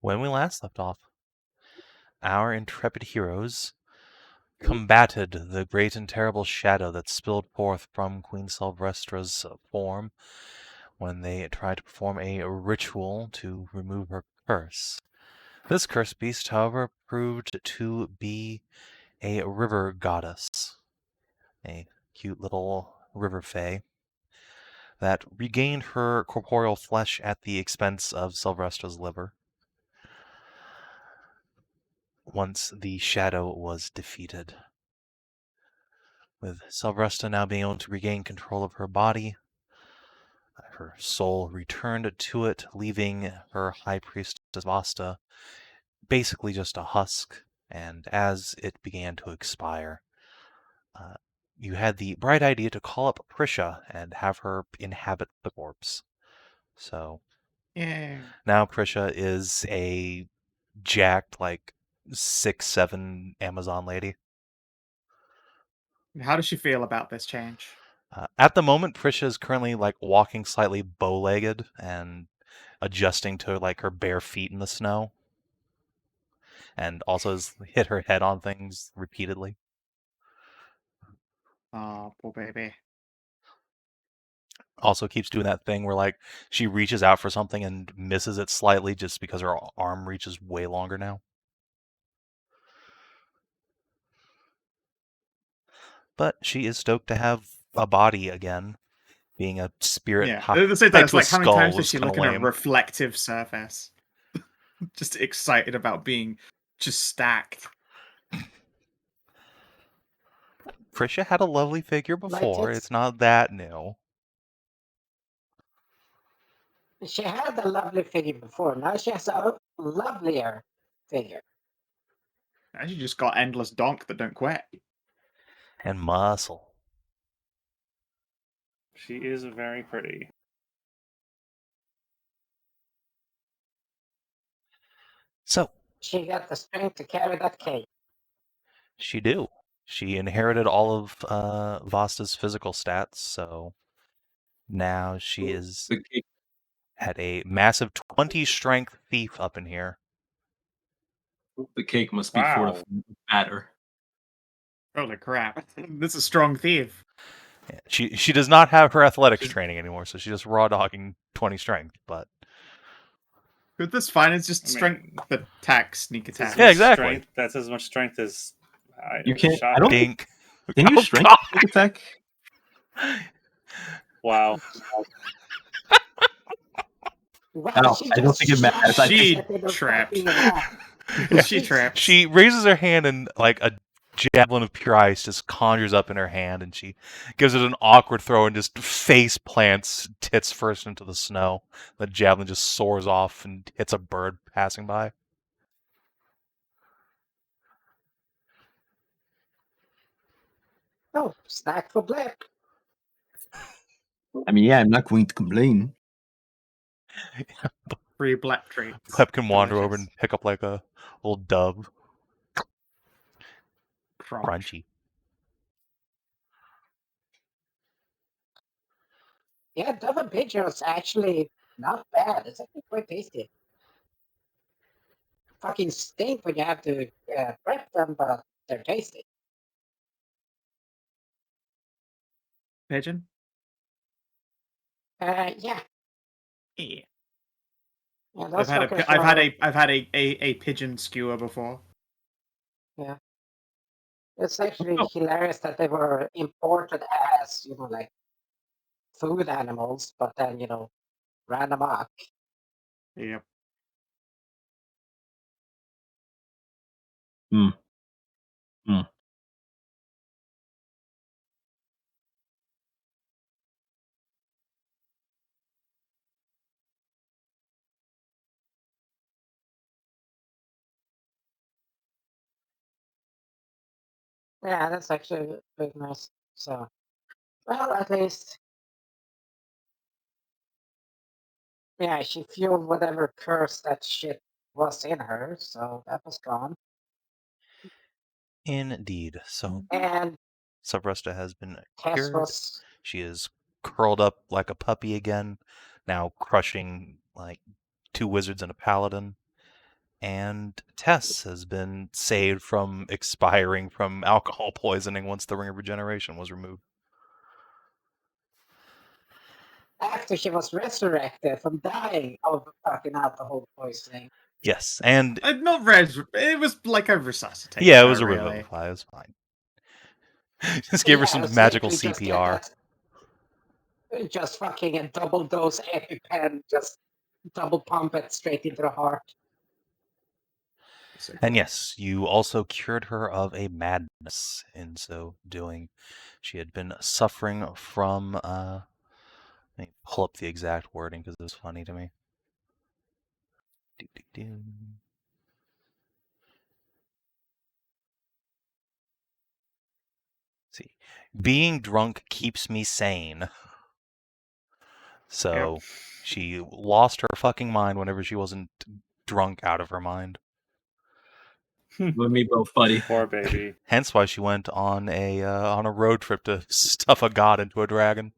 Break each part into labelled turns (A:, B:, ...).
A: When we last left off, our intrepid heroes combated the great and terrible shadow that spilled forth from Queen Sylvestra's form when they tried to perform a ritual to remove her curse. This cursed beast, however, proved to be a river goddess, a cute little river fae, that regained her corporeal flesh at the expense of Sylvestra's liver. Once the shadow was defeated. With Sylvestra now being able to regain control of her body, her soul returned to it, leaving her high priestess Vasta basically just a husk, and as it began to expire, you had the bright idea to call up Prisha and have her inhabit the corpse. So now Prisha is a jacked, 6'7" Amazon lady.
B: How does she feel about this change?
A: At the moment, Prisha is currently walking slightly bow-legged and adjusting to her bare feet in the snow, and also has hit her head on things repeatedly.
B: Oh, poor baby.
A: Also keeps doing that thing where she reaches out for something and misses it slightly just because her arm reaches way longer now. But she is stoked to have a body again. Being a spirit
B: at the same time, it's like how many times does she look in a reflective surface? Just excited about being just stacked.
A: Prisha had a lovely figure before. It's not that new.
C: She had a lovely figure before. Now she has a lovelier figure.
B: Now she just got endless donk that don't quit.
A: And muscle.
D: She is very pretty.
A: So
C: she got the strength to carry that cake.
A: She do. She inherited all of Vasta's physical stats, so now she is at a massive 20 strength thief up in here.
E: The cake must be fortified with batter.
B: Holy crap. This is a strong thief.
A: Yeah, she does not have her athletics training anymore, so she's just raw dogging 20 strength, but...
B: That's fine, it's just strength attack, sneak attack.
A: Yeah, exactly.
D: That's as much strength as...
E: You can't...
D: shot.
E: I don't
A: think...
E: Can you strength sneak attack?
D: Wow.
E: I don't think it matters.
B: She trapped. She trapped.
A: She raises her hand and a javelin of pure ice just conjures up in her hand, and she gives it an awkward throw and just face plants tits first into the snow. The javelin just soars off and hits a bird passing by.
C: Oh, snack for Blep.
E: I mean, yeah, I'm not going to complain.
B: Free Blep treats.
A: Blep can wander over and pick up a little dove. Crunchy.
C: Yeah, dove and pigeon is actually not bad. It's actually quite tasty. Fucking stink when you have to prep them, but they're tasty.
B: Pigeon?
C: Yeah.
B: Yeah.
C: Yeah,
B: I've had a pigeon skewer before.
C: Yeah. It's actually hilarious that they were imported as, food animals, but then, ran amok.
B: Yep.
C: Yeah, that's actually pretty nice. So, well, at least, yeah, she fueled whatever curse that shit was in her, so that was gone.
A: Indeed. So,
C: and
A: Sylvestra has been
C: Tess
A: cured.
C: was...
A: She is curled up like a puppy again, now crushing 2 wizards and a paladin. And Tess has been saved from expiring from alcohol poisoning once the Ring of Regeneration was removed.
C: After she was resurrected from dying of fucking alcohol poisoning.
A: Yes, and
B: Not res. It was like a resuscitation.
A: yeah, it was a
B: really.
A: revivify. It was fine. Just gave her some
C: it's
A: magical
C: literally
A: CPR.
C: Just fucking a double dose EpiPen, just double pump it straight into the heart.
A: And yes, you also cured her of a madness in so doing. She had been suffering from, let me pull up the exact wording because it was funny to me. See, being drunk keeps me sane. So she lost her fucking mind whenever she wasn't drunk out of her mind.
E: With me both, buddy.
D: Poor baby.
A: Hence why she went on a road trip to stuff a god into a dragon.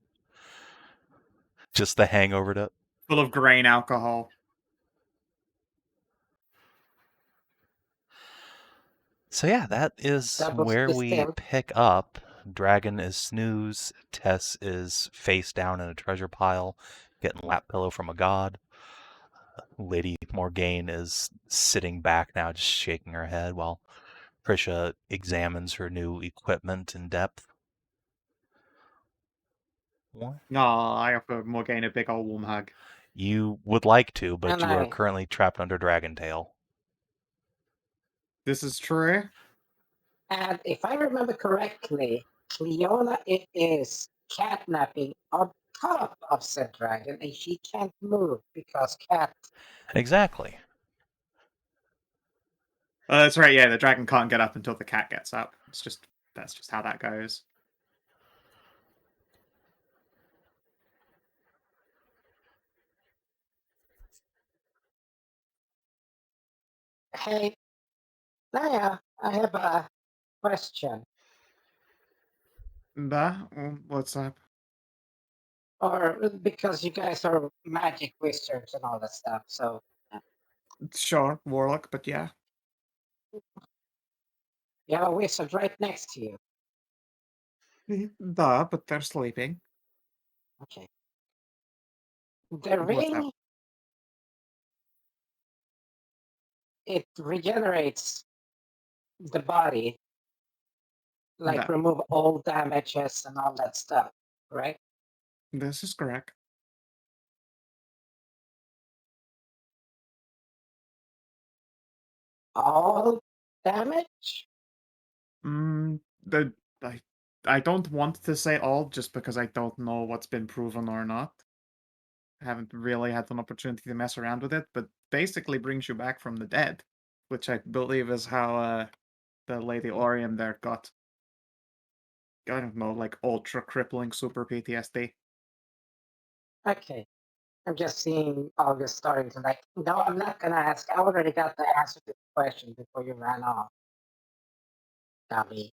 A: Just the hangover to it.
B: Full of grain alcohol.
A: So yeah, that is where we pick up. Dragon is snooze. Tess is face down in a treasure pile, getting lap pillow from a god. Lady Morgaine is sitting back now, just shaking her head while Prisha examines her new equipment in depth. What?
B: No, I offer Morgaine a big old warm hug.
A: You would like to, but you are currently trapped under Dragon Tail.
B: This is true.
C: And if I remember correctly, Cleona is catnapping on top of said dragon, and she can't move because cat.
A: Exactly.
B: That's right. Yeah, the dragon can't get up until the cat gets up. That's just how that goes.
C: Hey, Nahia, I have a question.
B: What's up?
C: Or because you guys are magic wizards and all that stuff, so.
B: Sure, Warlock, but yeah.
C: You have a wizard right next to you.
B: Duh, but they're sleeping.
C: Okay. The ring, it regenerates the body, like remove all damages and all that stuff, right?
B: This is correct.
C: All damage?
B: I don't want to say all just because I don't know what's been proven or not. I haven't really had an opportunity to mess around with it, but basically brings you back from the dead, which I believe is how the Lady Orion there got, I don't know, like ultra crippling super PTSD.
C: Okay. I'm just seeing August starting to like, no, I'm not gonna ask. I already got the answer to the question before you ran off. Dummy.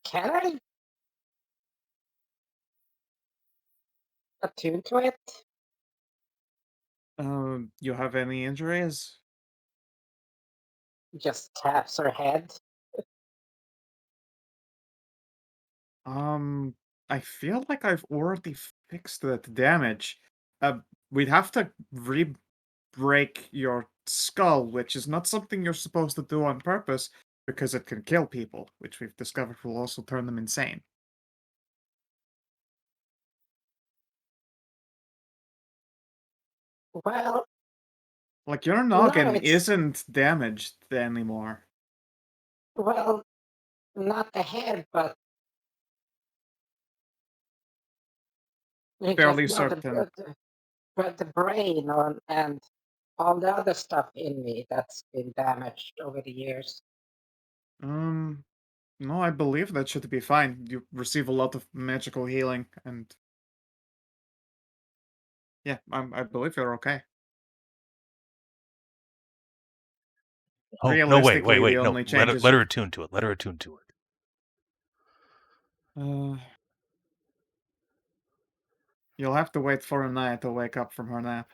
C: Can I attune to it?
B: You have any injuries?
C: Just taps her head.
B: I feel like I've already fixed that damage. We'd have to re-break your skull, which is not something you're supposed to do on purpose, because it can kill people, which we've discovered will also turn them insane.
C: Well,
B: like your noggin isn't damaged anymore.
C: Well, not the head, but
B: fairly certain.
C: But the brain and all the other stuff in me that's been damaged over the years.
B: No, I believe that should be fine. You receive a lot of magical healing, and yeah, I believe you're okay.
A: Oh, no, wait, no. Let her attune to it. Let her attune to it.
B: You'll have to wait for Nahia to wake up from her nap.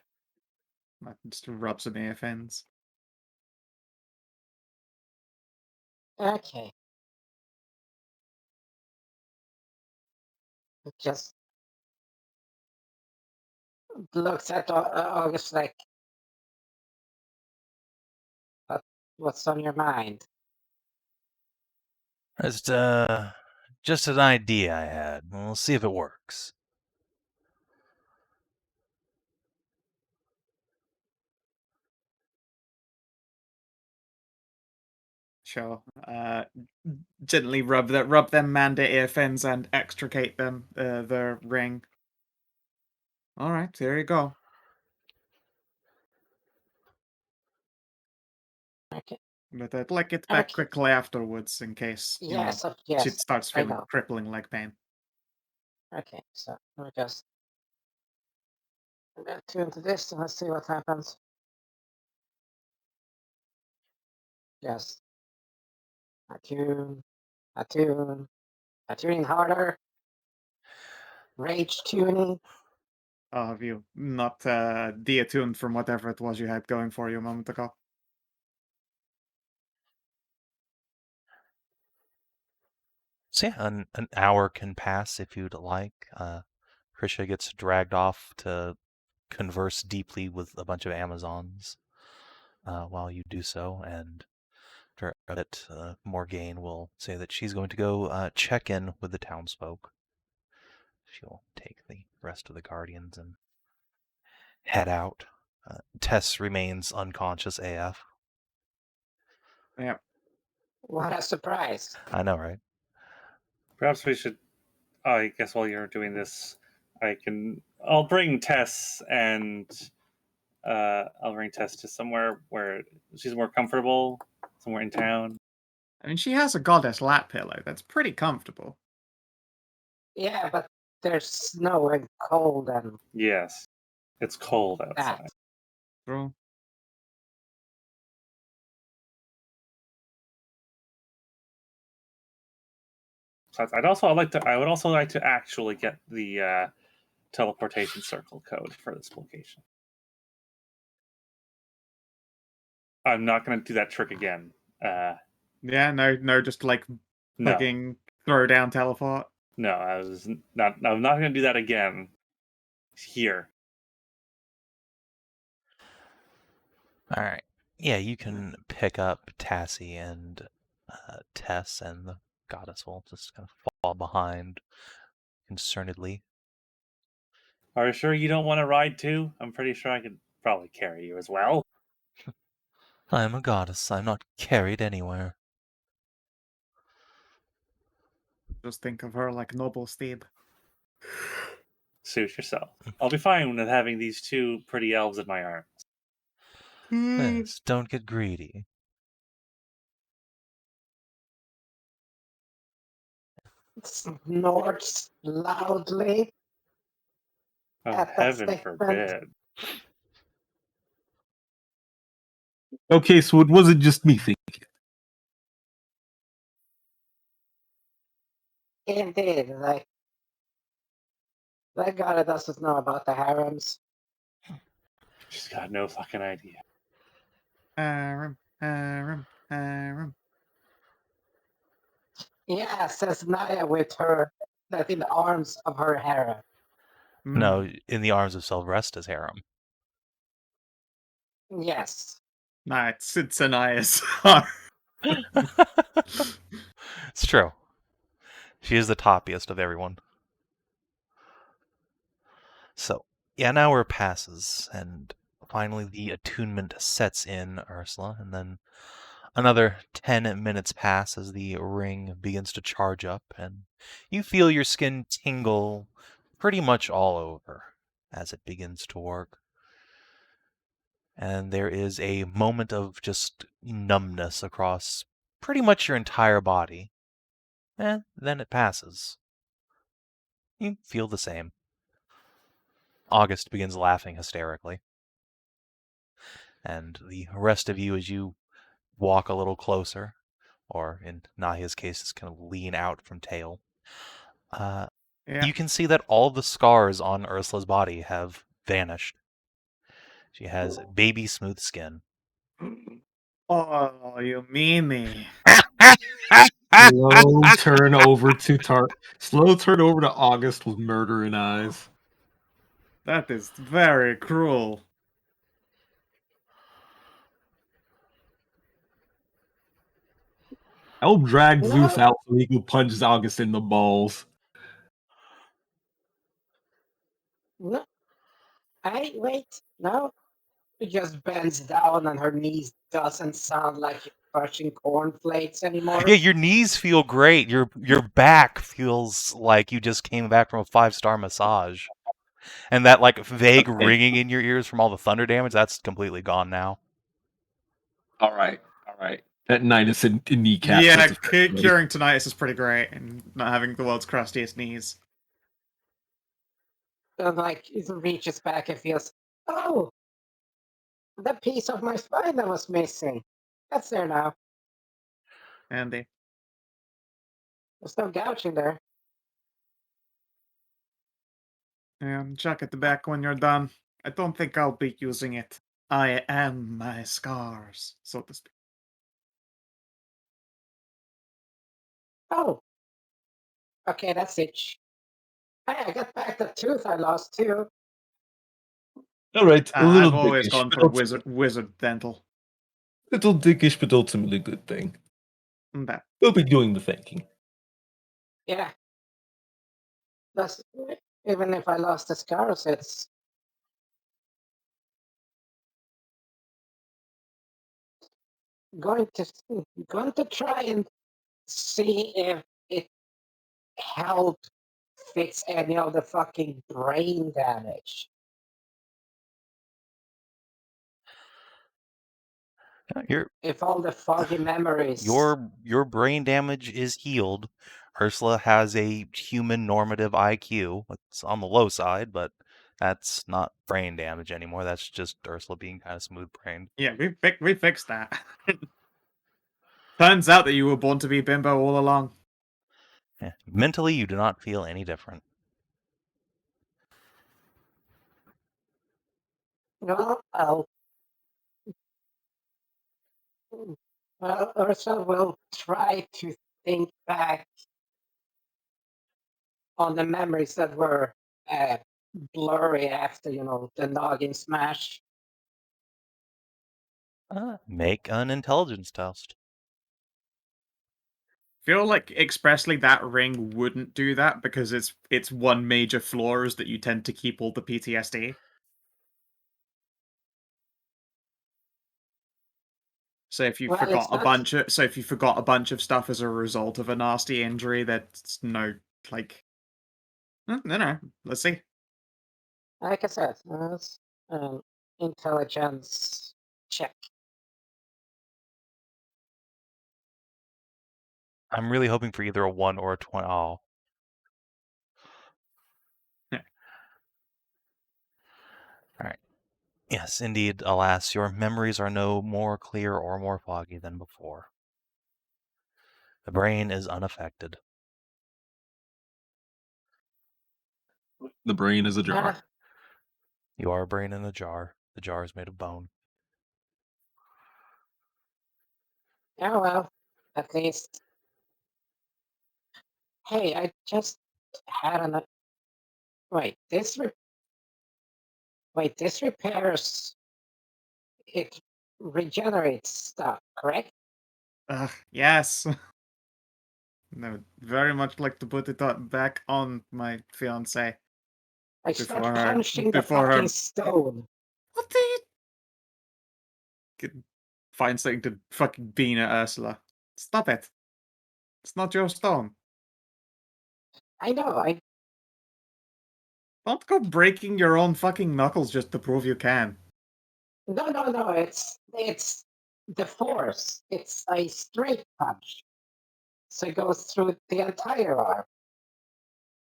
B: That just rubs in the fins.
C: Okay. It just looks at August like, what's on your mind?
A: Just an idea I had. We'll see if it works.
B: Sure. Gently rub them mandate ear fins and extricate them the ring. All right, there you go.
C: Okay.
B: But I'd like it back
C: Okay.
B: quickly afterwards in case
C: Yes,
B: she
C: yes.
B: starts
C: I
B: feeling
C: know.
B: crippling leg pain.
C: Okay, so we'll just tune to this and let's see what happens. Just attune, attuning harder, rage tuning.
B: Oh, have you not deattuned from whatever it was you had going for you a moment ago?
A: So yeah, an hour can pass if you'd like. Krisha gets dragged off to converse deeply with a bunch of Amazons while you do so, and after a bit, Morgane will say that she's going to go check in with the townsfolk. She'll take the rest of the Guardians and head out. Tess remains unconscious AF.
B: Yeah.
C: What a surprise.
A: I know, right?
D: Perhaps we should. I guess while you're doing this, I'll bring Tess I'll bring Tess to somewhere where she's more comfortable, somewhere in town.
B: I mean, she has a goddess lap pillow. That's pretty comfortable.
C: Yeah, but there's snow and cold and
D: Yes, it's cold outside.
C: that.
B: True.
D: So I would also like to actually get the teleportation circle code for this location. I'm not going to do that trick again.
B: Yeah, no, just like
D: No,
B: fucking throw down teleport.
D: no, I'm not going to do that again. Here.
A: All right. Yeah, you can pick up Tassie and Tess, and the goddess will just kind of fall behind concernedly.
D: Are you sure you don't want to ride too? I'm pretty sure I could probably carry you as well.
A: I am a goddess. I'm not carried anywhere.
B: Just think of her like noble steed.
D: Suit yourself. I'll be fine with having these two pretty elves in my arms.
A: Yes, don't get greedy.
C: Snorts loudly.
D: Oh,
C: At that
D: heaven
C: statement.
D: forbid.
E: Okay, so it wasn't just me thinking.
C: Indeed, like that guy doesn't know about the harems.
D: She's got no fucking idea.
B: Harem, harem, harem.
C: Yeah, says Nahia with her that in the arms of her harem.
A: No, in the arms of Sylvester's harem.
C: Yes.
B: Nah, it's Anaya's.
A: It's true. She is the toppiest of everyone. So, yeah, an hour passes, and finally the attunement sets in, Ursula, and then another 10 minutes pass as the ring begins to charge up, and you feel your skin tingle pretty much all over as it begins to work. And there is a moment of just numbness across pretty much your entire body. And then it passes. You feel the same. August begins laughing hysterically. And the rest of you, as you walk a little closer, or in Nahia's case, just kind of lean out from tail.
B: Yeah.
A: You can see that all the scars on Ursula's body have vanished. She has baby smooth skin.
B: Oh, you meanie.
E: Slow turn over to August with murder in eyes.
B: That is very cruel.
E: I'll drag
C: No.
E: Zeus out so he can punch August in the balls.
C: No. Wait. No. She just bends down and her knees doesn't sound like you're crushing cornflakes anymore.
A: Yeah, your knees feel great. Your back feels like you just came back from a 5-star massage. And that like vague
E: Okay.
A: ringing in your ears from all the thunder damage, that's completely gone now.
E: All right. That Nidus in kneecap.
B: Yeah,
E: that's a fair play.
B: curing tinnitus is pretty great, and not having the world's crustiest knees.
C: And like it reaches back and feels, oh, the piece of my spine that was missing. That's there now.
B: Andy.
C: There's no gouging there.
B: Check at the back when you're done. I don't think I'll be using it. I am my scars, so to speak.
C: Oh. Okay, that's it. Hey, I got back the tooth I lost too.
E: All right, a
B: I've
E: little
B: always
E: dickish,
B: gone
E: but
B: for wizard dental.
E: little dickish, but ultimately a good thing.
B: That.
E: We'll be doing the thanking.
C: Yeah. That's, even if I lost the scars, it's going to try and see if it helped fix any of the fucking brain damage. If all the foggy memories.
A: Your brain damage is healed. Ursula has a human normative IQ. It's on the low side, but that's not brain damage anymore. That's just Ursula being kind of smooth brained.
B: Yeah, we fixed that. Turns out that you were born to be bimbo all along.
A: Yeah. Mentally, you do not feel any different.
C: Well, Ursula will try to think back on the memories that were blurry after, the noggin smash.
A: Make an intelligence test.
B: Feel like expressly that ring wouldn't do that because its one major flaw is that you tend to keep all the PTSD. So if you forgot a bunch of stuff as a result of a nasty injury, that's no no. Let's see.
C: Like I said, it's an intelligence check.
A: I'm really hoping for either a 1 or a 20. Oh.
B: Yeah.
A: Alright. Yes, indeed, alas, your memories are no more clear or more foggy than before. The brain is unaffected.
E: The brain is a jar.
A: You are a brain in a jar. The jar is made of bone.
C: Yeah, well, at least. Hey, I just had an. Wait, this repairs. It regenerates stuff, correct?
B: Yes. No, very much like to put it back on my fiance.
C: I start punching the fucking stone.
B: What do you find something to fucking bean at Ursula? Stop it. It's not your stone.
C: I know,
B: Don't go breaking your own fucking knuckles just to prove you can.
C: No, it's the force. It's a straight punch. So it goes through the entire arm.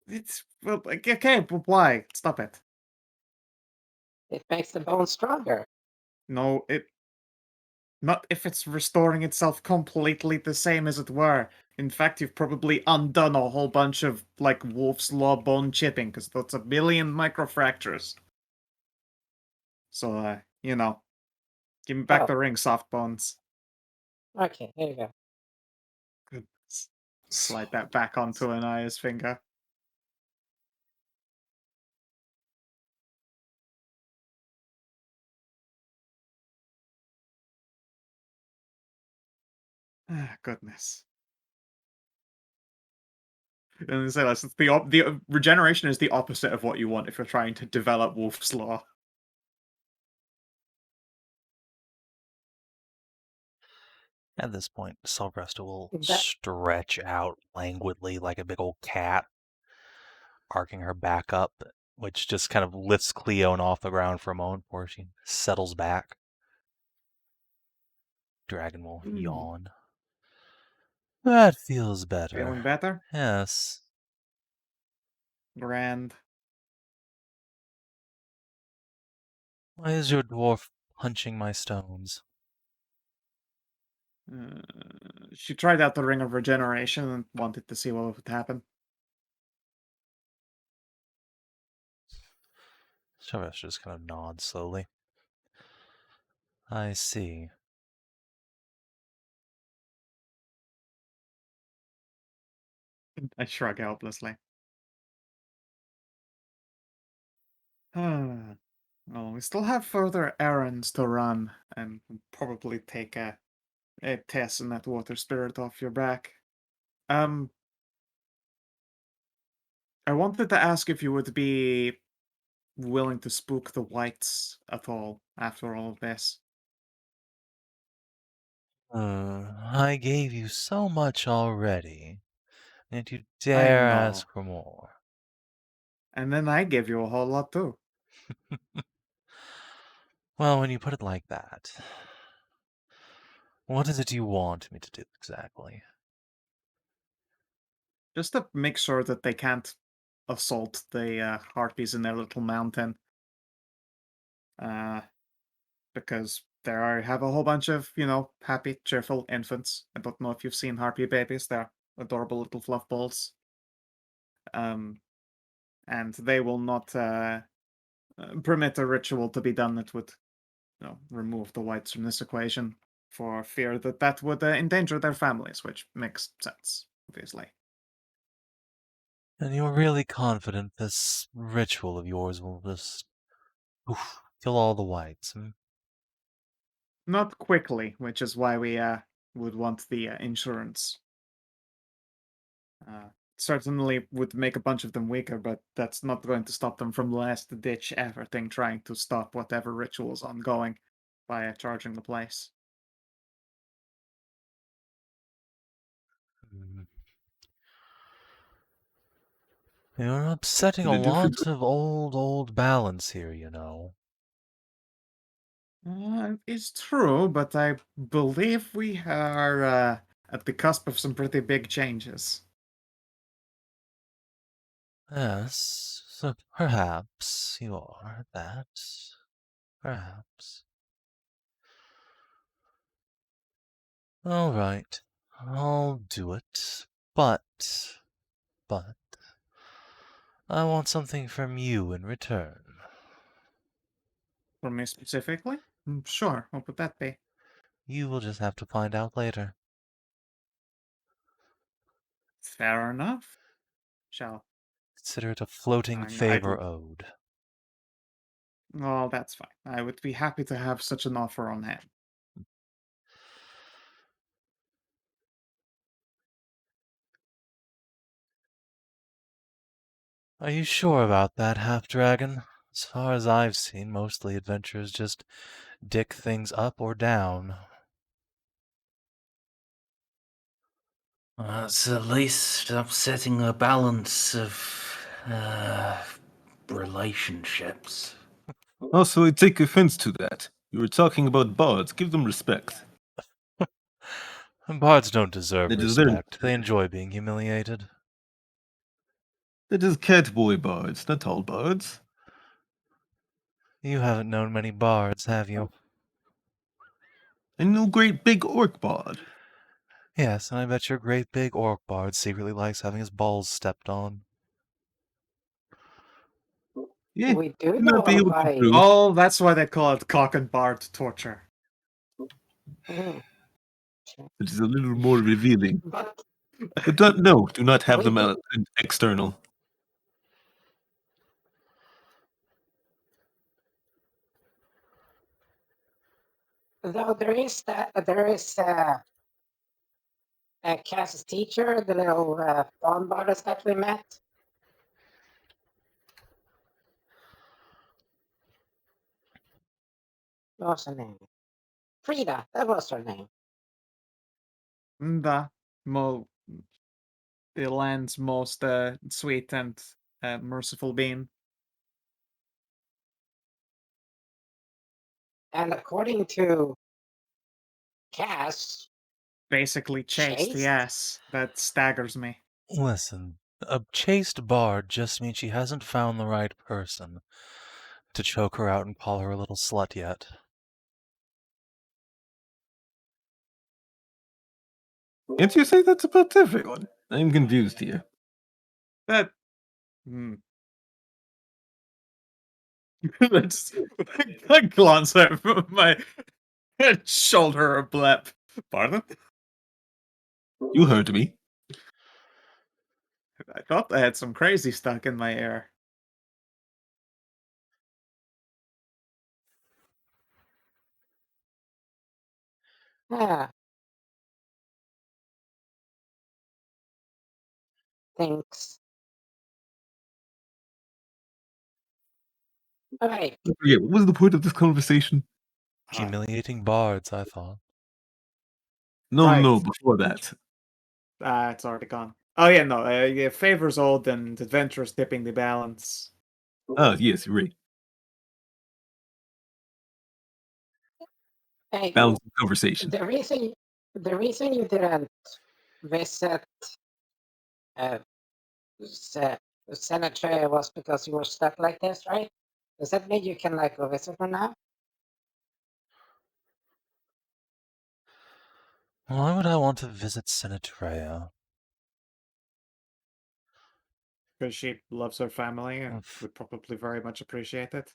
B: It's well, okay, but why? Stop it.
C: It makes the bone stronger.
B: No, it Not if it's restoring itself completely the same as it were. In fact, you've probably undone a whole bunch of, like, Wolf's Law bone chipping, because that's a billion microfractures. So, you know, give me back
C: Oh.
B: the ring, soft bones.
C: Okay, here you go.
B: Goodness. Slide that back onto Nahia's finger. Ah, goodness. And so that's the regeneration is the opposite of what you want if you're trying to develop Wolf's Law.
A: At this point, Sylvester will
C: That-
A: stretch out languidly like a big old cat, arcing her back up, which just kind of lifts Cleone off the ground for a moment before she settles back. Dragon will yawn. That feels better.
B: Feeling better?
A: Yes.
B: Grand.
A: Why is your dwarf punching my stones?
B: She tried out the Ring of Regeneration and wanted to see what would happen.
A: Sylvester just kind of nods slowly. I see.
B: I shrug helplessly. Well, we still have further errands to run, and we'll probably take a Tess and that water spirit off your back. I wanted to ask if you would be willing to spook the whites at all after all of this.
A: I gave you so much already, and you
B: I
A: dare
B: know.
A: ask for more.
B: And then I give you a whole lot too.
A: Well, when you put it like that, what is it you want me to do exactly?
B: Just to make sure that they can't assault the harpies in their little mountain. Because have a whole bunch of, happy, cheerful infants. I don't know if you've seen harpy babies. They're adorable little fluff balls. And they will not permit a ritual to be done that would, remove the whites from this equation for fear that would endanger their families, which makes sense, obviously.
A: And you're really confident this ritual of yours will just kill all the whites?
B: Not quickly, which is why we would want the insurance. Certainly would make a bunch of them weaker, but that's not going to stop them from last-ditch efforting trying to stop whatever ritual is ongoing by charging the place.
A: You're upsetting a
E: The difference-
A: lot of old balance here, you know.
B: It's true, but I believe we are at the cusp of some pretty big changes.
A: Yes, so perhaps you are that. Perhaps. All right, I'll do it. But I want something from you in return.
B: For me specifically? Sure, what would that be?
A: You will just have to find out later.
B: Fair enough. Shall.
A: Consider it a floating
B: I
A: favor
B: do-
A: owed.
B: Oh, that's fine. I would be happy to have such an offer on hand.
A: Are you sure about that, half-dragon? As far as I've seen, mostly adventurers just dick things up or down.
F: It's at least upsetting the balance of relationships.
E: Also, I take offense to that. You were talking about bards. Give them respect.
A: Bards don't deserve
E: That is their
A: respect. They
E: nature.
A: enjoy being humiliated.
E: That is catboy bards, not all bards.
A: You haven't known many bards, have you?
E: A new great big orc bard.
A: Yes, and I bet your great big orc bard secretly likes having his balls stepped on.
E: Yeah,
C: We do
E: you
C: know
E: not be able to
C: by.
E: prove.
B: Oh, that's why they call it cock and bard torture.
C: Mm,
E: It is a little more revealing.
C: but
E: But do not have them external.
C: though there is Cass's teacher, the little farm bardess that we met. What was her name? Frida, that was her name.
B: The land's most sweet and merciful being.
C: And according to Cass,
B: Basically chaste,
C: Chaste?
B: yes. That staggers me.
A: Listen, a chaste bard just means she hasn't found the right person to choke her out and call her a little slut yet.
E: Can't you say that's about everyone? I'm confused here.
B: That. Let's I glance over my shoulder of Blep. Pardon?
E: You heard me.
B: I thought I had some crazy stuck in my ear.
C: yeah, thinks. Alright,
E: Yeah, what was the point of this conversation?
A: Humiliating bards, I thought.
E: No,
B: Right.
E: no, before that.
B: It's already gone. Oh yeah, no. Yeah, favors old and adventurers tipping the balance.
E: Ah, yes, you're right.
C: hey,
E: Balance the conversation.
C: the reason you didn't visit Senator was because you were stuck like this, right? Does that mean you can like go visit her now?
A: Why would I want to visit Sinatrea?
B: Because she loves her family and
A: Oof.
B: would probably very much appreciate it.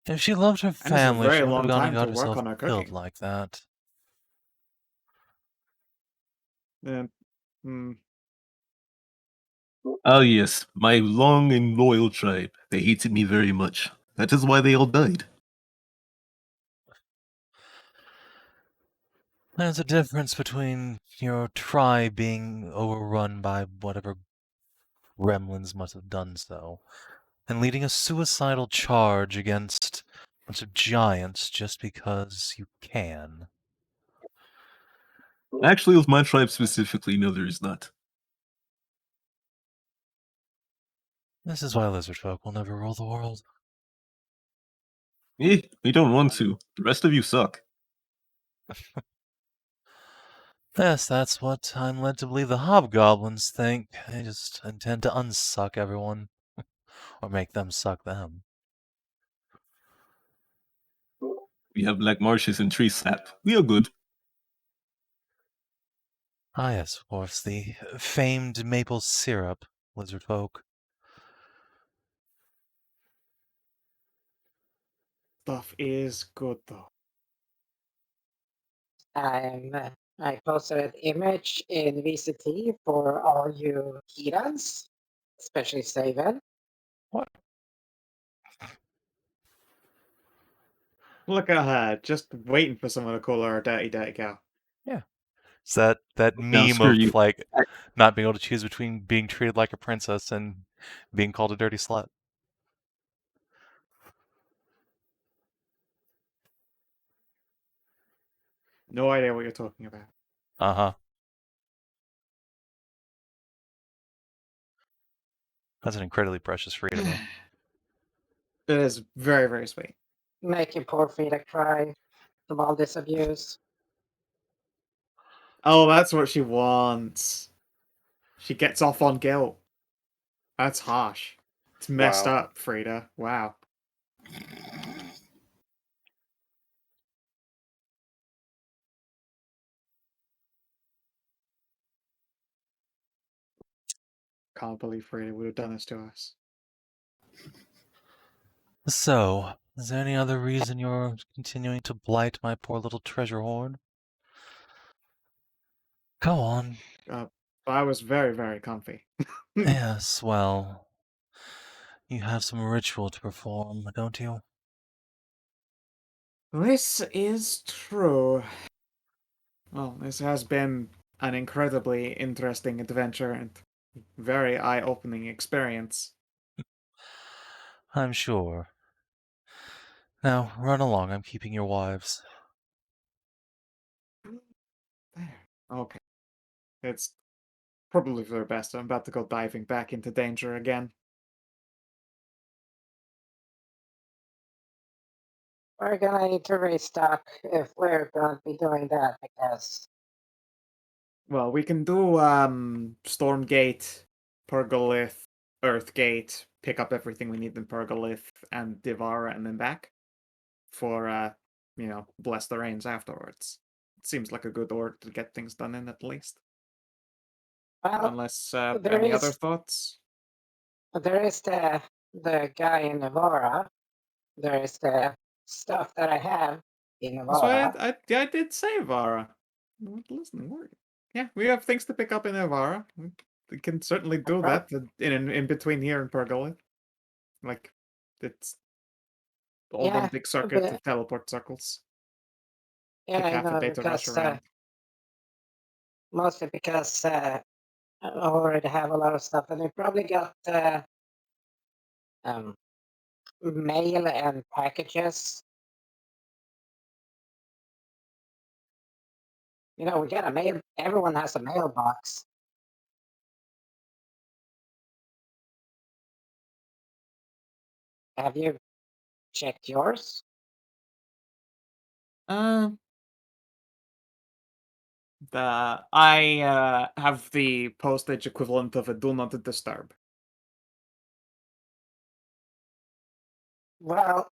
A: If she loved her
B: And it's a
A: family, she
B: very
A: wouldn't have
B: long
A: gone and
B: time
A: got
B: to work
A: herself
B: on her
A: killed
B: cooking.
A: like that.
E: Ah, yes, my long and loyal tribe. They hated me very much. That is why they all died.
A: There's a difference between your tribe being overrun by whatever gremlins must have done so, and leading a suicidal charge against a bunch of giants just because you can.
E: Actually, with my tribe specifically, no, there is not.
A: This is why Lizardfolk will never rule the world.
E: We don't want to. The rest of you suck.
A: Yes, that's what I'm led to believe the Hobgoblins think. They just intend to unsuck everyone. Or make them suck them.
E: We have black marshes and tree sap. We are good.
A: Ah yes, of course, the famed maple syrup, Lizardfolk.
B: Stuff is good though.
C: I posted an image in VCT for all you Kirans, especially Savin.
A: What?
B: Look at her, just waiting for someone to call her a dirty, dirty cow.
A: It's that
E: Now,
A: meme
E: screw
A: of
E: you.
A: like not being able to choose between being treated like a princess and being called a dirty slut.
B: No idea what you're talking about.
A: Uh-huh. That's an incredibly precious freedom. Though.
B: It is very, very sweet.
C: Making poor Frida cry from all this abuse.
B: Oh, that's what she wants. She gets off on guilt. That's harsh. It's messed
D: Wow.
B: up, Frida. Wow. Can't believe really would have done this to us.
A: So, is there any other reason you're continuing to blight my poor little treasure hoard? Go on.
B: I was very, very comfy.
A: Yes, well, you have some ritual to perform, don't you?
B: This is true. Well, this has been an incredibly interesting adventure and very eye-opening experience.
A: I'm sure. Now, run along. I'm keeping your wives.
B: There. Okay. It's probably for the best. I'm about to go diving back into danger again.
C: We're gonna need to restock if we're going to be doing that because
B: Well, we can do Stormgate, Pergolith, Earthgate, pick up everything we need in Pergolith and Devour and then back for Bless the Rains afterwards. It seems like a good order to get things done in at least.
C: well,
B: Unless
C: there
B: any other
C: is
B: thoughts?
C: there is the guy in Navara. There is the stuff that I have in
B: That's why
C: Navara.
B: I did say Ivara. Listen, we have things to pick up in Ivara. We can certainly do that in between here and Pergolith. Like, it's all one
C: Yeah,
B: big circuit
C: but
B: to teleport circles.
C: yeah,
B: Take
C: I
B: half a
C: know
B: day to rush
C: because
B: around.
C: mostly because I already have a lot of stuff, and I probably got um, mail and packages. You know, we got a mail. Everyone has a mailbox. Have you checked yours?
B: Uh, I have the postage equivalent of a do not disturb.
C: Well,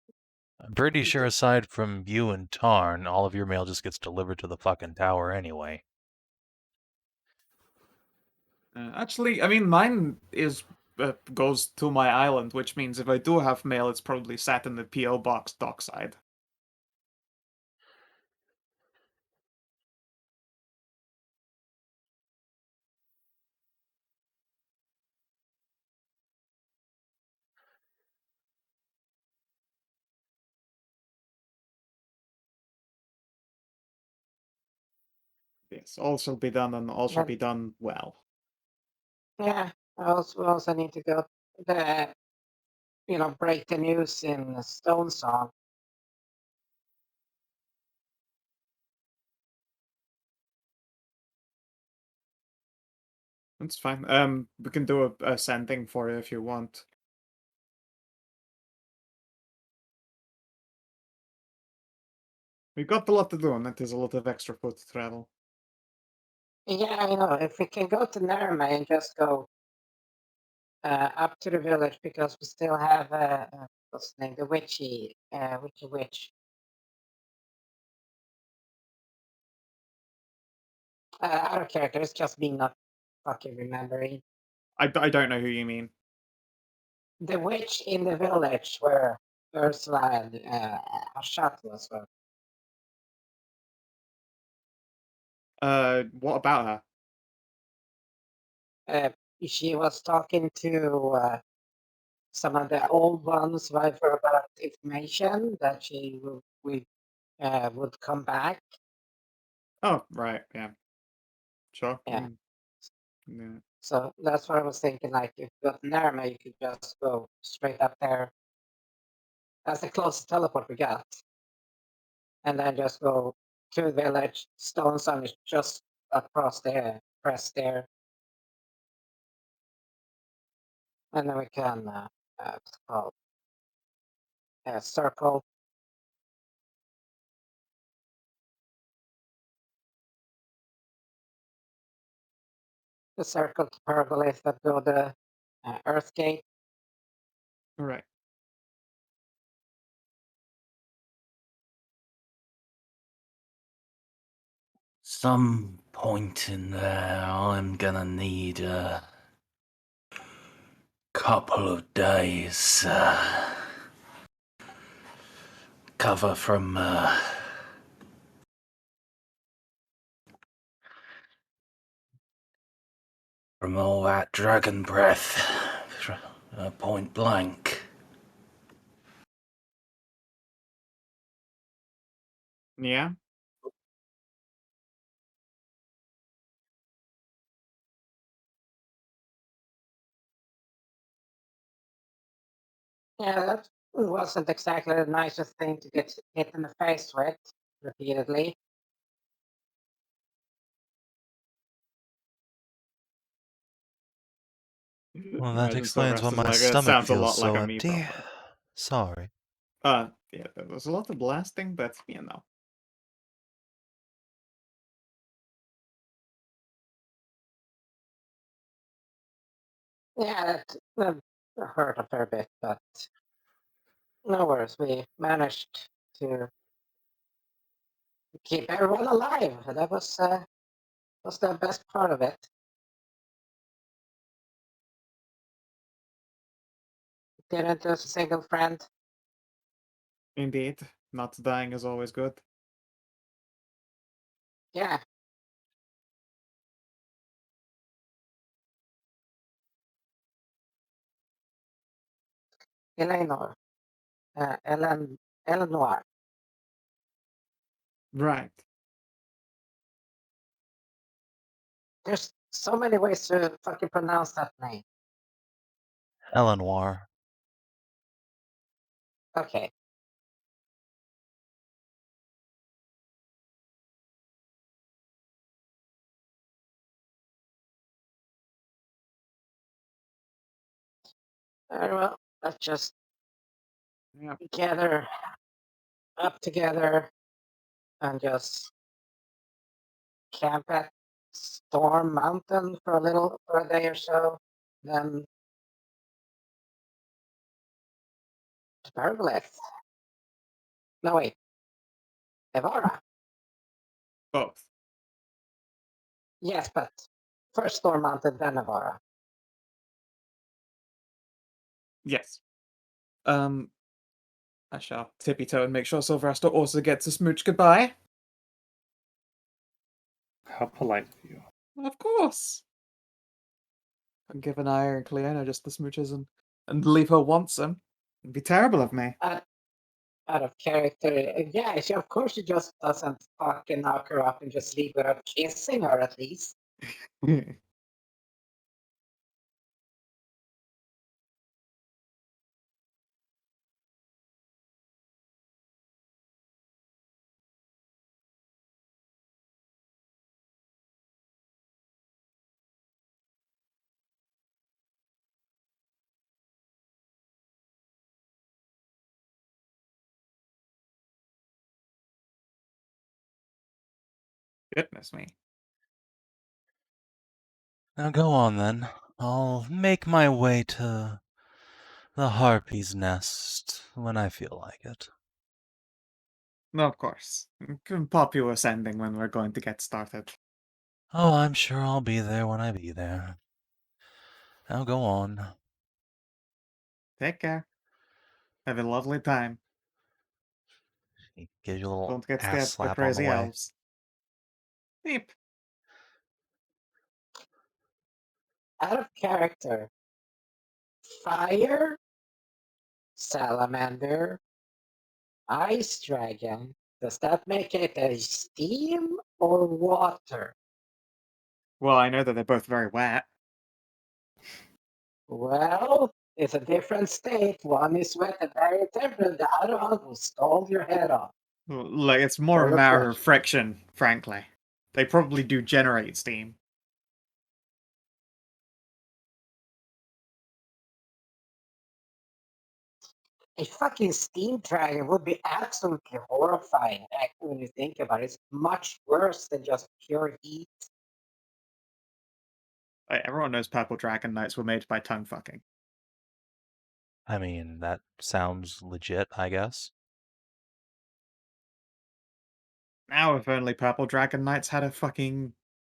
A: I'm pretty sure aside from you and Tarn, all of your mail just gets delivered to the fucking tower anyway.
B: Actually, I mean, mine goes to my island, which means if I do have mail, it's probably sat in the PO box dockside. Yes, all shall be done, and all shall be done well.
C: yeah. I also need to go the break the news in Stone Song.
B: That's fine. We can do a sending for you if you want. We've got a lot to do, and it is a lot of extra foot to travel.
C: Yeah, I know. If we can go to Narma and just go up to the village because we still have what's the name, the witch. Other characters just me not fucking remembering.
B: I don't know who you mean.
C: The witch in the village where Ursula and Hashat was.
B: What about her?
C: She was talking to some of the old ones with her about information that she would come back.
B: Oh, right, yeah. Sure.
C: Yeah.
B: Yeah.
C: So that's what I was thinking. Like, if you go to Narma, you could just go straight up there. That's the closest teleport we got. And then just go to the village. Stone Sun is just across there. Press there. And then we can, what's it called? Circle. The circle to Pergolith that go the Earth Gate.
B: All right.
F: Some point in there, I'm gonna need couple of days. Cover from all that dragon breath. Point blank.
B: Yeah.
C: Yeah, that wasn't exactly the nicest thing to get hit in the face with repeatedly.
A: Well, that
B: Imagine
A: explains why
B: Sylvester's
A: my
B: like, it
A: stomach
B: sounds a
A: feels
B: lot like
A: so
B: a
A: empty.
B: meatball.
A: Sorry.
B: Yeah, there was a lot of blasting, but you know.
C: Yeah, that hurt a fair bit, but no worries. We managed to keep everyone alive. That was the best part of it. Didn't lose a single friend.
B: Indeed, not dying is always good.
C: Yeah. Eleanor. Eleanor.
B: Right.
C: There's so many ways to fucking pronounce that name.
A: Eleanor.
C: Okay. Very well. Let's just
B: Yeah.
C: gather up together and just camp at Storm Mountain for a day or so. Then to Pergolith. No wait. Evara.
B: Both.
C: Yes, but first Storm Mountain, then Evara.
B: Yes. I shall tippy toe and make sure Sylvester also gets a smooch goodbye.
D: How polite of you.
B: Of course. And give an Aya and Cleona just the smooches and leave her lonesome. It'd be terrible of me.
C: Out of character. Yeah, of course she just doesn't fucking knock her up and just leave without kissing her at least.
B: Goodness me.
A: Now go on then. I'll make my way to the Harpy's Nest when I feel like it.
B: No, of course. Can pop you a sending when we're going to get started.
A: Oh, I'm sure I'll be there when I be there. Now go on.
B: Take care. Have a lovely time.
A: He gives you a little
B: Don't get
A: ass
B: stabbed by
A: slap on the
B: crazy
A: way.
B: elves. Beep.
C: Out of character. Fire, salamander, ice dragon. Does that make it a steam or water?
B: Well, I know that they're both very wet.
C: Well, it's a different state. One is wet and very temperate, the other one will scald your head off.
B: Like, it's more
C: Very
B: a matter of
C: fresh.
B: friction, frankly. They probably do generate steam.
C: A fucking steam dragon would be absolutely horrifying when you think about it. It's much worse than just pure heat.
B: Everyone knows purple dragon knights were made by tongue fucking.
A: I mean, that sounds legit, I guess.
B: Now, if only purple dragon knights had a fucking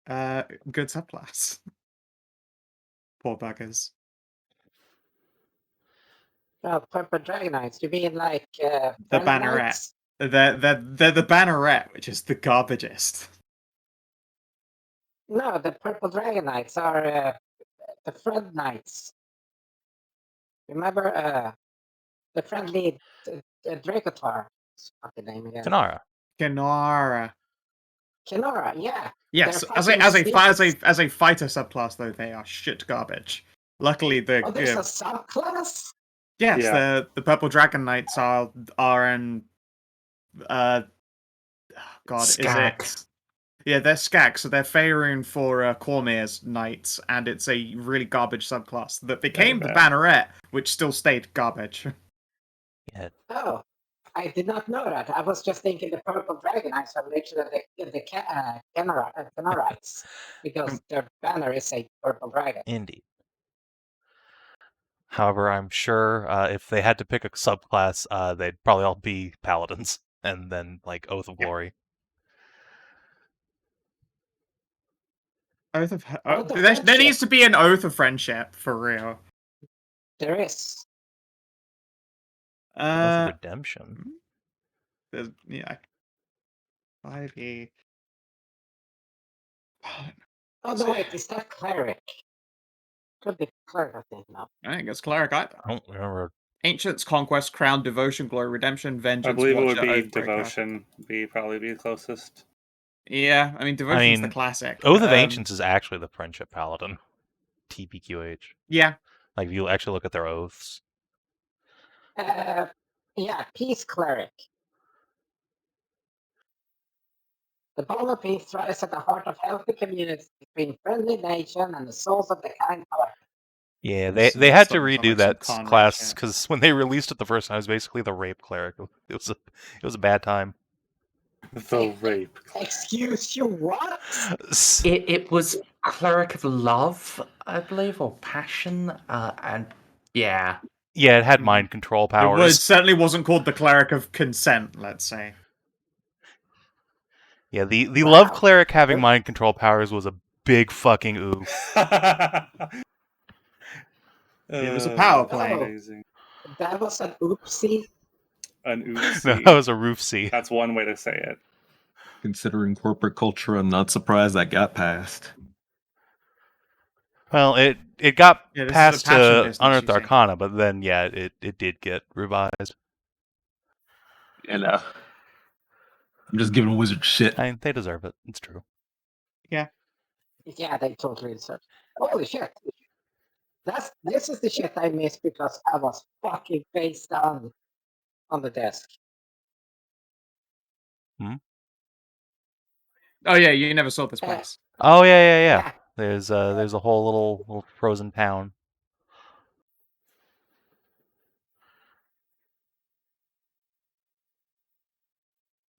B: good subclass. Poor buggers.
C: Oh, Purple Dragon Knights. You mean like
B: The
C: Friend
B: Banneret.
C: Knights?
B: They're the Banneret, which is the garbagest.
C: No, the Purple Dragon Knights are the Friend Knights. Remember the friendly Dracotar? What's the name again?
A: Kanara.
B: Kinara.
C: Kinara, yeah.
B: Yes,
C: They're
B: as a
C: fucking
B: as a fighter subclass though, they are shit garbage. Luckily,
C: Oh, there's a subclass?
B: yes,
D: Yeah.
B: the Purple Dragon Knights are in God,
F: Skag.
B: is it? Yeah, they're Skag, so they're Faerun for Cormyr's Knights, and it's a really garbage subclass that became the
D: bad.
B: Banneret, which still stayed garbage.
A: Yeah.
C: Oh, I did not know that. I was just thinking the Purple Dragon Knights are literally the Canarites, because their banner is a purple dragon.
A: Indeed. However, I'm sure if they had to pick a subclass, they'd probably all be paladins, and then like Oath of Glory.
B: Oath of
C: Oath of
B: there
C: Friendship.
B: needs to be an Oath of Friendship for real.
C: There is.
A: Oath of
B: Uh,
A: Redemption.
B: yeah. 5e.
C: Oh, no, wait, is that Cleric? Could be Cleric, I think, no.
B: I think it's Cleric either.
A: I don't remember.
B: Ancients, Conquest, Crown, Devotion, Glory, Redemption, Vengeance,
D: I believe it
B: Watcher,
D: would be
B: Oathbreaker.
D: Devotion. Probably be closest.
B: Yeah, I mean, Devotion's the
A: mean,
B: classic.
A: Oath of Ancients is actually the Friendship Paladin. TPQH.
B: Yeah.
A: Like, if you actually look at their oaths.
C: Yeah, Peace Cleric. The bond of peace thrives at the heart of healthy communities between friendly nation and the souls of the kind heart.
A: Yeah,
B: This
A: they had to
B: sounds
A: redo
B: like some
A: that
B: Conrad
A: class
B: shit.
A: because when they released it the first time, it was basically the Rape Cleric. It was a bad time.
D: The rape.
C: Excuse you, what?
F: It was Cleric of Love, I believe, or Passion, and yeah.
A: Yeah, it had
B: Mhm.
A: mind control
B: It
A: powers.
B: certainly wasn't called the Cleric of Consent, let's say.
A: Yeah, the
C: Wow.
A: Love Cleric having mind control powers was a big fucking oof.
B: It was a power play.
D: Amazing.
C: That was an oopsie.
D: An oopsie.
A: No, that was a roofsie.
D: That's one way to say it.
E: Considering corporate culture, I'm not surprised that got passed.
A: Well, it got
B: Yeah, this is a
A: passed
B: passion
A: to
B: business,
A: Unearthed
B: you see.
A: Arcana, but then yeah, it did get revised.
E: And I'm just giving Wizard shit.
A: I mean, they deserve it. It's true.
C: Yeah, they totally deserve. Holy shit! This is the shit I missed because I was fucking face down on the desk.
B: Oh yeah, you never saw this place.
A: Oh yeah.
C: Yeah.
A: There's a whole little frozen town.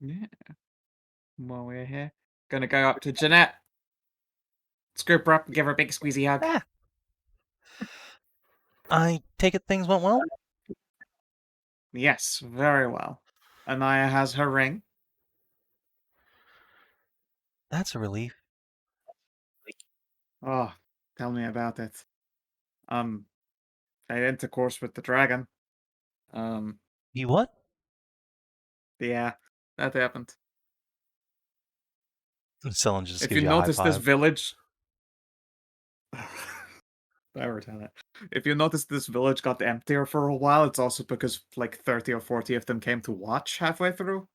B: Yeah. While we're here, gonna go up to Jeanette, scoop her up, and give her a big squeezy hug.
A: Ah. I take it things went well?
B: Yes, very well. Nahia has her ring.
A: That's a relief.
B: Oh, tell me about it. I had intercourse with the dragon.
A: You what?
B: Yeah, that happened.
A: Selen just
B: If
A: gives
B: you
A: you a high
B: notice this
A: five.
B: village... If you notice this village got emptier for a while, it's also because like 30 or 40 of them came to watch halfway through.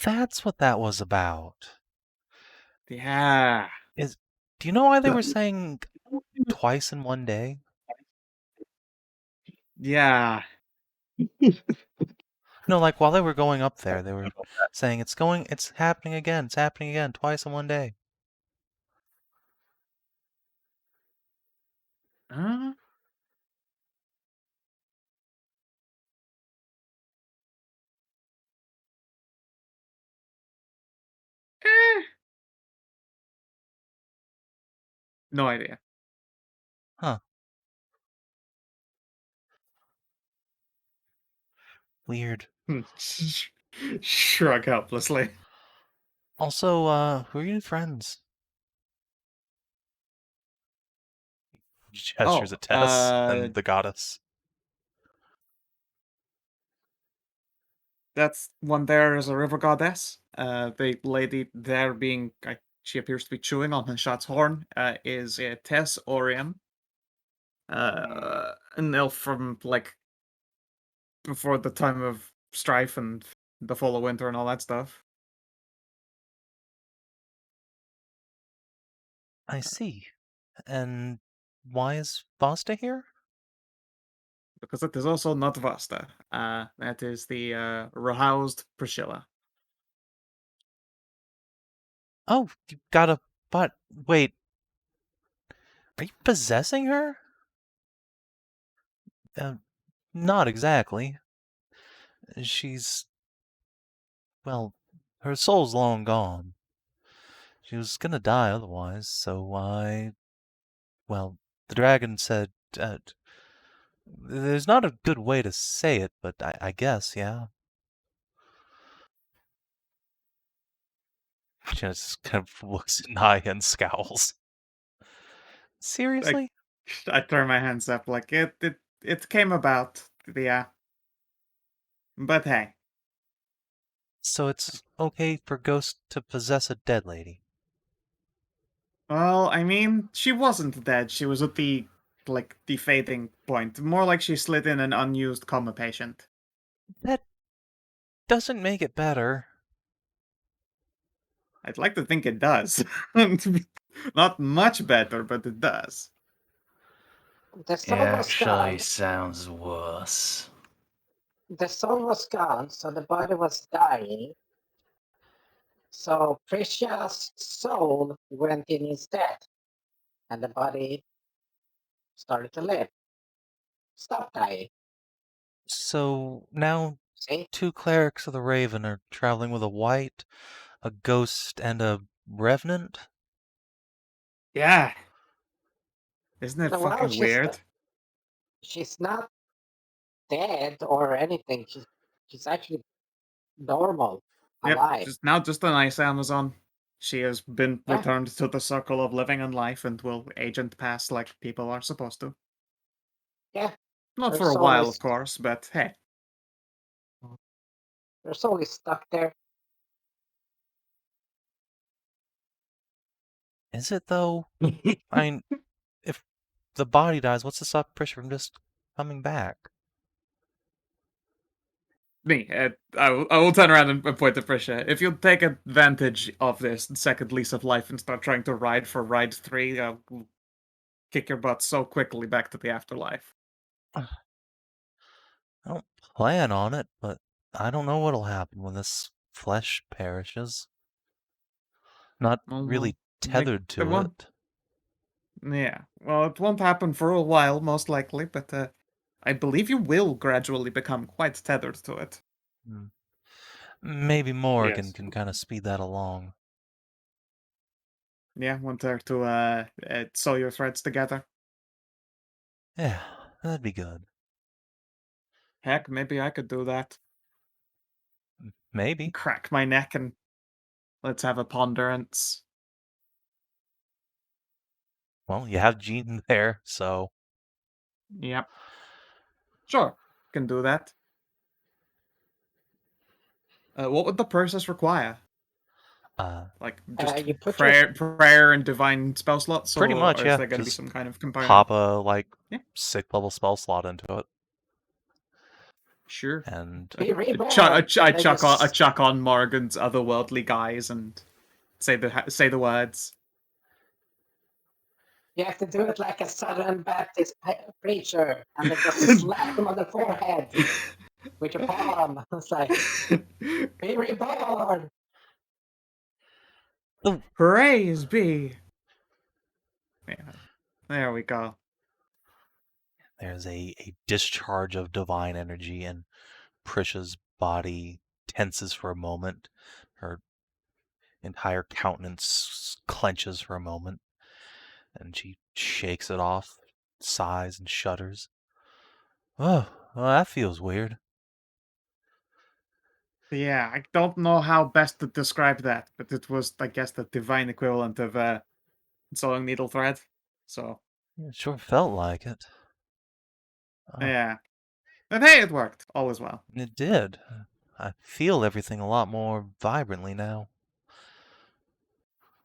A: That's what that was about.
B: Yeah.
A: Do you know why they were saying twice in one day?
B: Yeah.
A: No, like while they were going up there, they were saying it's happening again, twice in one day.
B: Huh? No idea.
A: Huh. Weird.
B: Shrug helplessly.
A: Also, who are your friends? Gestures at Tess and the goddess.
B: That's one there is a river goddess. The lady there being, she appears to be chewing on Hashat's horn, is Tess Oriam. An elf from, like, before the time of strife and the fall of winter and all that stuff.
A: I see. And why is Vasta here?
B: Because it is also not Vasta. That is the rehoused Priscilla.
A: Oh, you got a butt. Wait. Are you possessing her? Not exactly. She's. Well, her soul's long gone. She was gonna die otherwise, so well, the dragon said, there's not a good way to say it, but I guess, yeah. Just kind of looks at Nahia and scowls. Seriously?
B: I turn my hands up like it came about. Yeah. But hey.
A: So it's okay for ghosts to possess a dead lady?
B: Well, I mean, she wasn't dead. She was at the, like, the fading point. More like she slid in an unused coma patient.
A: That doesn't make it better.
B: I'd like to think it does. Not much better, but it does.
C: The soul was gone.
F: sounds worse.
C: The soul was gone, so the body was dying. So Priscilla's soul went in instead, and the body started to live. Stop dying.
A: So now
C: See?
A: 2 clerics of the Raven are traveling with a wight, a ghost, and a revenant?
B: Yeah. Isn't it
C: So, well,
B: fucking weird?
C: She's not dead or anything. She's actually normal,
B: Yep,
C: alive.
B: just a nice Amazon. She has been
C: Yeah.
B: returned to the circle of living and life and will age and pass like people are supposed to.
C: Yeah.
B: Not
C: Her
B: for a
C: soul
B: while,
C: is-
B: of course, but hey.
C: Her soul is stuck there.
A: Is it though? I mean, if the body dies, what's to stop Prisha from just coming back?
B: I will turn around and point to Prisha. If you take advantage of this second lease of life and start trying to ride for ride 3, I'll kick your butt so quickly back to the afterlife.
A: I don't plan on it, but I don't know what'll happen when this flesh perishes. Not really tethered to it.
B: Yeah, well, it won't happen for a while, most likely, but I believe you will gradually become quite tethered to it.
A: Maybe Morgan
D: Yes.
A: can kind of speed that along.
B: Yeah, want her to sew your threads together?
A: Yeah, that'd be good.
B: Heck, maybe I could do that.
A: Maybe.
B: Crack my neck and let's have a ponderance.
A: Well, you have Jean there, so
B: Yep. Sure, can do that. What would the process require? Like just
C: You put
B: prayer and divine spell slots,
A: pretty much,
B: or
A: yeah.
B: is there going to be
A: Just
B: some kind of component?
A: pop a
B: Yeah.
A: 6th level spell slot into it,
B: Sure.
A: and
C: Be reborn.
B: I
C: They just-
B: chuck on Morgan's otherworldly guise and say the words.
C: You have to do it like a Southern Baptist preacher, and then just slap them on the forehead with your palm. It's like, be reborn.
B: Praise be. Yeah, there we go.
A: there's a discharge of divine energy, and Prisha's body tenses for a moment. Her entire countenance clenches for a moment, and she shakes it off, sighs and shudders. Oh, well, that feels weird.
B: Yeah, I don't know how best to describe that, but it was, I guess, the divine equivalent of sewing needle thread. So
A: It sure felt like it.
B: yeah, but hey, it worked. All is well.
A: It did. I feel everything a lot more vibrantly now.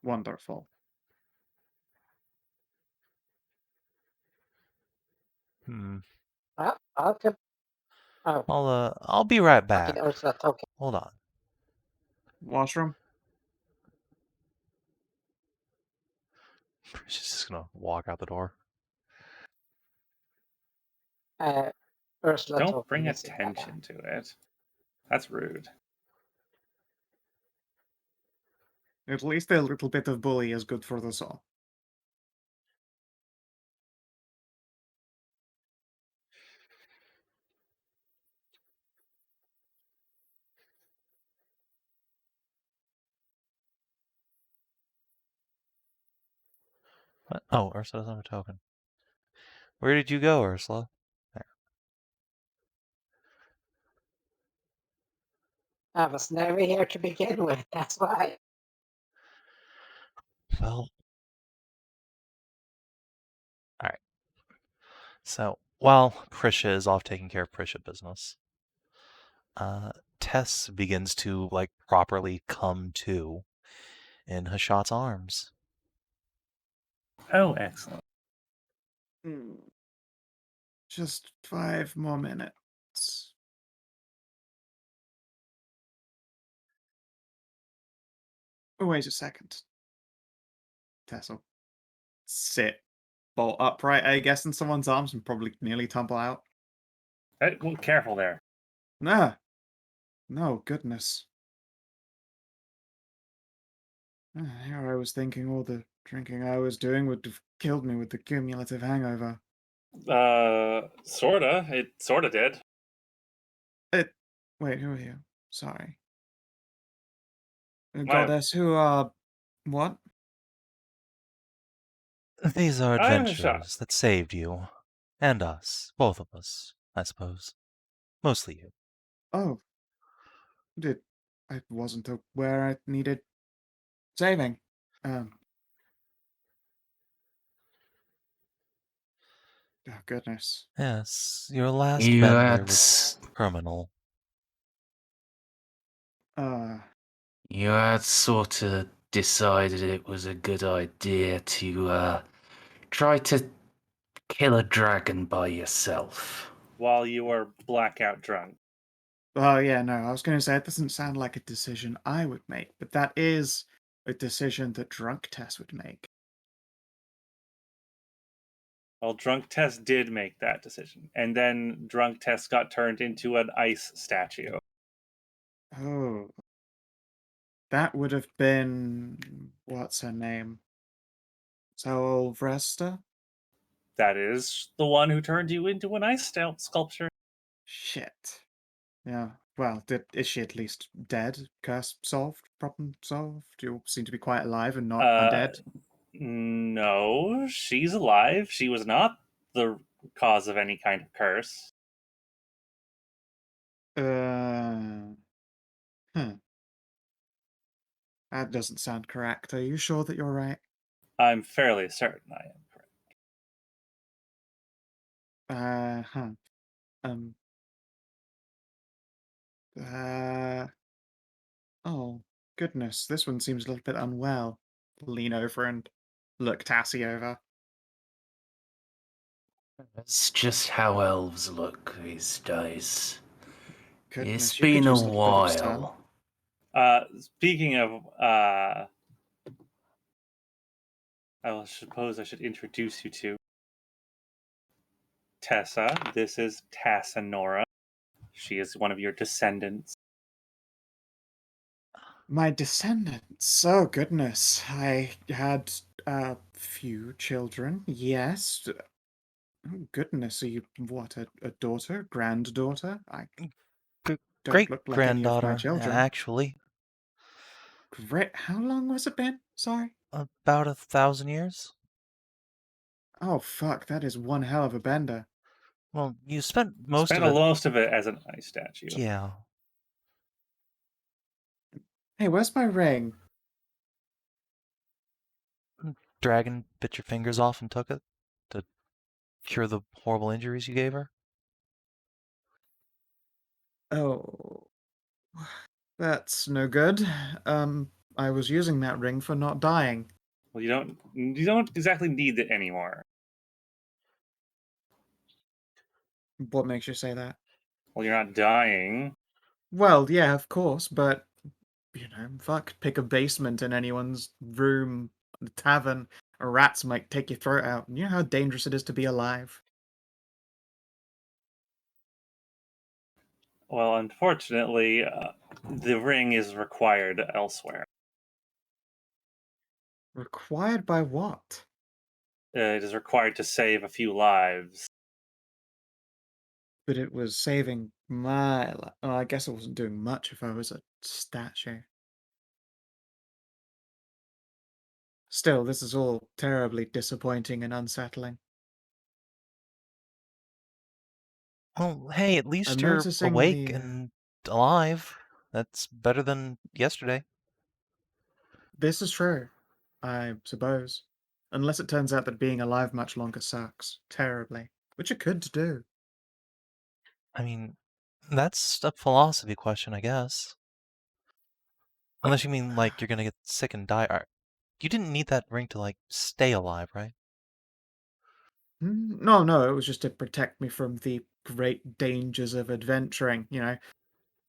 B: Wonderful.
C: Well, I'll come. Oh,
A: I'll be right
C: fucking
A: back.
C: Ursula token.
A: Hold on.
B: Washroom?
A: She's just gonna walk out the door.
C: Ursula
D: Don't
C: token
D: bring
C: missing.
D: attention to it. That's rude.
B: At least a little bit of bully is good for the soul.
A: What? Oh, Ursula doesn't have a token. Where did you go, Ursula? There.
C: I was never here to begin with, that's why.
A: Well, alright. So, while Prisha is off taking care of Prisha business, Tess begins to, like, properly come to in Hashat's arms.
D: Oh, excellent.
B: Just 5 more minutes. Oh, wait a second. Tess will sit bolt upright, I guess, in someone's arms and probably nearly tumble out.
D: Hey, well, careful there.
B: Nah. No, goodness. Here I was thinking all the drinking I was doing would have killed me with the cumulative hangover.
D: Sorta. It sorta did.
B: Wait, who are you? Sorry.
D: My-
B: Goddess, who what?
A: These are
D: I'm
A: adventures that saved you. And us. Both of us, I suppose. Mostly you.
B: Oh. I wasn't aware I needed saving. Oh, goodness.
A: Yes, your last
F: You
A: bender
F: had,
A: was terminal.
F: you had sort of decided it was a good idea to try to kill a dragon by yourself.
D: While you were blackout drunk.
B: Oh, yeah, no, I was going to say, it doesn't sound like a decision I would make, but that is a decision that drunk Tess would make.
D: Well, drunk Tess did make that decision. And then drunk Tess got turned into an ice statue.
B: Oh. That would have been... what's her name? Salvresta?
D: That is the one who turned you into an ice sculpture.
B: Shit. Yeah, well, is she at least dead? Curse solved? Problem solved? You seem to be quite alive and not undead.
D: No, she's alive. She was not the cause of any kind of curse.
B: That doesn't sound correct. Are you sure that you're right?
D: I'm fairly certain I am correct.
B: Oh, goodness, this one seems a little bit unwell. Lean over and look Tassie over.
F: That's just how elves look these days.
B: Goodness,
F: It's
B: you could
F: been a
B: use little bit of sun.
F: while.
D: Speaking of, I suppose I should introduce you to Tessa. This is Tassanora. She is one of your descendants.
B: My descendants. Oh, goodness. I had a few children, yes. Oh, goodness. Are you, what, a daughter? Granddaughter? I don't
A: Great
B: look like any of my
A: granddaughter,
B: children.
A: actually.
B: Great. How long has it been? Sorry.
A: About 1,000 years?
B: Oh, fuck. That is one hell of a bender.
A: Well, you spent most of
D: Most of it as an ice statue.
A: Yeah.
B: Hey, where's my ring?
A: Dragon bit your fingers off and took it to cure the horrible injuries you gave her?
B: Oh. That's no good. I was using that ring for not dying.
D: Well, you don't exactly need it anymore.
B: What makes you say that?
D: Well, you're not dying.
B: Well, yeah, of course, but fuck, pick a basement in anyone's room, a tavern. Rats might take your throat out. You know how dangerous it is to be alive.
D: Well, unfortunately, the ring is required elsewhere.
B: Required by what?
D: It is required to save a few lives.
B: But it was saving my life. Oh, I guess it wasn't doing much if I was a statue. Still, this is all terribly disappointing and unsettling.
A: Well, hey, at
B: I'm
A: least you're
B: noticing
A: awake
B: the.
A: and alive. That's better than yesterday.
B: This is true, I suppose. Unless it turns out that being alive much longer sucks terribly, which it could do.
A: I mean, that's a philosophy question, I guess. Unless you mean like you're gonna get sick and die. You didn't need that ring to like stay alive, right?
B: No, it was just to protect me from the great dangers of adventuring,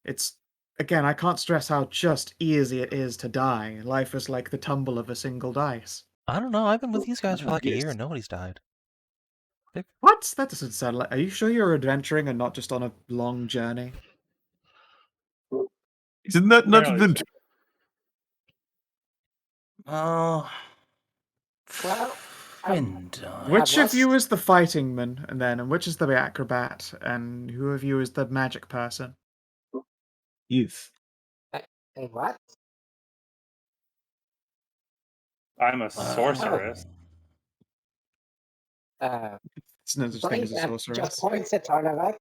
B: It's, again, I can't stress how just easy it is to die. Life is like the tumble of a single dice.
A: I don't know. I've been with these guys for like a year
E: Yes.
A: and nobody's died.
B: What? That doesn't sound like. Are you sure you're adventuring and not just on a long journey?
E: Isn't that not
D: Fairly
E: adventure?
F: Oh,
C: Well,
F: friend died.
B: Which of you
C: was-
B: is the fighting man, and which is the acrobat, and who of you is the magic person?
E: Yes.
C: Hey, what?
D: I'm a sorceress.
B: It's no such thing
C: Blade
B: as a
C: just
B: sorceress.
C: points at Tarnavak.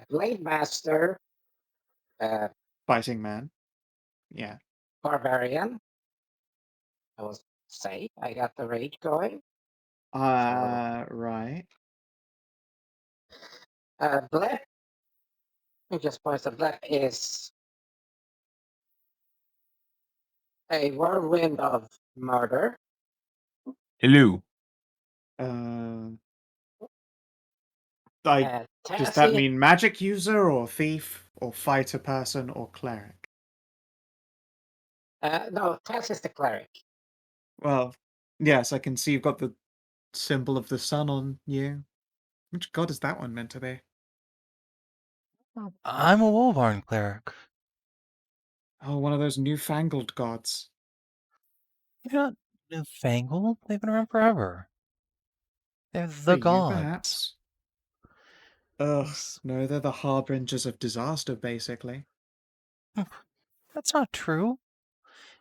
C: Blade Master,
B: Fighting man. Yeah.
C: Barbarian. I will say I got the rage going.
B: Right.
C: Blep. He just points at Blep is a whirlwind of murder.
E: Hello.
B: Does that
C: Tennessee,
B: mean magic user or thief or fighter person or cleric?
C: no, Tess is the cleric.
B: Well, yes, I can see you've got the symbol of the sun on you. Which god is that one meant to be?
A: I'm a Wolvarn cleric.
B: Oh, one of those newfangled gods.
A: You're not newfangled. They've been around forever. They're
B: For
A: the
B: you,
A: gods.
B: perhaps? Ugh,
A: Yes.
B: no, they're the harbingers of disaster, basically.
A: That's not true.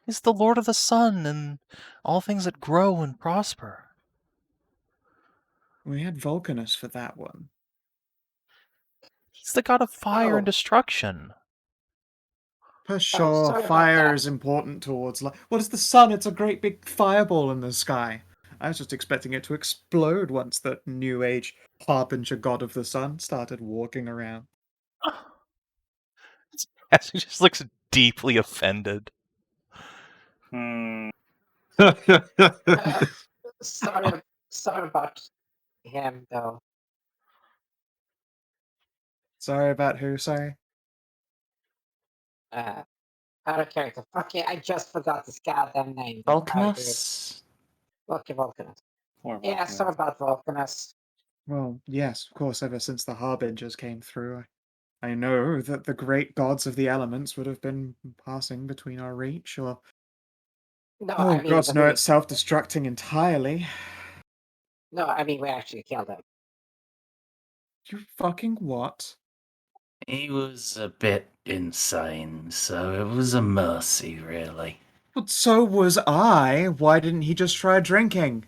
A: He's the Lord of the Sun and all things that grow and prosper.
B: We had Vulcanus for that one.
A: He's the god of fire and
C: Oh.
A: destruction.
B: For sure,
C: sorry about
B: fire
C: that.
B: is important towards life. What is the sun? It's a great big fireball in the sky. I was just expecting it to explode once that new age harbinger god of the sun started walking around.
A: He just looks deeply offended.
D: Hmm.
C: Sorry about him though.
B: Sorry about who, sorry?
C: Out of character. Okay, I just forgot this goddamn name.
F: Vulcanus?
C: Okay, Vulcanus.
D: Or
C: Yeah,
D: Vulcan.
C: sorry about Vulcanus.
B: Well, yes, of course, ever since the harbingers came through, I know that the great gods of the elements would have been passing between our reach, or
C: No,
B: oh,
C: I mean,
B: gods
C: but
B: know
C: we-
B: it's self-destructing entirely.
C: No, I mean we actually killed him.
B: You fucking what?
F: He was a bit insane, so it was a mercy, really.
B: But so was I. Why didn't he just try drinking?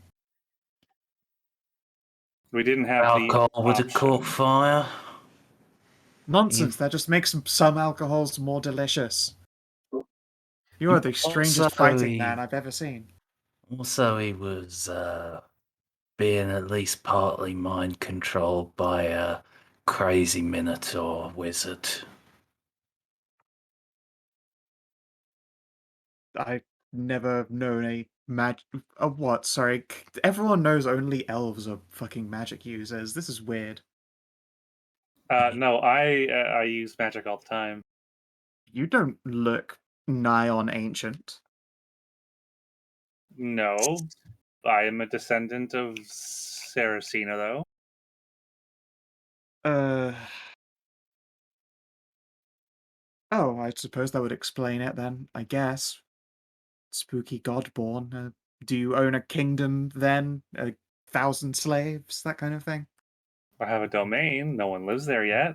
D: We didn't have
F: Alcohol
D: the
F: would have caught
D: option.
F: fire.
B: Nonsense, that just makes some alcohols more delicious. You are the strangest fighting man I've ever seen.
F: Also, he was being at least partly mind controlled by a crazy Minotaur wizard.
B: I've never known a what? Sorry, everyone knows only elves are fucking magic users. This is weird.
D: No, I use magic all the time.
B: You don't look nigh on ancient.
D: No, I am a descendant of Saracena, though.
B: Oh, I suppose that would explain it then, I guess. Spooky Godborn. Do you own a kingdom then? 1,000 slaves? That kind of thing?
D: I have a domain. No one lives there yet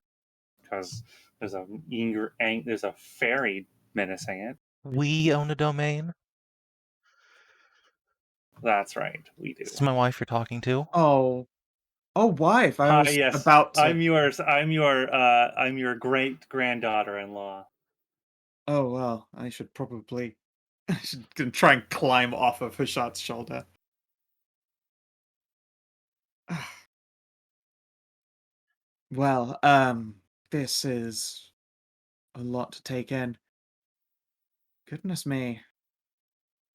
D: because there's a fairy menacing it.
A: We own a domain.
D: That's right, we do.
A: This is my wife you're talking to.
B: Oh, wife! I
D: Hi,
B: was
D: yes,
B: about to.
D: I'm your great granddaughter-in-law.
B: Oh well, I should probably. I should try and climb off of Hashat's shoulder. Well, this is a lot to take in. Goodness me.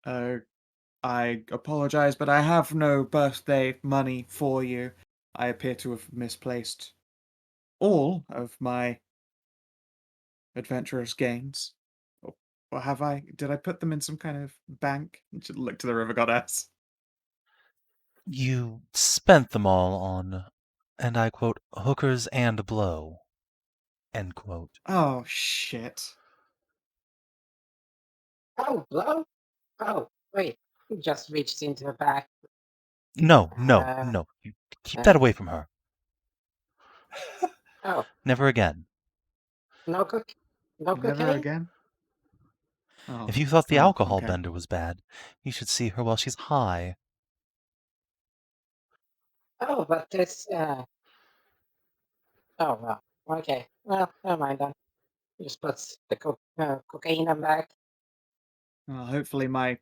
B: I apologize, but I have no birthday money for you. I appear to have misplaced all of my adventurous gains. Or have I? Did I put them in some kind of bank? I should look to the river goddess.
A: You spent them all on, and I quote, hookers and blow, end quote.
B: Oh, shit.
C: Oh, blow? Oh, wait. You just reached into the back.
A: No.
C: Uh,
A: You keep that away from her.
C: Oh,
A: Never again.
C: no cook? No
B: Never
C: cocaine?
B: again? Oh,
A: If you thought the
B: oh,
A: alcohol
B: okay.
A: bender was bad, you should see her while she's high.
C: Oh, but this, Oh, well. Okay. Well, never mind then. Just puts the cocaine in back.
B: Well, hopefully my,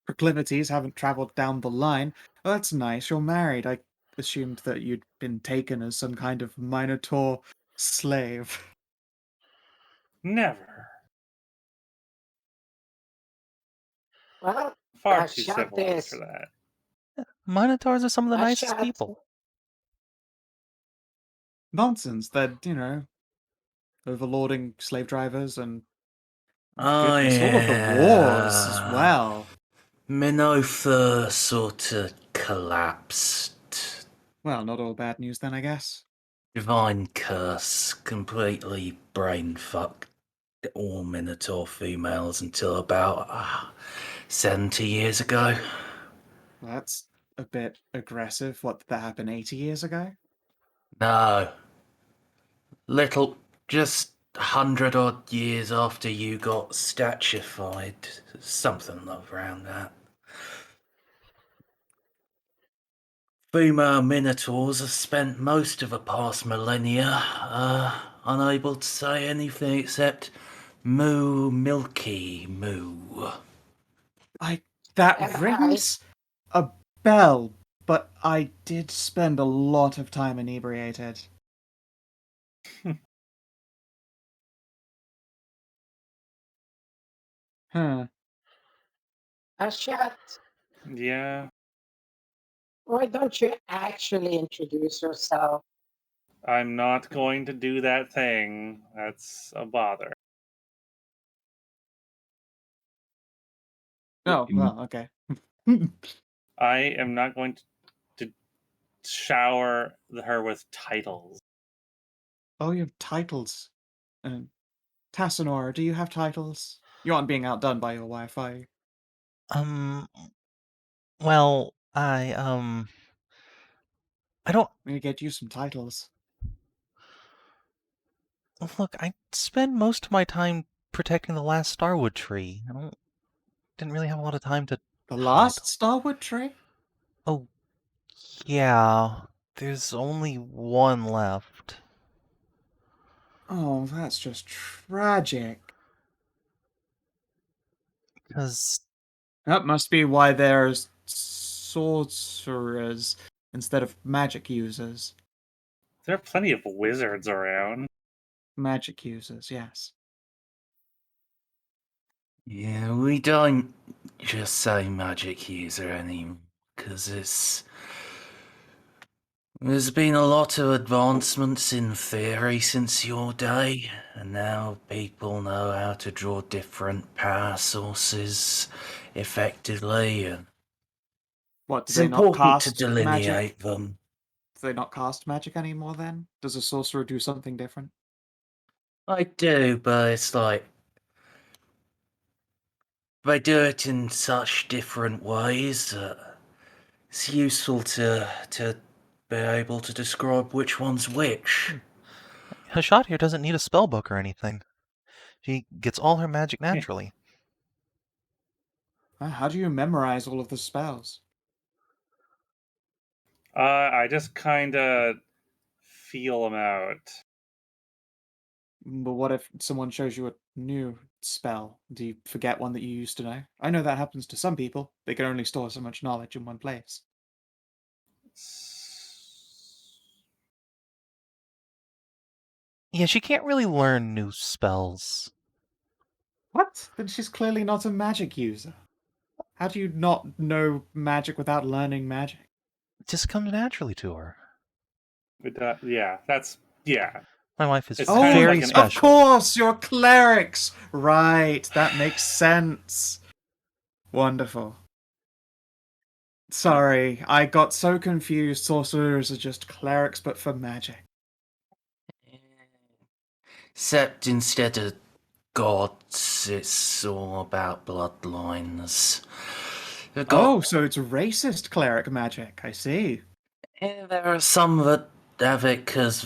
B: proclivities haven't traveled down the line. Oh, that's nice. You're married. I assumed that you'd been taken as some kind of Minotaur slave.
D: Never.
C: Well,
D: Far
C: I
D: too
C: shot
D: civilized for
C: this.
D: that.
A: Minotaurs are some of the
C: I
A: nicest
C: shot.
A: people.
B: Nonsense. They're, overlording slave drivers and
F: Oh,
B: goodness, all of the wars as
F: yeah.
B: well.
F: Minotha sort of collapsed.
B: Well, not all bad news then, I guess.
F: Divine curse completely brain fucked all Minotaur females until about 70 years ago.
B: Well, that's a bit aggressive. What, did that happen 80 years ago?
F: No. Just 100 odd years after you got statuified. Something around that. Female Minotaurs have spent most of the past millennia unable to say anything except moo, milky moo.
B: That rings a bell, but I did spend a lot of time inebriated. Huh.
C: I shot.
D: Yeah,
C: Why don't you actually introduce yourself?
D: I'm not going to do that thing. That's a bother.
B: Oh, well, okay.
D: I am not going to shower her with titles.
B: Oh, you have titles. Tassinora, do you have titles? You aren't being outdone by your wife, are you?
A: Well, I don't.
B: I'm gonna get you some titles.
A: Look, I spend most of my time protecting the last Starwood tree. Didn't really have a lot of time to
B: The
A: hide.
B: last Starwood tree?
A: Oh, yeah. There's only one left.
B: Oh, that's just tragic.
A: Because
B: That must be why there's sorcerers instead of magic users.
D: There are plenty of wizards around.
B: Magic users, yes.
F: Yeah, we don't just say magic user anymore, because there's been a lot of advancements in theory since your day, and now people know how to draw different power sources effectively, and
B: What, do
F: it's
B: they not
F: important to
B: cast magic?
F: delineate them.
B: Do they not cast magic anymore then? Does a sorcerer do something different?
F: I do, but it's like they do it in such different ways that it's useful to be able to describe which one's which.
A: Hashat here doesn't need a spell book or anything. She gets all her magic naturally.
B: How do you memorize all of the spells?
D: I just kind of feel them out.
B: But what if someone shows you a new spell? Do you forget one that you used to know? I know that happens to some people. They can only store so much knowledge in one place.
A: Yeah, she can't really learn new spells.
B: What? Then she's clearly not a magic user. How do you not know magic without learning magic?
A: It just comes naturally to her.
D: Yeah.
A: My wife is
D: It's kind of
A: very
D: like an-
A: special.
B: Of course, you're clerics! Right, that makes sense. Wonderful. Sorry, I got so confused. Sorcerers are just clerics, but for magic.
F: Except instead of gods, it's all about bloodlines.
B: Oh, so it's racist cleric magic. I see.
F: There are some that have it because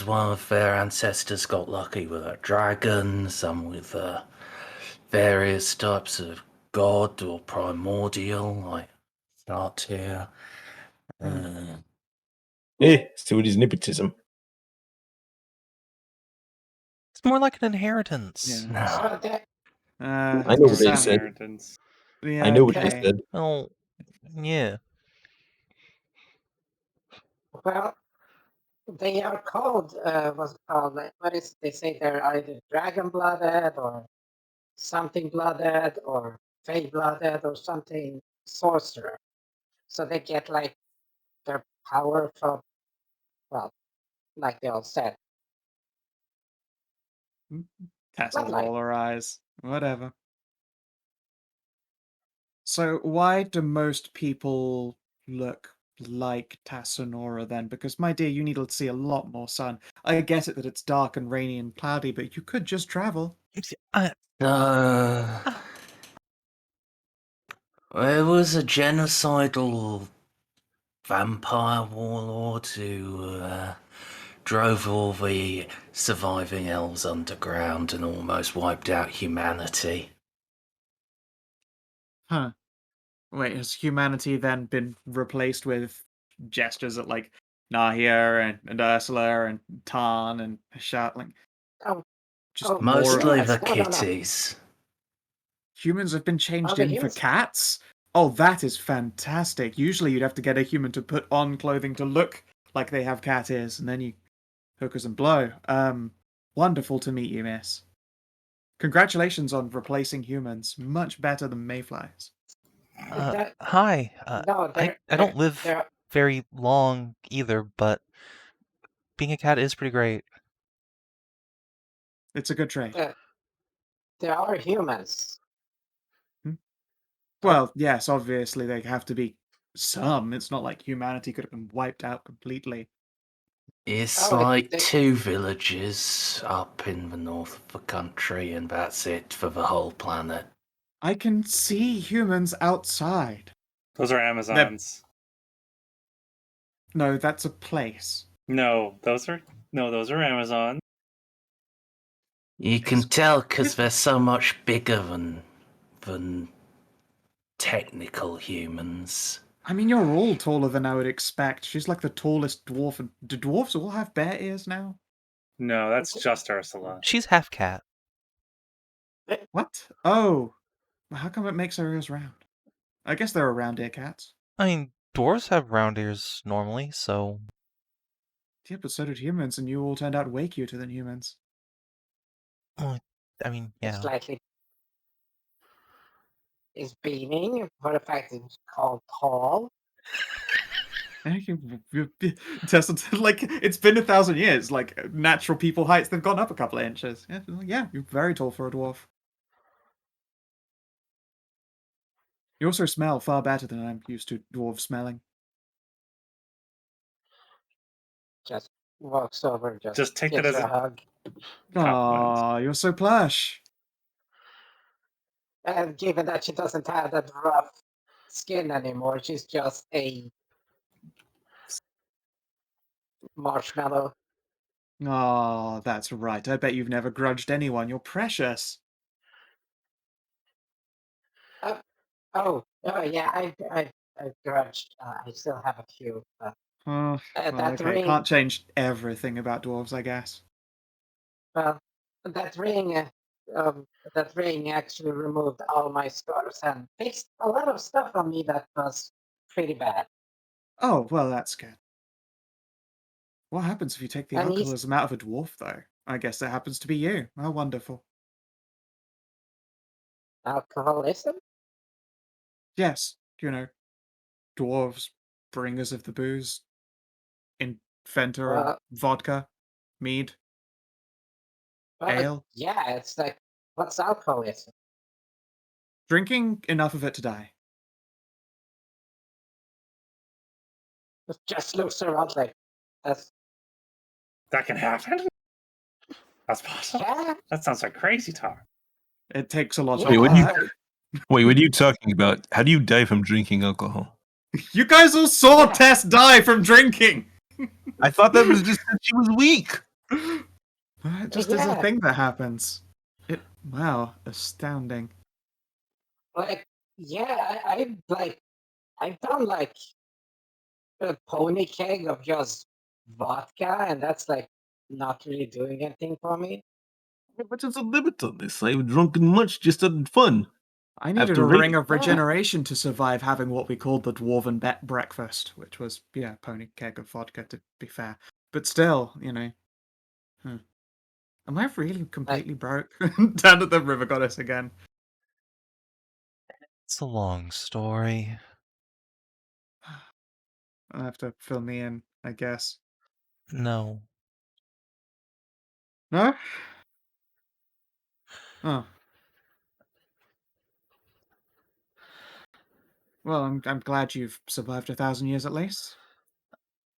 F: one of their ancestors got lucky with a dragon, some with various types of god or primordial, like start here.
E: So it is nepotism.
A: It's more like an inheritance.
B: Yeah.
F: No.
C: So they,
E: I know what they
B: Sam-
E: said.
D: Inheritance.
B: Yeah,
E: I know what
B: okay.
E: they said.
A: Oh, yeah.
C: well, they are called, what's it called? Like, what is, they say they're either dragon blooded or something blooded or fey blooded or something sorcerer. So they get like their power from, well, like they all said.
B: Tess will
C: Bloodline.
B: roll her eyes. Whatever. So why do most people look like Tassanora then? Because, my dear, you need to see a lot more sun. I get it that it's dark and rainy and cloudy, but you could just travel.
F: There was a genocidal vampire warlord who drove all the surviving elves underground and almost wiped out humanity.
B: Huh. Wait, has humanity then been replaced with gestures at, like, Nahia and Ursula and Tarn and Hashat? Like,
C: Oh,
B: just
C: oh,
B: more
F: Mostly
C: yes,
F: the
C: no, no, no.
F: kitties.
B: humans have been changed
C: the
B: in for
C: humans-
B: cats? Oh, that is fantastic. Usually you'd have to get a human to put on clothing to look like they have cat ears, and then you hookers and blow. Wonderful to meet you, miss. Congratulations on replacing humans. Much better than mayflies.
C: That-
A: Hi.
C: no,
A: I don't live very long either, but being a cat is pretty great.
B: It's a good trait.
C: there are humans.
B: Well, yes, obviously they have to be some. It's not like humanity could have been wiped out completely.
F: It's
C: Oh,
F: like
C: they-
F: 2 villages up in the north of the country, and that's it for the whole planet.
B: I can see humans outside.
D: Those are Amazons.
B: No, that's a place.
D: No, those are Amazon.
F: You can tell because they're so much bigger than technical humans.
B: I mean, you're all taller than I would expect. She's like the tallest dwarf. And do dwarves all have bear ears now?
D: No, that's just Ursula.
A: She's half cat.
B: What? Oh. How come it makes her ears round? I guess there are round ear cats.
A: I mean, dwarves have round ears normally, so...
B: Yeah, but so did humans, and you all turned out way cuter than humans.
A: Well, I mean, yeah.
C: Slightly is beaming for the fact that it's called tall.
B: Tess, like, it's been 1,000 years. Like, natural people heights, they've gone up a couple of inches. Yeah, you're very tall for a dwarf. You also smell far better than I'm used to dwarves smelling.
C: Just walks over,
D: Just take that
C: gives
D: as
C: her
D: a
C: a hug.
D: compliment.
B: Aw, you're so plush.
C: And given that she doesn't have that rough skin anymore, she's just a marshmallow.
B: Oh, that's right. I bet you've never grudged anyone. You're precious.
C: Oh, yeah, I grudged. I still have a few. But,
B: Oh, well,
C: that
B: okay.
C: ring,
B: Can't change everything about dwarves, I guess.
C: well, that ring actually removed all my scars and fixed a lot of stuff on me that was pretty bad.
B: Oh, well, that's good. What happens if you take the
C: And he's-
B: alcoholism out of a dwarf, though? I guess that happens to be you. How wonderful.
C: Alcoholism?
B: Yes, you know, dwarves, bringers of the booze, inventor of
C: Well,
B: vodka, mead, ale.
C: yeah, it's like, what's alcoholism?
B: Drinking enough of it to die.
C: It just looks around like, that's,
D: That can happen? That's possible?
C: yeah,
D: That sounds like crazy talk.
B: It takes a lot
C: yeah.
B: of
E: Wait, what do you-
B: work.
E: Wait, what are you talking about? How do you die from drinking alcohol?
B: You guys all saw
C: Yeah.
B: Tess die from drinking!
E: I thought that was just that she was weak.
B: It just is a
C: Yeah.
B: thing that happens. Wow, astounding.
C: Like, yeah, I've done like a pony keg of just vodka, and that's like not really doing anything for me.
E: But there's a limit on this. I've drunken much just for fun.
B: I needed
E: After
B: a
E: rape-
B: ring of
C: Yeah.
B: regeneration to survive having what we called the dwarven breakfast, which was, yeah, pony keg of vodka, to be fair. But still, you know. Am I really completely broke? Down at the river goddess again.
A: It's a long story.
B: I'll have to fill me in, I guess.
A: No.
B: No? Oh. Well, I'm glad you've survived 1,000 years at least.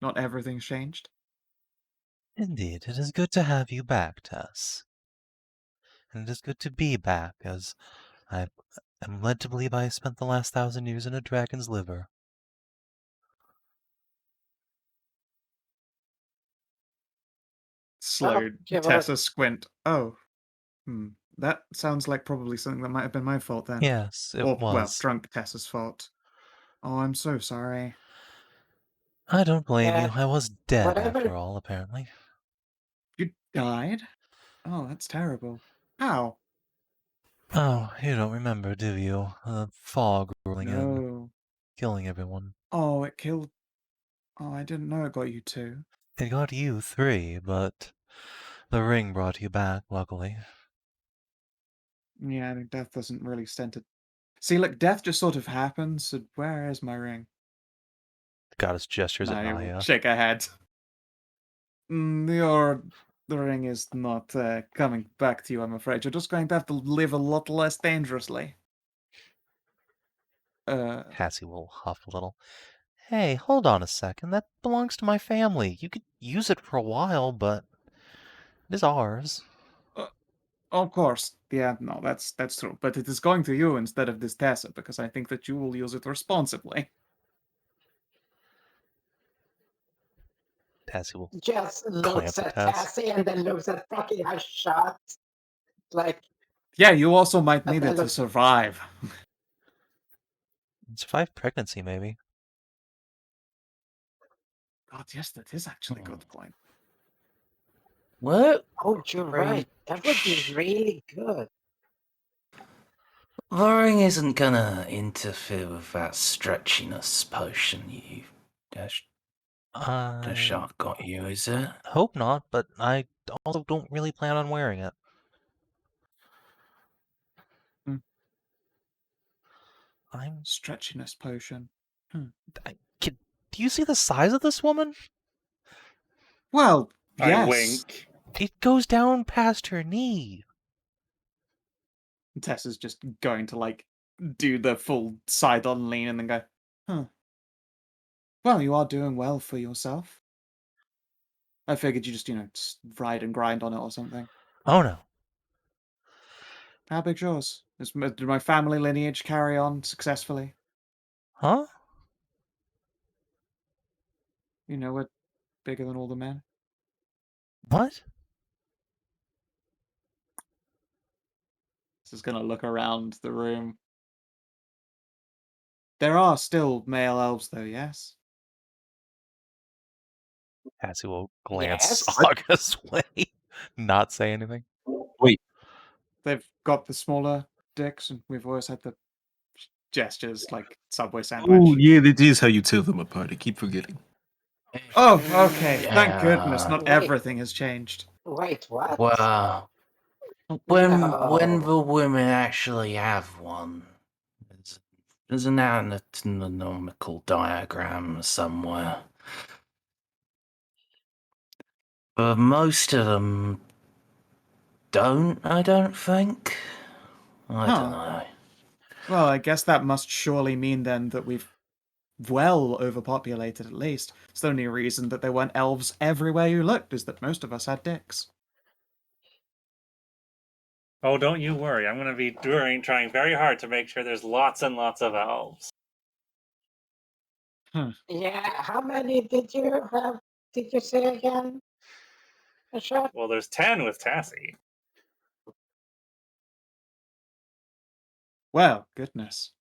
B: Not everything's changed.
A: Indeed, it is good to have you back, Tess. And it is good to be back, as I am led to believe I spent the last 1,000 years in a dragon's liver.
B: Slow
C: give it
B: Tessa squint. Oh. That sounds like probably something that might have been my fault then.
A: Yes, it
B: Or, well,
A: was.
B: drunk Tessa's fault. Oh, I'm so sorry.
A: I don't blame
C: Yeah,
A: you. I was dead
C: whatever.
A: after all, apparently.
B: You died? Oh, that's terrible. How?
A: Oh, you don't remember, do you? The fog rolling in,
B: No.
A: killing everyone.
B: Oh, it killed... Oh, I didn't know it got you too.
A: It got you 3, but the ring brought you back, luckily.
B: Yeah, I think death doesn't really stand to... See, look, death just sort of happens, so where is my ring?
A: The goddess gestures at
B: No,
A: Nahia.
B: shake her head. The ring is not coming back to you, I'm afraid. You're just going to have to live a lot less dangerously.
A: Cassie will huff a little. Hey, hold on a second. That belongs to my family. You could use it for a while, but it is ours.
B: Of course. Yeah, no, that's true. But it is going to you instead of this Tessa, because I think that you will use it responsibly.
A: Cassie will
C: Just looks
A: Clamp
C: at
A: Tess.
C: Cassie and then looks at fucking Hashat. Like,
B: Yeah, you also might
C: And
B: need
C: that
B: it to
C: looks-
B: survive.
A: survive pregnancy, maybe.
B: God, yes, that is actually a good point.
F: What?
C: oh, you're right. That would be really good.
F: The ring isn't gonna interfere with that stretchiness potion you the
A: I
F: shark got you, is it?
A: hope not, but I also don't really plan on wearing it. I'm.
B: Stretchiness potion.
A: Do you see the size of this woman?
B: Well,
D: I
B: yes.
D: wink.
A: It goes down past her knee.
B: Tess is just going to, like, do the full side-on lean and then go, huh. Well, you are doing well for yourself. I figured you just, just ride and grind on it or something.
A: Oh no.
B: How big's yours? Did my family lineage carry on successfully?
A: Huh?
B: We're bigger than all the men.
A: What?
B: This is going to look around the room. There are still male elves, though, yes?
A: Cassie will glance
C: Yes.
A: August's way, not say anything.
E: Wait,
B: They've got the smaller dicks, and we've always had the gestures like Subway sandwich.
E: oh yeah, that is how you tell them apart. I keep forgetting.
B: Oh, okay. Thank goodness,
F: Yeah.
B: not
C: Wait.
B: everything has changed.
C: Wait, what?
F: Well, when
C: No.
F: the women actually have one, there's an anatomical diagram somewhere. But most of them don't, I don't think. I don't know.
B: Well, I guess that must surely mean then that we've well overpopulated at least. It's the only reason that there weren't elves everywhere you looked is that most of us had dicks.
D: Oh, don't you worry. I'm going to be trying very hard to make sure there's lots and lots of elves.
C: Yeah, how many did you have? Did you say again? Hashat?
D: Well, there's 10 with Tassie.
B: Well, goodness.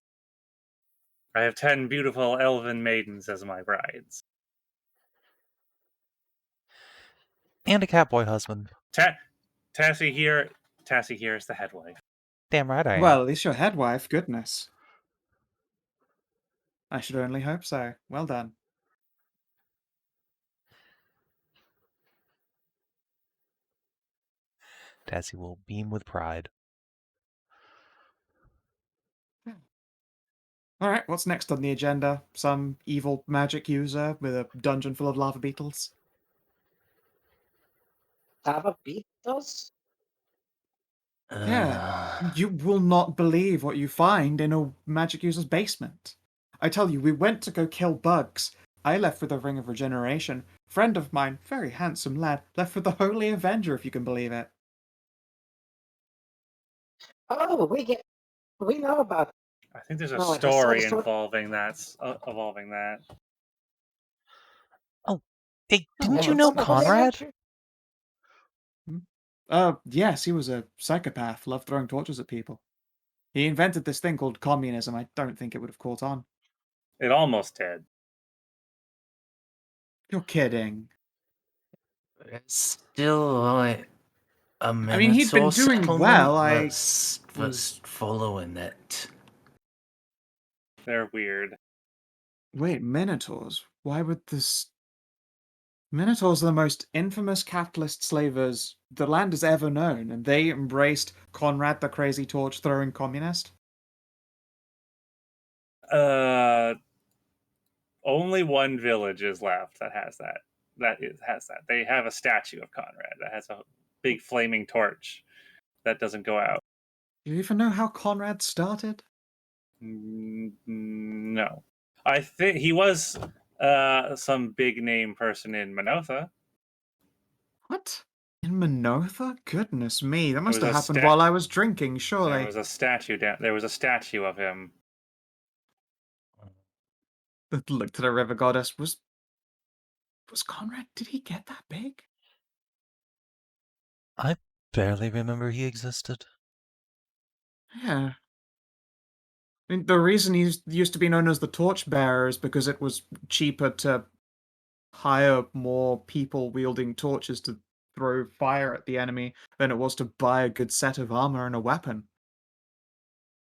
D: I have 10 beautiful elven maidens as my brides.
A: And a catboy husband.
D: Tassie here is the head wife.
A: Damn right I am.
B: Well, at least your head wife, goodness. I should only hope so. Well done.
A: Tassie will beam with pride.
B: Alright, what's next on the agenda? Some evil magic user with a dungeon full of lava beetles?
C: Lava beetles?
B: Yeah. You will not believe what you find in a magic user's basement. I tell you, we went to go kill bugs. I left with a ring of regeneration. Friend of mine, very handsome lad, left with the Holy Avenger, if you can believe it.
C: Oh, we know about.
D: I think there's a
C: No,
D: story
C: it's
D: involving that.
A: Oh, hey,
B: Oh,
A: didn't
B: well,
A: you
B: that's
A: know
B: nice.
A: Conrad?
B: Yes, he was a psychopath, loved throwing torches at people. He invented this thing called communism. I don't think it would have caught on.
D: It almost did.
B: You're kidding.
F: It's still like a
B: I mean, he'd been
F: Minotaur
B: doing
F: settlement
B: well,
F: that's following it.
D: They're weird.
B: Wait, Minotaurs? Why would this... Minotaurs are the most infamous capitalist slavers the land has ever known, and they embraced Conrad the Crazy Torch-throwing communist?
D: Only one village is left that has that. Has that. They have a statue of Conrad that has a big flaming torch that doesn't go out.
B: Do you even know how Conrad started?
D: No. I think he was some big name person in Minotha.
B: What? In Minotha? Goodness me, that must
D: was
B: have
D: a
B: happened
D: sta-
B: while I was drinking, surely.
D: There was a statue of him.
B: Look to the river goddess. Was Conrad, did he get that big?
A: I barely remember he existed.
B: Yeah. I mean, the reason he used to be known as the Torchbearer is because it was cheaper to hire more people wielding torches to throw fire at the enemy than it was to buy a good set of armor and a weapon.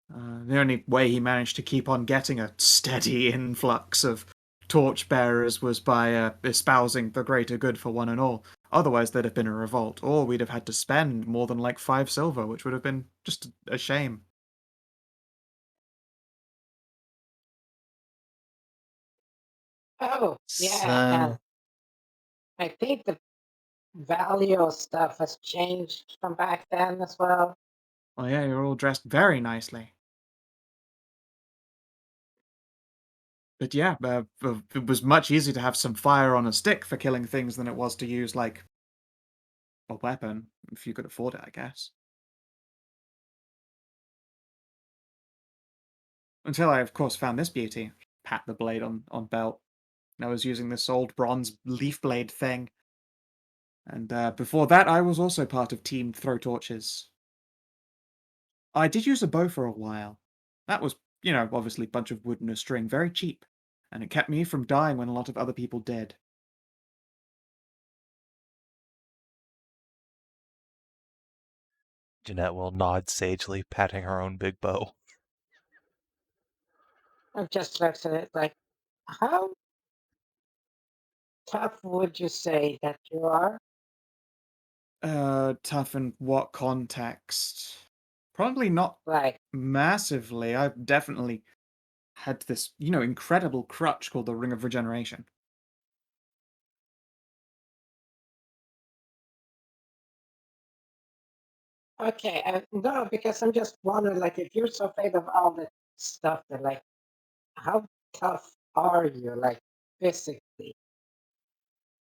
B: The only way he managed to keep on getting a steady influx of torchbearers was by espousing the greater good for one and all. Otherwise, there'd have been a revolt, or we'd have had to spend more than like 5 silver, which would have been just a shame.
C: Oh, yeah,
F: So,
C: and I think the value of stuff has changed from back then as well.
B: Oh yeah, you're all dressed very nicely. But yeah, it was much easier to have some fire on a stick for killing things than it was to use, like, a weapon, if you could afford it, I guess. Until I, of course, found this beauty. Pat the blade on belt. And I was using this old bronze leaf blade thing. And before that, I was also part of Team Throw Torches. I did use a bow for a while. That was, obviously a bunch of wood and a string, very cheap. And it kept me from dying when a lot of other people did.
A: Jeanette will nod sagely, patting her own big bow.
C: I've just looked at it like, how tough would you say that you are?
B: Tough in what context? Probably not
C: Like,
B: massively. I've definitely had this, incredible crutch called the Ring of Regeneration.
C: okay, no, because I'm just wondering, like, if you're so afraid of all the stuff, that, like, how tough are you, like, physically?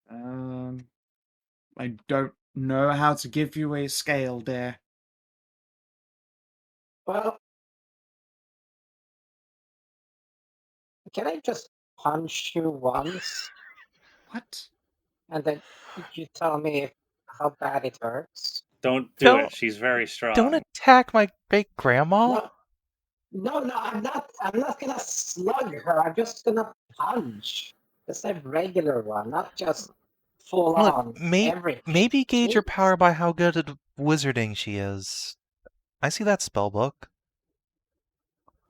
B: I don't know how to give you a scale, dear.
C: Well, can I just punch you once,
B: What?
C: and then you tell me how bad it hurts?
D: Don't do
A: Don't-
D: it. She's very strong.
A: Don't attack my great grandma.
C: No, I'm not gonna slug her. I'm just gonna punch. Just a regular one, not just full
A: Look,
C: on everything.
A: maybe gauge your
C: Jeez.
A: power by how good at wizarding she is. I see that spell book.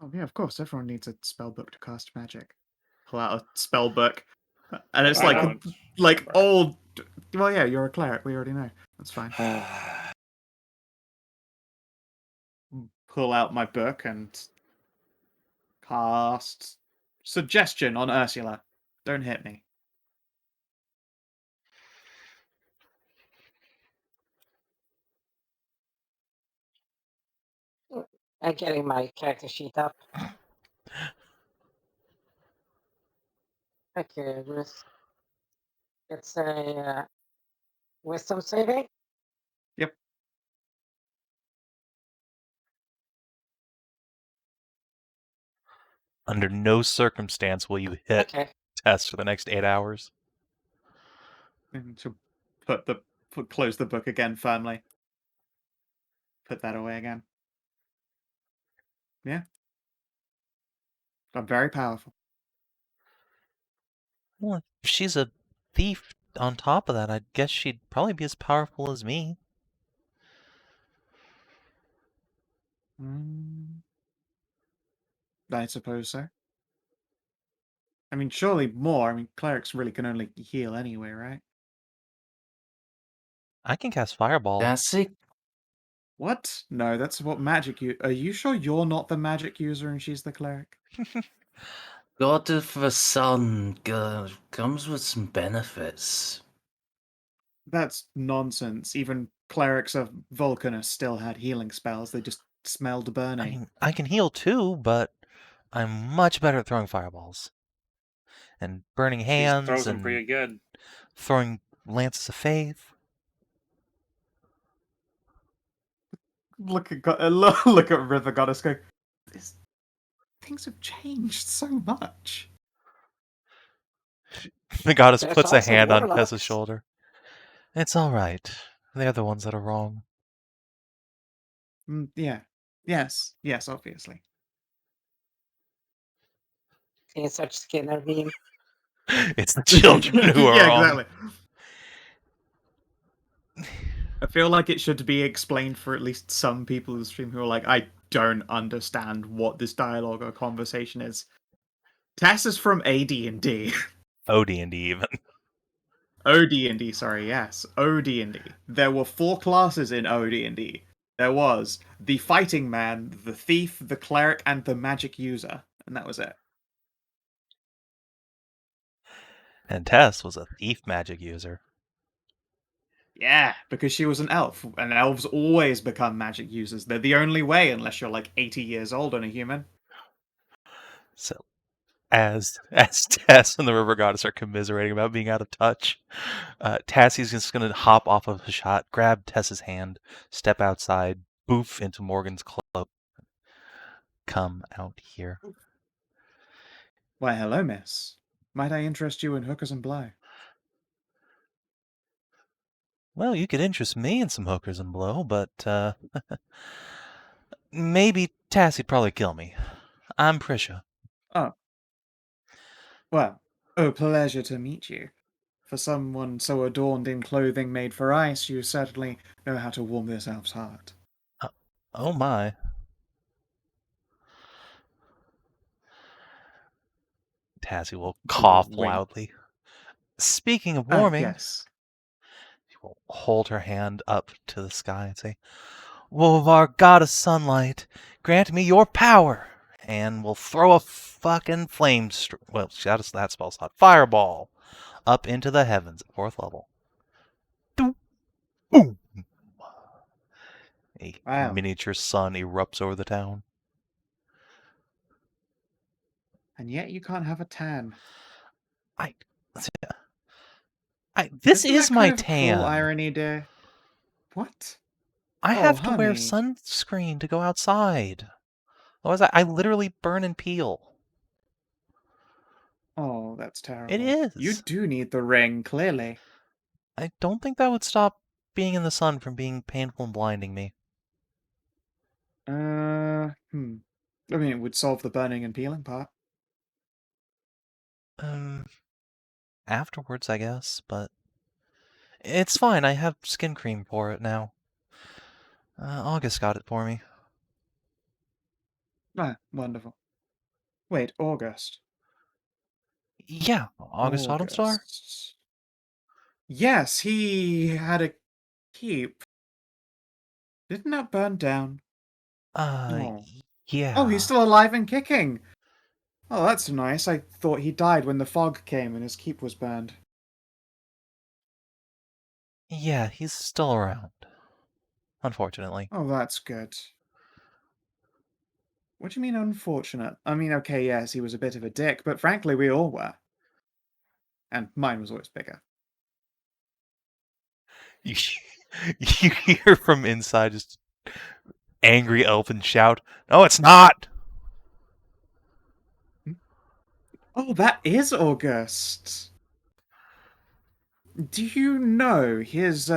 B: Oh yeah, of course. Everyone needs a spell book to cast magic. Pull out a spell book, and it's
D: I
B: like
D: don't
B: like
D: remember.
B: old. Well, yeah, you're a cleric. We already know. That's fine. Pull out my book and cast suggestion on Ursula. Don't hit me.
C: I'm getting my character sheet up. Okay, it's a wisdom saving.
B: Yep.
A: Under no circumstance will you hit
C: Okay.
A: Tess for the next 8 hours.
B: And to close the book again firmly. Put that away again. Yeah. I'm very powerful.
A: Well, if she's a thief on top of that, I guess she'd probably be as powerful as me.
B: I suppose so. I mean, surely more. I mean, clerics really can only heal anyway, right?
A: I can cast Fireball.
F: that's it.
B: What? No, that's what magic you. Are you sure you're not the magic user and she's the cleric?
F: God of the Sun comes with some benefits.
B: That's nonsense. Even clerics of Vulcanus still had healing spells. They just smelled
A: I
B: burning.
A: mean, I can heal too, but I'm much better at throwing fireballs. And burning
D: She
A: hands
D: throws them
A: and
D: pretty good.
A: throwing lances of faith.
B: Look at River Goddess go. Things have changed so much.
A: The goddess
C: There's
A: puts a
C: also
A: hand on
C: warlocks.
A: Tess's shoulder. It's all right. They're the ones that are wrong.
B: Yeah. Yes, obviously.
C: In such Skinner meme.
A: It's the children who are
B: yeah,
A: wrong.
B: exactly. I feel like it should be explained for at least some people in the stream who are like, I don't understand what this dialogue or conversation is. Tess is from AD&D.
A: OD&D even.
B: OD&D, sorry, yes. OD&D. There were 4 classes in OD&D. There was the fighting man, the thief, the cleric, and the magic user. And that was it.
A: And Tess was a thief magic user.
B: Yeah, because she was an elf, and elves always become magic users. They're the only way, unless you're like 80 years old and a human.
A: So, as Tess and the River Goddess are commiserating about being out of touch, Tassie's just going to hop off of Hashat, grab Tess's hand, step outside, boof into Morgan's cloak. Come out here.
B: Why, hello, miss. Might I interest you in hookers and blow?
A: Well, you could interest me in some hookers and blow, but maybe Tassie'd probably kill me. I'm Prisha.
B: Oh. Well, pleasure to meet you. For someone so adorned in clothing made for ice, you certainly know how to warm this elf's heart.
A: Oh my. Tassie will cough
B: Wink.
A: loudly. Speaking of warming,
B: Yes.
A: she will hold her hand up to the sky and say, Wolvar, god of sunlight, grant me your power, and we'll throw a fucking well, that spell slot, fireball, up into the heavens at 4th level. Boom! A
B: Wow.
A: miniature sun erupts over the town.
B: And yet you can't have a tan.
A: This
B: Isn't
A: is
B: that
A: my
B: kind of a cruel
A: tan.
B: irony, dear? What?
A: I
B: Oh,
A: have to wear
B: honey.
A: sunscreen to go outside. Otherwise, I literally burn and peel.
B: Oh, that's terrible.
A: It is.
B: You do need the ring, clearly.
A: I don't think that would stop being in the sun from being painful and blinding me.
B: I mean, it would solve the burning and peeling part.
A: Afterwards, I guess, but it's fine. I have skin cream for it now. August got it for me.
B: Ah, wonderful. Wait, August.
A: Yeah, August Autumn Star?
B: August. Yes, he had a keep. Didn't that burn down? Oh.
A: Yeah.
B: Oh, he's still alive and kicking. Oh, that's nice. I thought he died when the fog came and his keep was burned.
A: Yeah, he's still around. Unfortunately.
B: Oh, that's good. What do you mean unfortunate? I mean, okay, yes, he was a bit of a dick, but frankly, we all were. And mine was always bigger.
A: You hear from inside just angry elfin shout, "No, it's not!"
B: Oh, that is August. Do you know his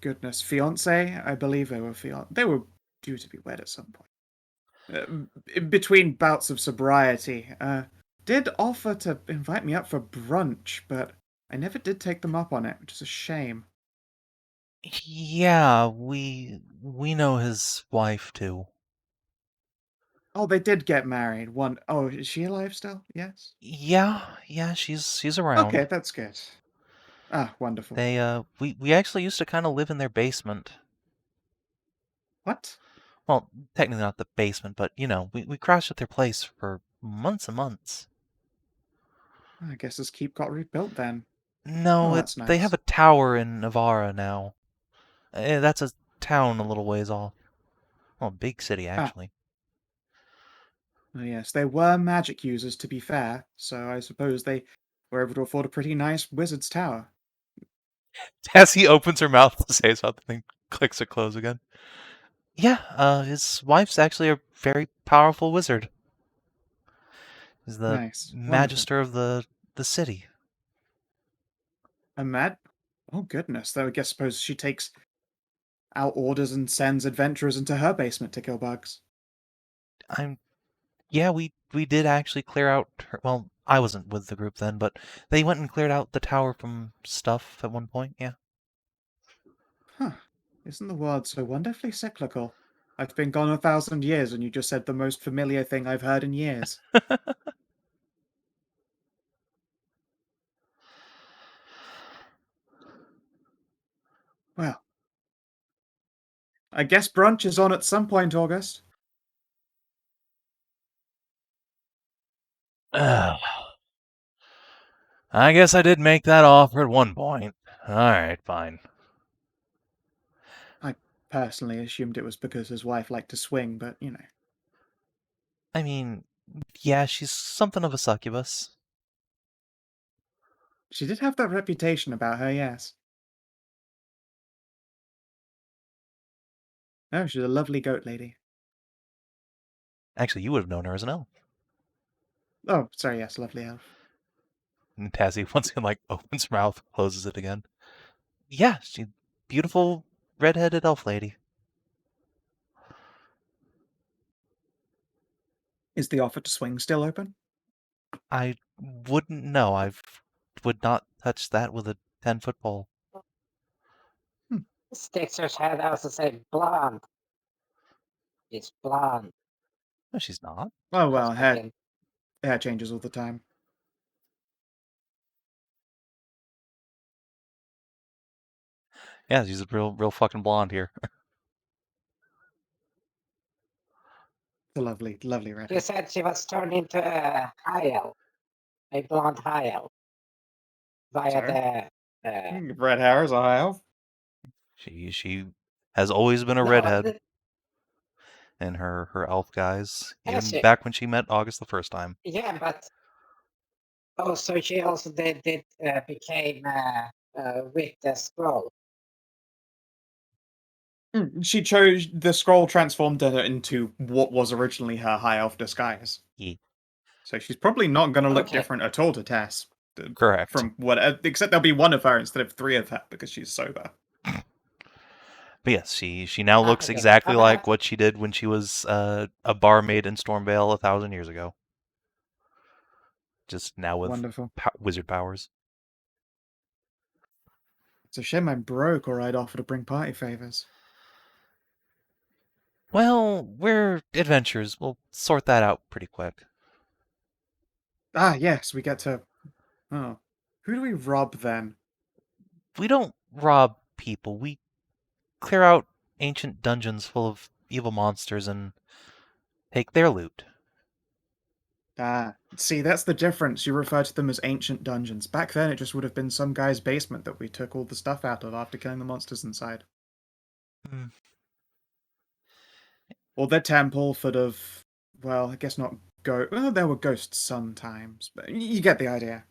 B: goodness, fiance? I believe they were due to be wed at some point. Between bouts of sobriety, did offer to invite me up for brunch, but I never did take them up on it, which is a shame.
A: Yeah, we know his wife too.
B: Oh, they did get married. Oh, is she alive still? Yes.
A: Yeah, she's around.
B: Okay, that's good. Ah, wonderful.
A: They we actually used to kind of live in their basement.
B: What?
A: Well, technically not the basement, but we crashed at their place for months and months.
B: I guess this keep got rebuilt then.
A: No,
B: Oh, that's
A: they have
B: nice.
A: a tower in Navarra now. That's a town a little ways off. Well, big city actually.
B: Oh, yes, they were magic users, to be fair, so I suppose they were able to afford a pretty nice wizard's tower.
A: Tessie opens her mouth to say something, and clicks it close again. Yeah, his wife's actually a very powerful wizard. He's the
B: Nice.
A: magister of the city.
B: Oh, goodness. Though I suppose she takes out orders and sends adventurers into her basement to kill bugs.
A: Yeah, we did actually clear out well, I wasn't with the group then, but they went and cleared out the tower from stuff at one point, yeah.
B: Huh. Isn't the world so wonderfully cyclical? I've been gone 1,000 years and you just said the most familiar thing I've heard in years. Well, I guess brunch is on at some point, August.
A: I guess I did make that offer at one point. Alright, fine.
B: I personally assumed it was because his wife liked to swing, but, you know.
A: I mean, yeah, she's something of a succubus.
B: She did have that reputation about her, yes. Oh, she's a lovely goat lady.
A: Actually, you would have known her as an elf.
B: Oh, sorry, yes, lovely elf.
A: And Tassie once again, opens her mouth, closes it again. Yeah, she's beautiful, red-headed elf lady.
B: Is the offer to swing still open?
A: I wouldn't know. I would not touch that with a 10-foot pole.
C: Sticks her head out and say, blonde. It's blonde.
A: No, she's not.
B: Oh, well,
C: Speaking.
B: hair changes all the time.
A: Yeah, she's a real fucking blonde here.
B: The lovely, lovely
C: She
B: redhead.
C: said she was turned into a high elf. A blonde high elf. Via
B: Sorry?
C: the...
B: Red hair is a high elf?
A: She has always been a
C: No,
A: redhead in her elf guys,
C: Has
A: even
C: she?
A: back when she met August the first time.
C: yeah, but... Oh, so she also became with the scroll.
B: She chose the scroll transformed her into what was originally her high elf disguise.
A: Yeah.
B: So she's probably not going to look
C: Okay.
B: different at all to Tess.
A: Correct.
B: From what, except there'll be one of her instead of three of her because she's sober.
A: But yes, she now looks
C: Okay.
A: exactly like what she did when she was a barmaid in Stormvale 1,000 years ago. Just now with
B: Wonderful.
A: wizard powers.
B: It's a shame I'm broke or I'd offer to bring party favors.
A: Well, we're adventurers. We'll sort that out pretty quick.
B: Ah, yes, we get to... Oh. Who do we rob then?
A: We don't rob people. We clear out ancient dungeons full of evil monsters and take their loot.
B: Ah, see, that's the difference. You refer to them as ancient dungeons. Back then, it just would have been some guy's basement that we took all the stuff out of after killing the monsters inside.
A: Hmm.
B: Or the temple full of... Well, I guess not well, there were ghosts sometimes, but you get the idea.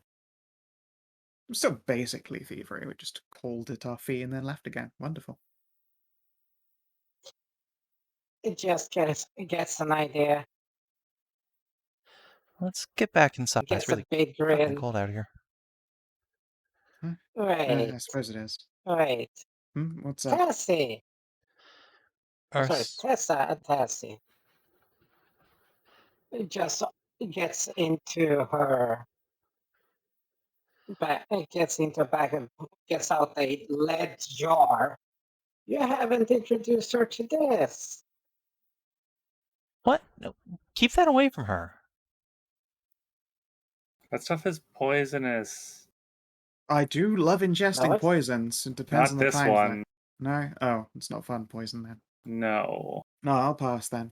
B: Still basically thievery. We just called it our fee and then left again. Wonderful.
C: It just gets an idea.
A: Let's get back inside.
C: Gets
A: It's really
C: a big
A: fucking
C: grin.
A: cold out here.
C: Wait,
B: I suppose it is.
C: wait.
B: What's up?
C: Tessie. Sorry,
A: Urs,
C: Tessa and Tessie. It just gets into her back. It gets into her bag and gets out a lead jar. You haven't introduced her to this.
A: what? No, keep that away from her.
D: That stuff is poisonous.
B: I do love ingesting
C: it's-
B: poisons. It depends
D: Not
B: on the
D: this
B: time.
D: one.
B: No? Oh, it's not fun poison then.
D: No.
B: No, I'll pass then.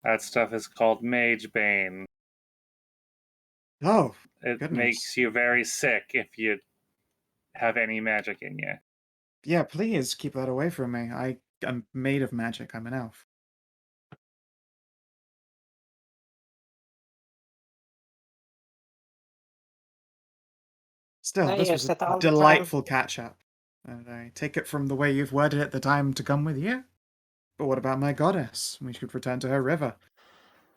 D: That stuff is called Mage Bane.
B: Oh,
D: It
B: Goodness.
D: makes you very sick if you have any magic in you.
B: yeah, please keep that away from me. I am made of magic. I'm an elf. Still,
C: I
B: this
C: use
B: was
C: it
B: a
C: all the time.
B: delightful catch-up. And I take it from the way you've worded it the time to come with you. But what about my goddess? We should return to her river.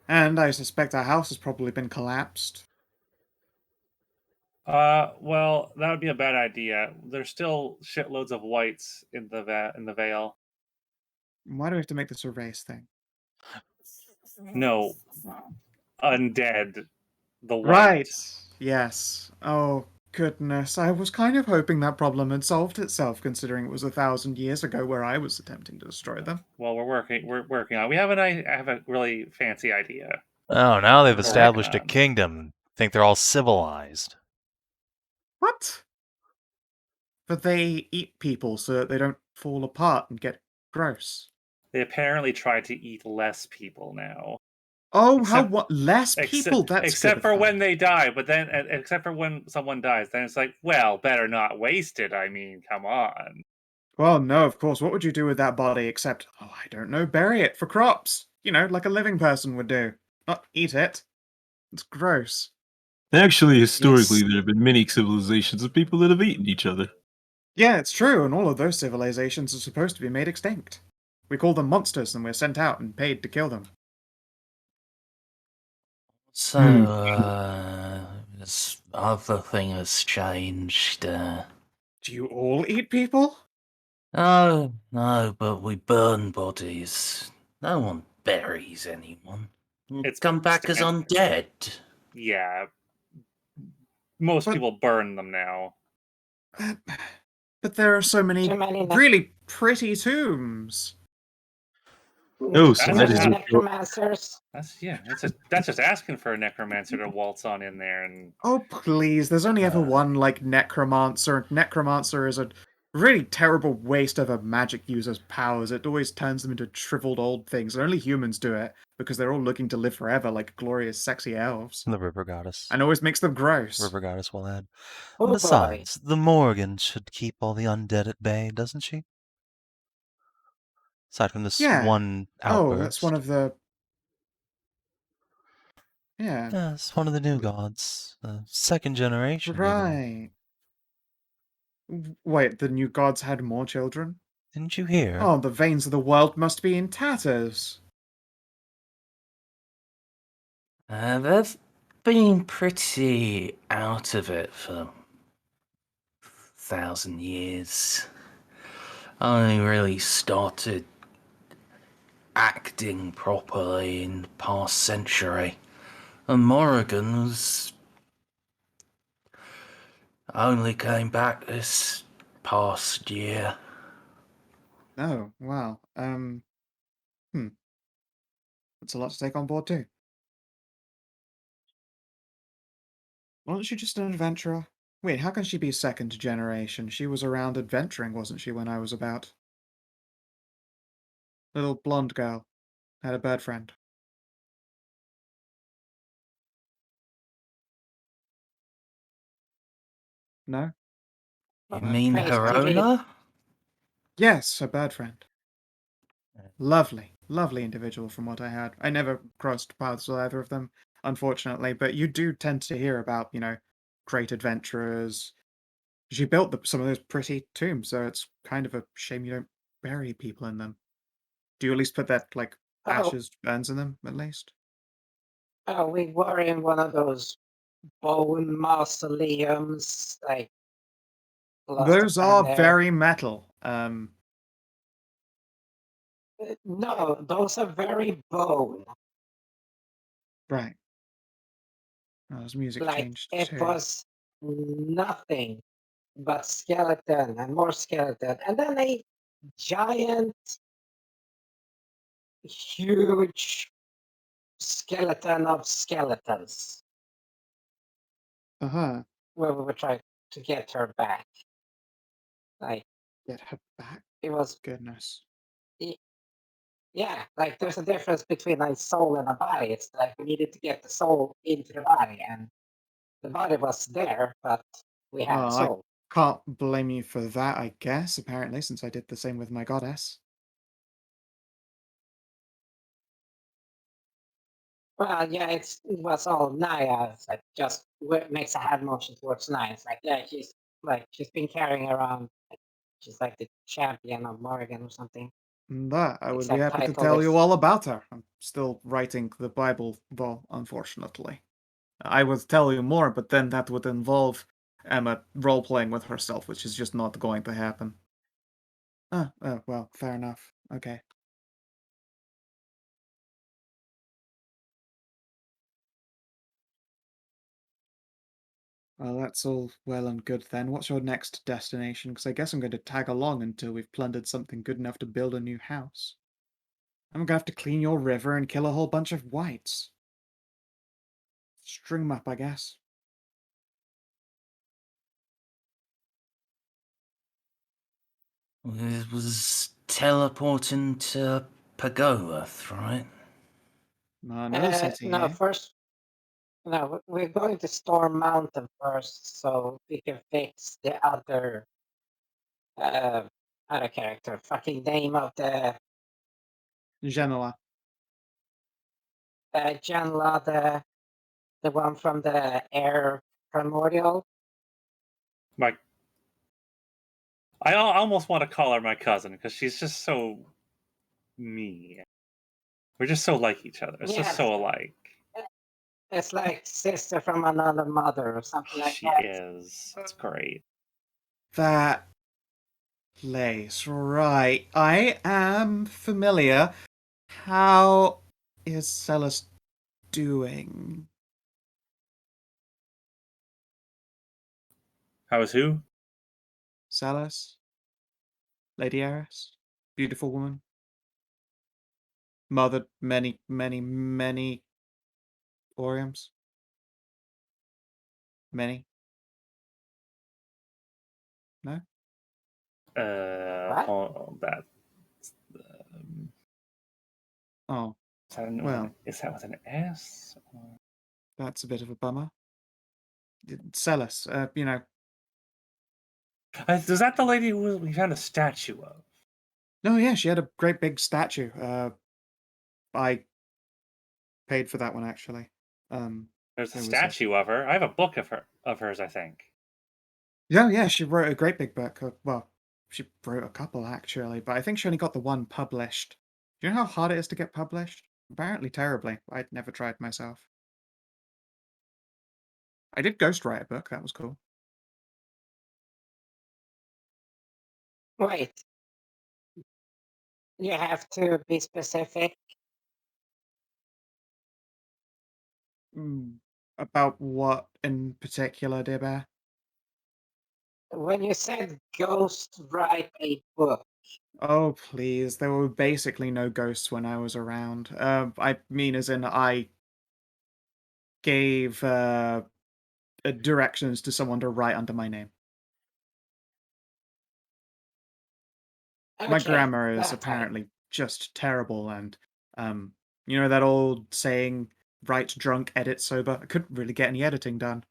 B: And I suspect our house has probably been collapsed.
D: Well, that would be a bad idea. There's still shitloads of whites in the Vale.
B: Why do we have to make this a race thing?
D: No, undead. The white.
B: Right. Yes. Oh, goodness. I was kind of hoping that problem had solved itself, considering it was 1,000 years ago where I was attempting to destroy them.
D: Well, we're working on. We have I have a really fancy idea.
A: Oh, now they've
D: Correct.
A: established a kingdom. Think they're all civilized.
B: What? But they eat people so that they don't fall apart and get gross.
D: They apparently try to eat less people now.
B: Oh, how
D: Except-
B: what? Less people? That's
D: except
B: good
D: for when
B: fun.
D: they die, but then except for when someone dies, then it's like, well, better not waste it. I mean, come on.
B: Well, no, of course. What would you do with that body except, oh, I don't know, bury it for crops? You know, like a living person would do. Not eat it. It's gross.
E: Actually, historically,
B: Yes.
E: there have been many civilizations of people that have eaten each other.
B: Yeah, it's true, and all of those civilizations are supposed to be made extinct. We call them monsters, and we're sent out and paid to kill them.
F: So, this other thing has changed.
B: Do you all eat people?
F: Oh, no, but we burn bodies. No one buries anyone.
D: It's
F: Come back as
D: standard.
F: undead.
D: Yeah, most
B: But-
D: people burn them now.
B: But there are so many
C: Too many
B: really pretty tombs.
E: Oh, so
D: That's
E: that
D: just
E: is
D: how-
E: a
C: necromancers.
D: That's just asking for a necromancer to waltz on in there and
B: Oh, please. There's only ever one, like, necromancer. Necromancer is a really terrible waste of a magic user's powers. It always turns them into shriveled old things. Only humans do it, because they're all looking to live forever like glorious, sexy elves.
A: The river goddess.
B: And always makes them gross.
A: River goddess will add.
C: Oh boy.
A: Besides, the Morgan should keep all the undead at bay, doesn't she? Aside from this
B: Yeah.
A: one outburst.
B: Oh, that's one of the... Yeah.
A: Yeah, it's one of the new gods. The second generation, even.
B: Right. Wait, the new gods had more children?
A: Didn't you hear?
B: Oh, the veins of the world must be in tatters.
F: They've been pretty out of it for 1,000 years. I only really started acting properly in the past century. And Morrigan's only came back this past year.
B: Oh, wow. That's a lot to take on board, too. Wasn't she just an adventurer? Wait, how can she be second generation? She was around adventuring, wasn't she, when I was about? Little blonde girl. Had a bird friend. No?
F: You mean
C: Praise
F: Herona?
B: Yes, a bird friend. Lovely, lovely individual from what I heard. I never crossed paths with either of them, unfortunately, but you do tend to hear about, you know, great adventurers. She built some of those pretty tombs, so it's kind of a shame you don't bury people in them. Do you at least put that, like,
C: Oh,
B: ashes, urns in them, at least?
C: oh, we were in one of those bone mausoleums, like
B: Those
C: Losstaker
B: are
C: there.
B: very metal.
C: No, those are very bone.
B: Right. Oh, his music
C: Like
B: changed
C: it
B: too.
C: was nothing but skeleton and more skeleton, and then a giant, huge skeleton of skeletons
B: Uh-huh.
C: where we were trying to get her back. Like
B: Get her back.
C: it was,
B: Goodness.
C: yeah. Like there's a difference between a soul and a body. It's like we needed to get the soul into the body, and the body was there, but we had the
B: Well, I
C: soul.
B: can't blame you for that, I guess, apparently, since I did the same with my goddess.
C: Well, yeah, it was all Nahia. It's like just makes a hand motion towards Nahia. It's like, yeah, she's been carrying around. She's like the champion of Morrigan or something.
B: That I would be
C: Exact
B: happy to
C: title
B: tell you
C: is-
B: all about her. I'm still writing the Bible, well, unfortunately. I would tell you more, but then that would involve Emma role-playing with herself, which is just not going to happen. Oh, well, fair enough. Okay. Well, that's all well and good then. What's your next destination? Because I guess I'm going to tag along until we've plundered something good enough to build a new house. I'm gonna have to clean your river and kill a whole bunch of whites. String 'em up, I guess.
F: It was teleporting to Pagoath, right?
B: Another city,
C: No,
B: eh?
C: first, no, we're going to Storm Mountain first, so we can fix the other character. Fucking name of the
B: Genoa.
C: Janla, the one from the Air Primordial.
D: My, I almost want to call her my cousin because she's just so me. We're just so like each other. It's just
C: Yes.
D: so alike.
C: It's like sister from another mother or something like
D: She
C: that.
D: is. It's great.
B: That place, right. I am familiar. How is Celis doing?
D: How is who?
B: Celis? Lady Eris? Beautiful woman? Mothered many, many, many Oriums? Many? No?
C: What?
D: Oh, that.
B: Oh,
D: Is that,
B: well,
D: is that with an S?
B: that's a bit of a bummer. Celis, you know.
D: Is that the lady who we found a statue of?
B: No, yeah, she had a great big statue. I paid for that one, actually.
D: There's a
B: There was
D: statue of her. I have a book of hers, I think.
B: Yeah, she wrote a great big book. Well, she wrote a couple, actually, but I think she only got the one published. Do you know how hard it is to get published? Apparently terribly. I'd never tried myself. I did ghostwrite a book. That was cool.
C: Wait. You have to be specific.
B: About what in particular, dear bear?
C: When you said ghost write a book,
B: Oh, please. There were basically no ghosts when I was around. I mean, as in, I gave directions to someone to write under my name. My
C: okay,
B: grammar is
C: that's fine.
B: apparently just terrible, and you know that old saying, write drunk, edit sober? I couldn't really get any editing done.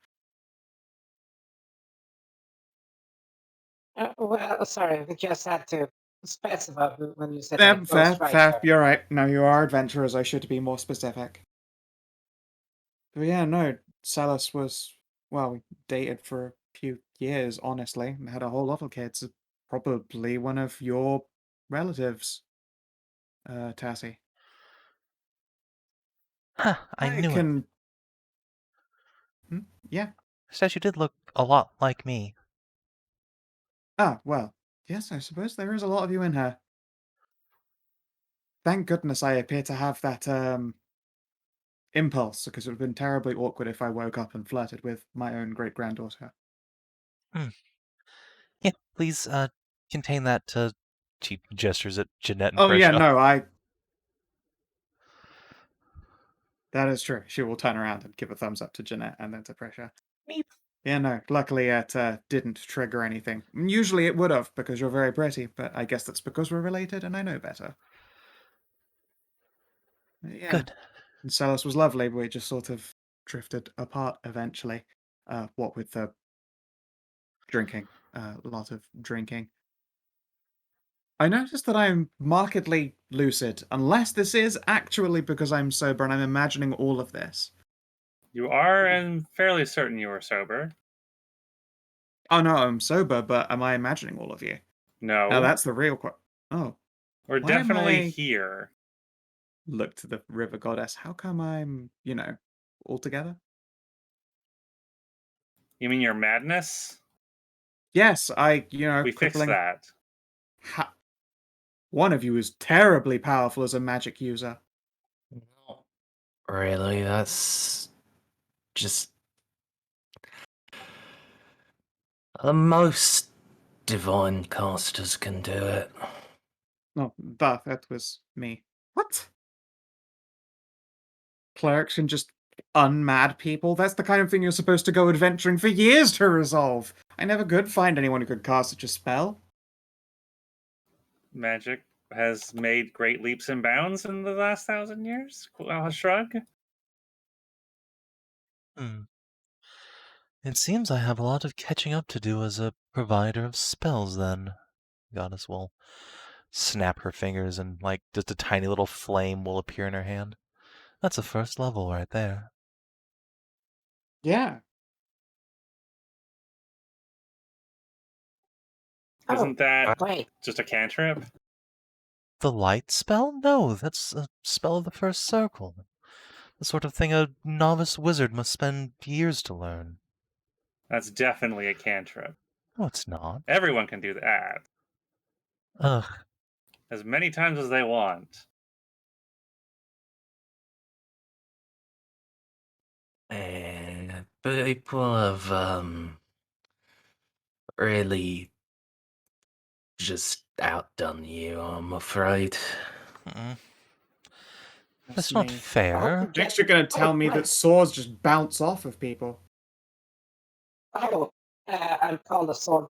C: Well, sorry, we just had to specify when you said
B: Fair,
C: like
B: fair, fair.
C: ghostwriter.
B: You're right. No, you are adventurers. I should be more specific. But yeah, no, Celis was, well, we dated for a few years, honestly, and had a whole lot of kids. Probably one of your relatives, Tassie.
A: Huh, I knew it.
B: can. Yeah.
A: The statue did look a lot like me.
B: Ah, well, yes, I suppose there is a lot of you in her. Thank goodness I appear to have that impulse, because it would have been terribly awkward if I woke up and flirted with my own great-granddaughter.
A: Yeah, please contain that to cheap gestures at Jeanette and
B: Oh, yeah,
A: Prisha.
B: no, that is true. She will turn around and give a thumbs up to Jeanette and then to Prisha.
A: Meep.
B: Yeah, no, luckily it didn't trigger anything. Usually it would have, because you're very pretty, but I guess that's because we're related and I know better. Yeah.
A: Good.
B: And Celis was lovely, but we just sort of drifted apart eventually. What with the drinking, a lot of drinking. I noticed that I'm markedly lucid, unless this is actually because I'm sober and I'm imagining all of this.
D: You are, and fairly certain you are sober.
B: Oh no, I'm sober, but am I imagining all of you?
D: No.
B: Now that's the real question. Oh.
D: We're
B: Why am
D: definitely
B: I-
D: here.
B: Look to the river goddess. How come I'm, all together?
D: You mean your madness?
B: Yes,
D: We fixed
B: crippling.
D: that.
B: One of you is terribly powerful as a magic user.
F: Not really, that's just most divine casters can do it.
B: Oh, that was me. What? Clerics can just unmad people? That's the kind of thing you're supposed to go adventuring for years to resolve. I never could find anyone who could cast such a spell.
D: Magic has made great leaps and bounds in the last 1,000 years. I'll shrug.
A: Hmm. It seems I have a lot of catching up to do as a provider of spells, then. Goddess will snap her fingers and, like, just a tiny little flame will appear in her hand. That's a first level right there.
B: Yeah.
D: Isn't that
C: Wait,
D: just a cantrip?
A: The light spell? No, that's a spell of the first circle. The sort of thing a novice wizard must spend years to learn.
D: That's definitely a cantrip.
A: No, it's not.
D: Everyone can do that
A: Ugh.
D: as many times as they want.
F: People have really just outdone you, I'm afraid.
A: Mm-mm.
B: That's
A: That's not
B: me.
A: fair.
B: Next, you're going to tell me that swords just bounce off of people.
C: Oh, I'm called a sword.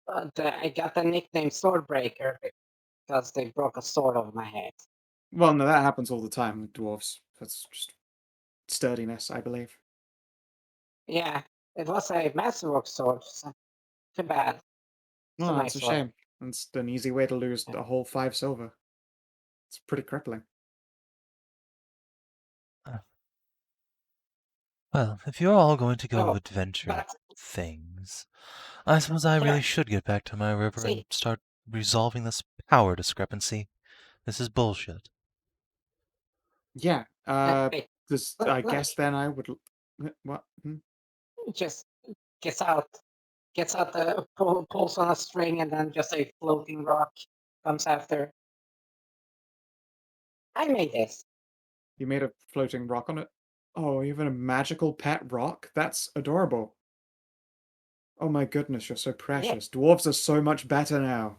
C: I got the nickname Swordbreaker because they broke a sword over my head.
B: Well, no, that happens all the time with dwarves. That's just sturdiness, I believe.
C: Yeah, it was a masterwork sword. So too bad. It's a
B: Oh,
C: nice
B: that's a
C: sword.
B: shame. That's an easy way to lose
C: Yeah.
B: a whole 5 silver. It's pretty crippling.
A: Well, if you're all going to go
C: Oh,
A: adventure
C: but
A: things, I suppose I really
C: Sure.
A: should get back to my river and
C: See.
A: start resolving this power discrepancy. This is bullshit.
B: Yeah.
C: wait,
B: I
C: look,
B: guess then I would. What?
C: just gets out the pulls on a string, and then just a floating rock comes after. I made this.
B: You made a floating rock on it? Oh, even a magical pet rock? That's adorable. Oh my goodness, you're so precious. Dwarves are so much better now.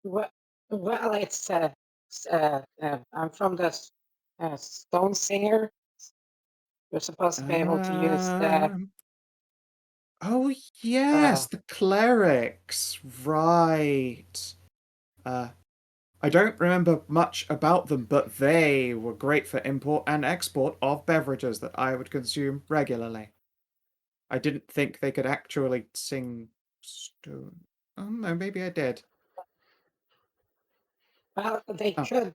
C: Well, it's I'm from the Stone Singer. You're supposed to be able to use the
B: Oh yes, the clerics. Right. I don't remember much about them, but they were great for import and export of beverages that I would consume regularly. I didn't think they could actually sing stone. Oh no, maybe I did.
C: Well, they
B: Oh.
C: could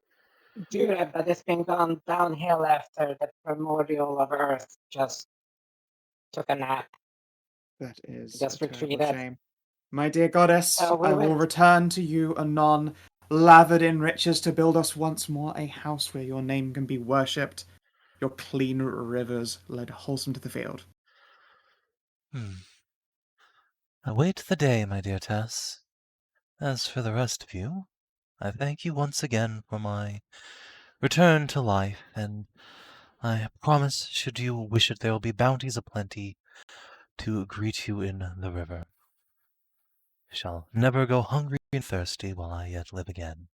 C: do that, but it's been gone downhill after the primordial of Earth just took a nap.
B: That is
C: Just
B: a terrible
C: retreated.
B: shame. My dear goddess,
C: we
B: I will
C: went-
B: return to you anon, lathered in riches to build us once more a house where your name can be worshipped, your clean rivers led wholesome to the field.
A: Await the day, my dear Tess. As for the rest of you, I thank you once again for my return to life, and I promise, should you wish it, there will be bounties aplenty to greet you in the river. Shall never go hungry and thirsty while I yet live again.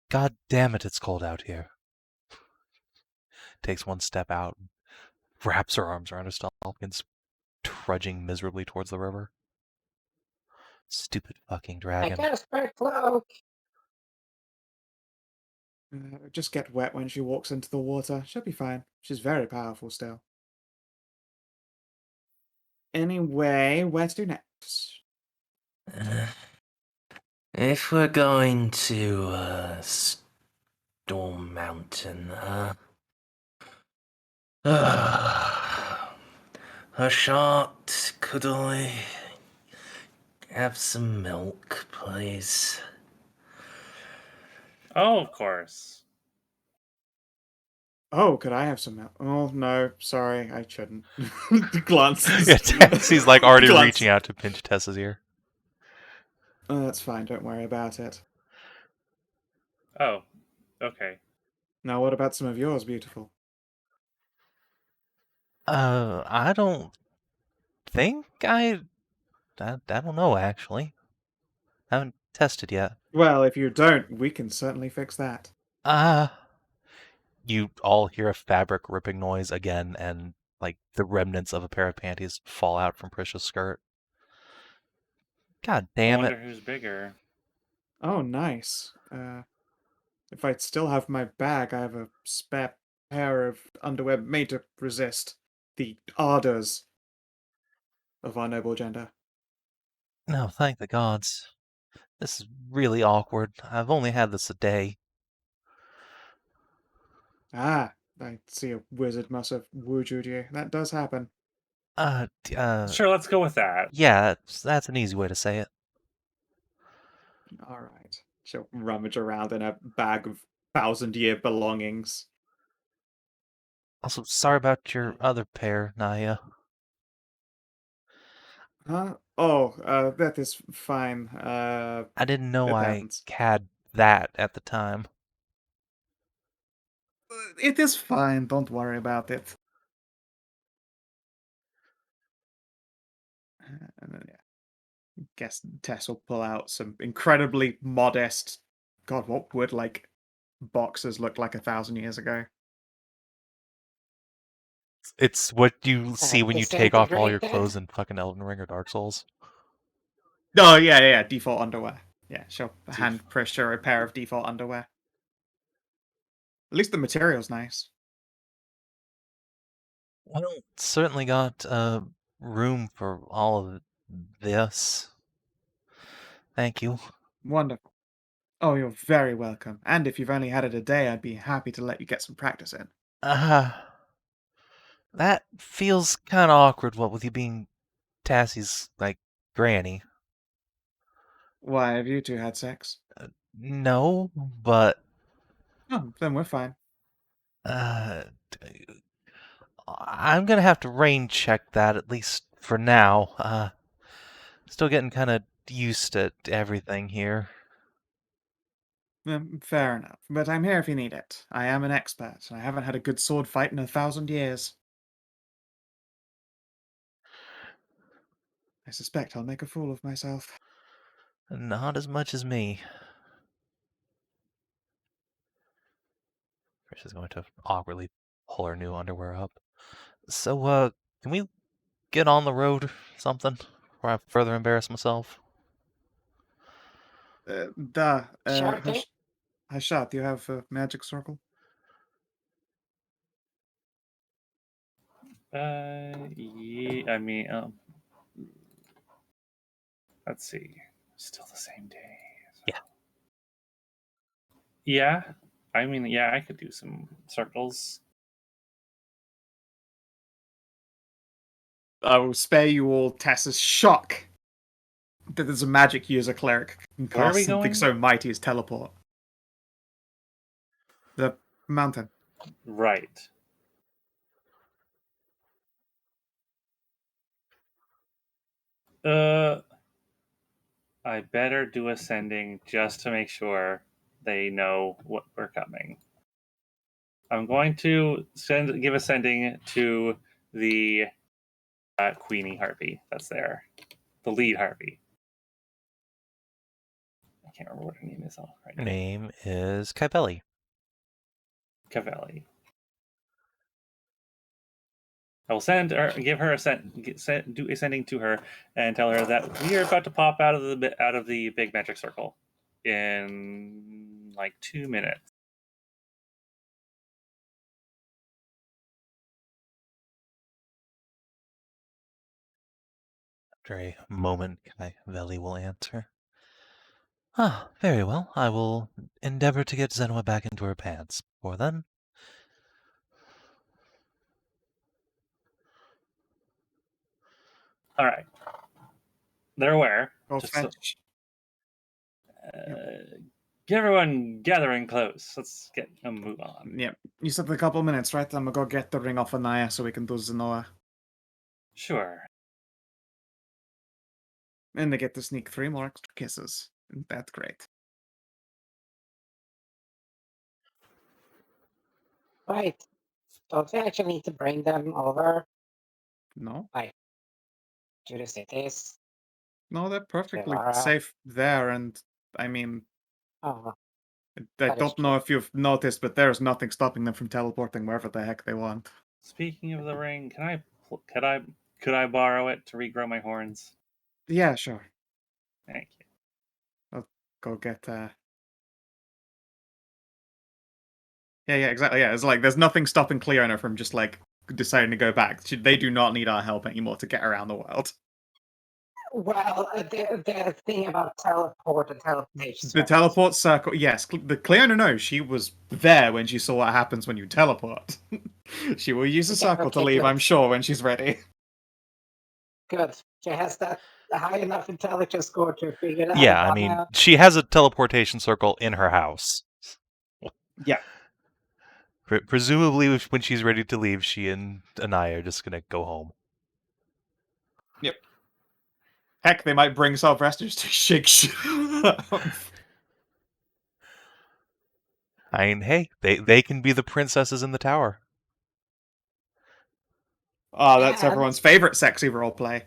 A: God damn it, it's cold out here. Takes one step out, wraps her arms around herself, and trudging miserably towards the river. Stupid fucking
C: I
A: dragon.
C: got a spare cloak.
B: Just get wet when she walks into the water. She'll be fine. She's very powerful still. Anyway, where to next?
F: If we're going to Storm Mountain, Hashat, could I have some milk, please?
D: Oh, of course.
B: Oh, could I have some milk? Oh, no, sorry, I shouldn't. Glances.
A: Yeah, Taxi's like already
B: Glance.
A: reaching out to pinch Tessa's ear.
B: Oh, that's fine, don't worry about it.
D: Oh, okay.
B: Now, what about some of yours, beautiful?
A: I don't think I don't know, actually. I haven't tested yet.
B: Well, if you don't, we can certainly fix that.
A: You all hear a fabric ripping noise again, and like the remnants of a pair of panties fall out from Priscia's skirt. God
D: I
A: damn
D: wonder
A: it.
D: who's bigger.
B: Oh, nice. If I still have my bag, I have a spare pair of underwear made to resist the ardors of our noble gender.
A: No, thank the gods. This is really awkward. I've only had this a day.
B: Ah, I see a wizard must have wooed you. That does happen.
D: Sure, let's go with that.
A: Yeah, that's an easy way to say it.
B: All right. She'll rummage around in a bag of 1,000-year belongings.
A: Also, sorry about your other pair, Nahia.
B: Huh? Oh, that is fine.
A: I didn't know
B: It
A: I
B: happens.
A: had that at the time.
B: It is fine. Don't worry about it. And then, yeah. Guess Tess will pull out some incredibly modest. God, what would like boxes look like 1,000 years ago?
A: It's what you see when you take off all your
C: Disintegrated.
A: clothes in fucking Elden Ring or Dark Souls.
B: Oh yeah. Default underwear. Yeah, she'll hand pressure a pair of default underwear. At least the material's nice.
A: Well, certainly got room for all of this. Thank you.
B: Wonderful. Oh, you're very welcome. And if you've only had it a day, I'd be happy to let you get some practice in.
A: That feels kind of awkward, what with you being Tassie's, like, granny.
B: Why, have you two had sex?
A: No, but,
B: Oh, then we're fine.
A: I'm gonna have to rain check that, at least for now. Still getting kind of used to everything here.
B: Fair enough. But I'm here if you need it. I am an expert. I haven't had a good sword fight in 1,000 years. I suspect I'll make a fool of myself.
A: Not as much as me. Trish is going to awkwardly pull her new underwear up. So, can we get on the road or something? Before I further embarrass myself?
C: Sure thing.
B: Hashat, do you have a magic circle?
D: Yeah, I mean, let's see. Still the same day.
A: Yeah.
D: Yeah. I mean, yeah, I could do some circles.
B: I will spare you all Tess's shock that there's a magic user cleric can
D: Where are
B: cast
D: we
B: something
D: going?
B: so mighty as teleport. The mountain.
D: Right. I better do ascending just to make sure they know what we're coming. I'm going to give ascending to the Queenie Harpy that's there, the lead Harpy. I can't remember what her name is right
A: Her
D: now.
A: name is Kaibeli.
D: Cavelli. I will give her do ascending to her, and tell her that we are about to pop out of the big magic circle in like 2 minutes.
A: After a moment, Kaibeli will answer. Ah, very well. I will endeavor to get Zenwa back into her pants. Before then,
D: All right, they're aware.
B: Go
D: Just so,
B: fetch.
D: get everyone gathering close. Let's get a move on.
B: Yep. You said a couple minutes, right? I'm gonna go get the ring off of Nahia so we can do Zenoa.
D: Sure.
B: And they get to sneak 3 more extra kisses. That's great.
C: Right. Don't we actually need to bring them over
B: No?
C: to the cities?
B: No, they're perfectly
C: Rivara.
B: safe there, and I mean,
C: Oh,
B: I
C: That is
B: don't know if you've noticed, but there's nothing stopping them from teleporting wherever the heck they want.
D: Speaking of the ring, could I borrow it to regrow my horns?
B: Yeah, sure.
D: Thank you.
B: Go get Yeah, exactly. Yeah, it's like there's nothing stopping Cleona from just like deciding to go back. They do not need our help anymore to get around the world.
C: Well, the thing about teleport and teleportation.
B: The teleport circle, yes. The Cleona knows she was there when she saw what happens when you teleport. She will use a circle to
C: okay,
B: leave,
C: good.
B: I'm sure, when she's ready.
C: Good. She has that high enough intelligence score to figure that
A: Yeah, I
C: one
A: mean,
C: out.
A: she has a teleportation circle in her house.
B: Yeah.
A: Presumably, when she's ready to leave, she and Nahia are just gonna go home.
B: Yep. Heck, they might bring Sylvesters to shake shit up.
A: I mean, hey, they can be the princesses in the tower.
B: Oh, that's
C: And-
B: everyone's favorite sexy roleplay.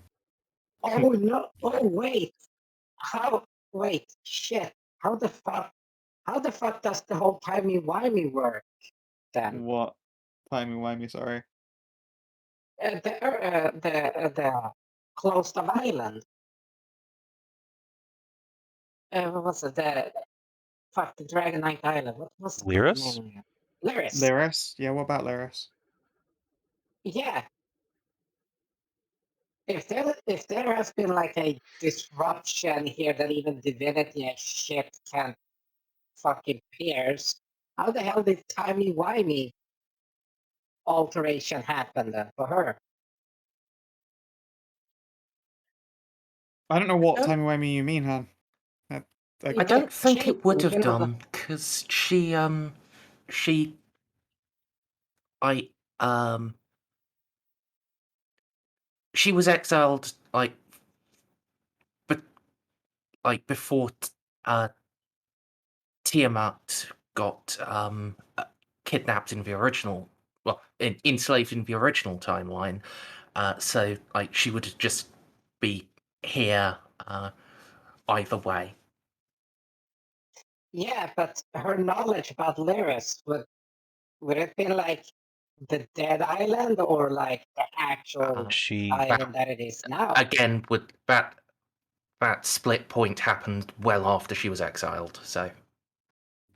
C: Oh no! Oh wait! Wait! Shit! How the fuck does the whole timey-wimey work then?
B: What? Timey-wimey, sorry.
C: The closed off island. What was it? The Dragon Knight Island. What was the fucking
A: Lyris?
C: name again? Lyris.
B: Lyris? Yeah, what about Lyris?
C: Yeah. If there has been like a disruption here that even divinity and shit can't fucking pierce, how the hell did timey-wimey alteration happen then for her?
B: I don't know what
F: don't-
B: timey-wimey you mean, Han.
F: I don't think
C: Shape,
F: it would have
C: you know,
F: done because I she was exiled before Tiamat got kidnapped in the original, enslaved in the original timeline. So she would just be here either way.
C: Yeah, but her knowledge about Lyris would it be like the dead island or like the actual
A: She
C: island that it is now?
F: Again, with that split point happened well after she was exiled. So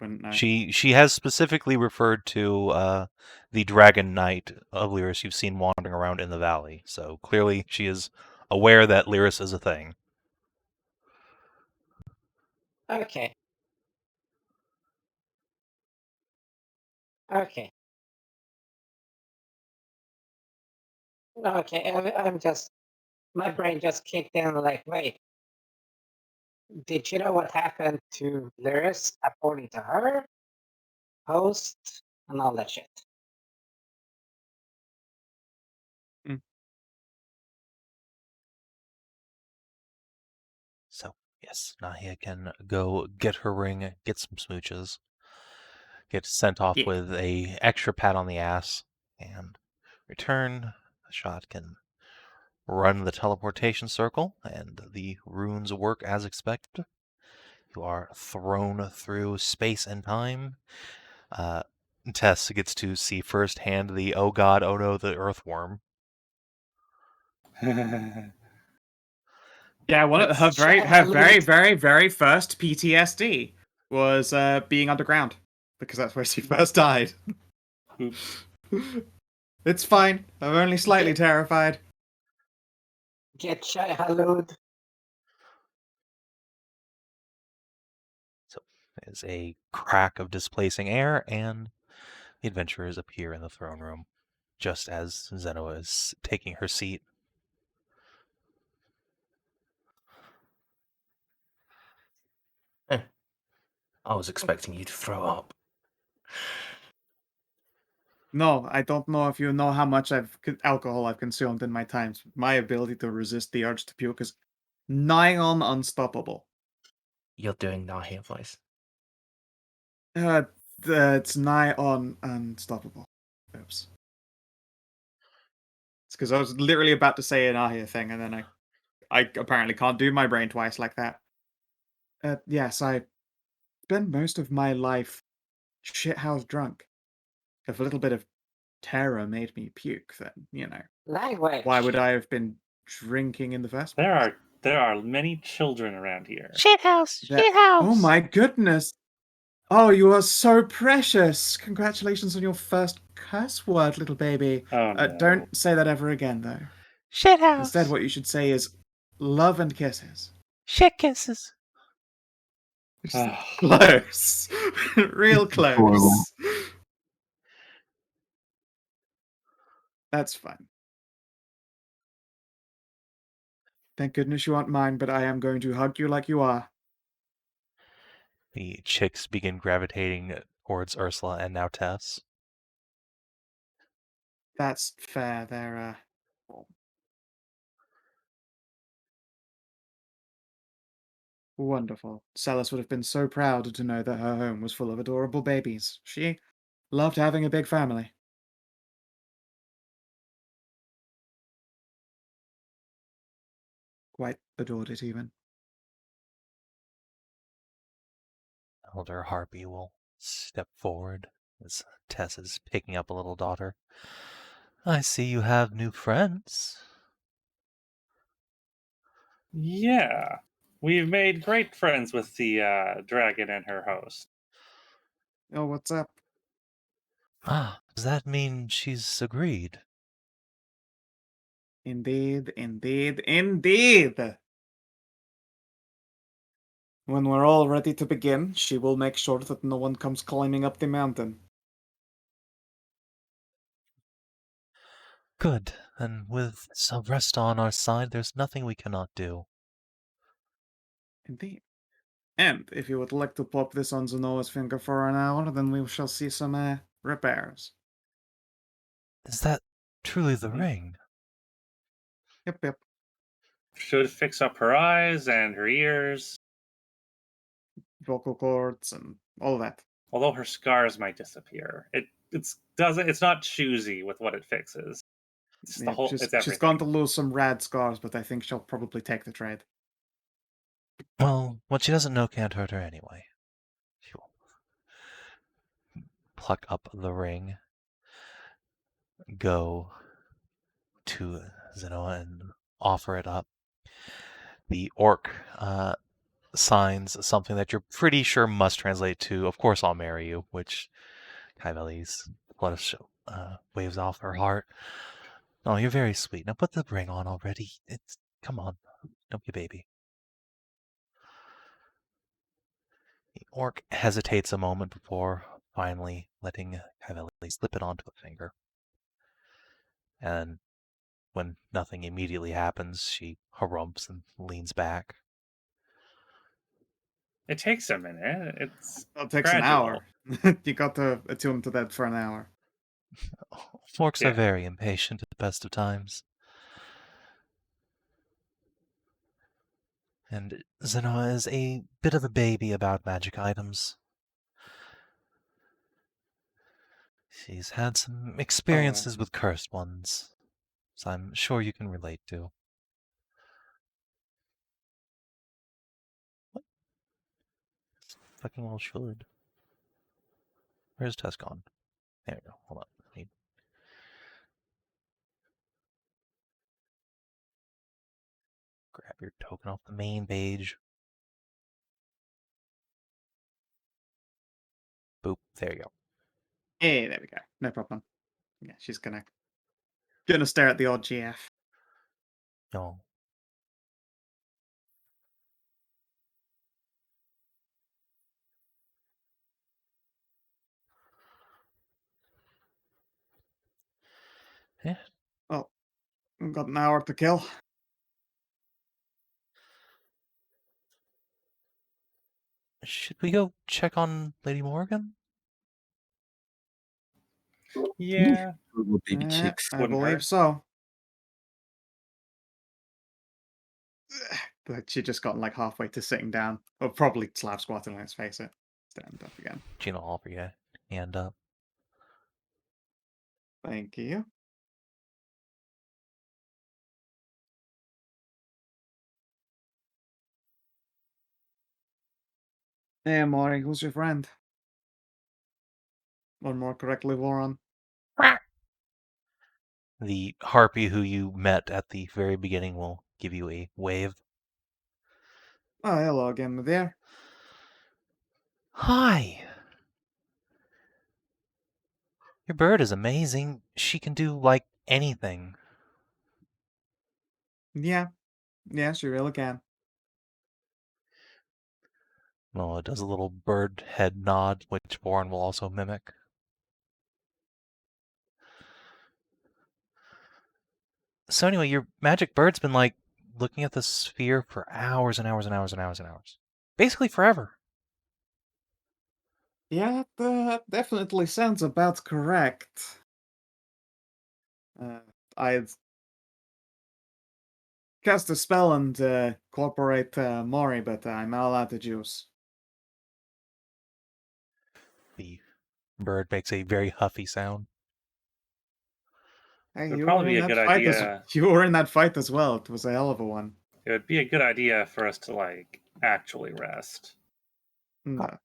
B: Wouldn't know.
A: she has specifically referred to the Dragon Knight of Lyris you've seen wandering around in the valley. So clearly, she is aware that Lyris is a thing.
C: Okay. Okay. I'm just my brain just kicked in like, wait, did you know what happened to Lyris according to her? Post and all that shit.
A: So yes, Nahia can go get her ring, get some smooches, get sent off
B: Yeah.
A: with a extra pat on the ass, and return. Hashat can run the teleportation circle, and the runes work as expected. You are thrown through space and time. Tess gets to see firsthand the oh god, oh no, the earthworm.
B: Yeah, one of
C: It's
B: her
C: childhood.
B: very first PTSD was being underground because that's where she first died.
D: Oops.
B: It's fine. I'm only slightly terrified.
C: Get childhood.
A: So there's a crack of displacing air, and the adventurers appear in the throne room, just as Zenoa is taking her seat.
F: I was expecting you to throw up.
B: No, I don't know if you know how much alcohol I've consumed in my times. My ability to resist the urge to puke is nigh on unstoppable.
F: You're doing Nahia voice.
B: It's nigh on unstoppable. Oops. It's because I was literally about to say an Nahia thing, and then I apparently can't do my brain twice like that. Yes, I spent most of my life shithouse drunk. If a little bit of terror made me puke, then,
C: Language.
B: why would I have been drinking in the first place?
D: There are There are many children around here.
A: Shithouse!
B: That-
A: Shithouse!
B: Oh my goodness! Oh, you are so precious! Congratulations on your first curse word, little baby.
D: Oh no.
B: Don't say that ever again, though.
A: Shithouse!
B: Instead, what you should say is love and kisses.
A: Shit kisses!
B: Close. Real close.
E: Horrible.
B: That's fine. Thank goodness you aren't mine, but I am going to hug you like you are.
A: The chicks begin gravitating towards Ursula and now Tess.
B: That's fair. They're, wonderful. Celis would have been so proud to know that her home was full of adorable babies. She loved having a big family. Quite adored it, even.
A: Elder Harpy will step forward as Tess is picking up a little daughter. I see you have new friends.
D: Yeah. We've made great friends with the dragon and her host.
B: Oh, what's up?
A: Ah, does that mean she's agreed?
B: Indeed, indeed, indeed! When we're all ready to begin, she will make sure that no one comes climbing up the mountain.
A: Good. And with Sav&D on our side, there's nothing we cannot do.
B: Indeed. And if you would like to pop this on Zenoa's finger for an hour, then we shall see some repairs.
A: Is that truly the ring?
B: Yep, yep.
D: Should fix up her eyes and her ears.
B: Vocal cords and all that.
D: Although her scars might disappear. It's not choosy with what it fixes. It's just
B: Yeah,
D: the whole it's
B: she's
D: everything.
B: going to lose some rad scars, but I think she'll probably take the trade.
A: Well, what she doesn't know can't hurt her anyway. She will pluck up the ring, go to Zenoa and offer it up. The orc signs something that you're pretty sure must translate to, of course I'll marry you, which Kaivelis waves off her heart. Oh, you're very sweet. Now put the ring on already. Come on. Don't be a baby. The orc hesitates a moment before finally letting Kaivelis slip it onto a finger. And when nothing immediately happens, she harumphs and leans back.
D: It takes a minute.
B: It takes an hour. You got to attune to that for an hour.
A: Orcs
D: Yeah.
A: are very impatient at the best of times. And Zenoa is a bit of a baby about magic items. She's had some experiences with cursed ones, so I'm sure you can relate to. What? Fucking well should. Where's Tess gone? There we go. Hold on. Grab your token off the main page. Boop. There you go.
B: Hey, there we go. No problem. Yeah, she's gonna stare at the odd GF.
A: No. Yeah.
B: Well, we've got an hour to kill.
A: Should we go check on Lady Morgan?
D: Yeah.
E: Little baby chicks.
B: I
D: Wouldn't
B: believe
D: hurt.
B: so. But she just got like halfway to sitting down. Or probably slab squatting, let's face it. Stand up again.
A: Gina will offer you a hand up.
B: Thank you. Hey, Maury, who's your friend? Or more correctly, Warren.
A: The harpy who you met at the very beginning will give you a wave.
B: Oh, hello again, my dear.
A: Hi. Your bird is amazing. She can do, like, anything.
B: Yeah, she really can.
A: Well, it does a little bird head nod, which Warren will also mimic. So anyway, your magic bird's been, like, looking at the sphere for hours and hours and hours and hours and hours. Basically forever.
B: Yeah, that definitely sounds about correct. I'd cast a spell and incorporate Mori, but I'm all out of juice.
A: The bird makes a very huffy sound.
B: Hey,
D: It would
B: you
D: probably
B: were
D: be
B: in
D: a
B: that
D: good
B: fight
D: idea.
B: you were in that fight as well. It was a hell of a one.
D: It would be a good idea for us to like actually rest.
B: No.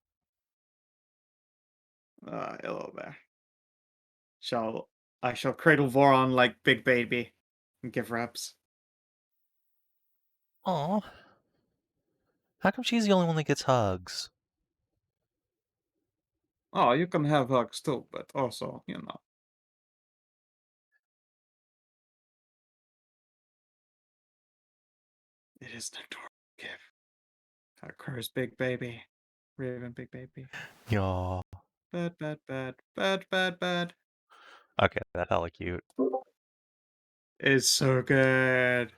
B: Hello there. I shall cradle Voron like big baby and give reps.
A: Aw. How come she's the only one that gets hugs?
B: Oh, you can have hugs too, but also, you know. It is an adorable gift. How curse big baby. Raven big baby.
A: Yaw.
B: Bad, bad, bad. Bad, bad, bad.
A: Okay, that's hella cute.
B: It's so good.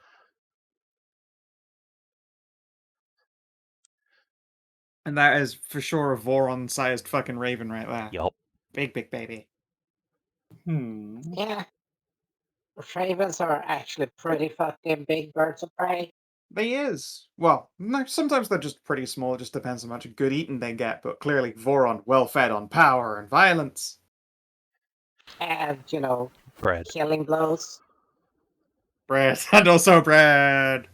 B: And that is for sure a Voron-sized fucking raven right there.
A: Yup.
B: Big, big baby.
C: Yeah. Ravens are actually pretty fucking big birds of prey.
B: They is. Well, no, sometimes they're just pretty small. It just depends how much good eating they get. But clearly, Voron well fed on power and violence.
C: And, you know,
A: Bread.
C: killing blows.
B: Bread. And also bread.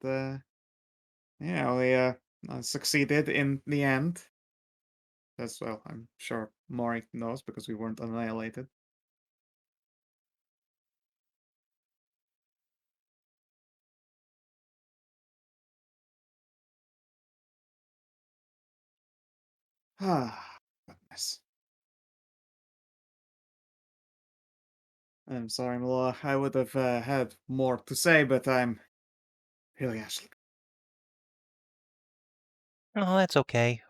B: But, yeah, we succeeded in the end. As well, I'm sure Mori knows because we weren't annihilated. Ah, goodness. I'm sorry, Mila. I would have had more to say, but I'm really actually.
A: Oh, that's okay.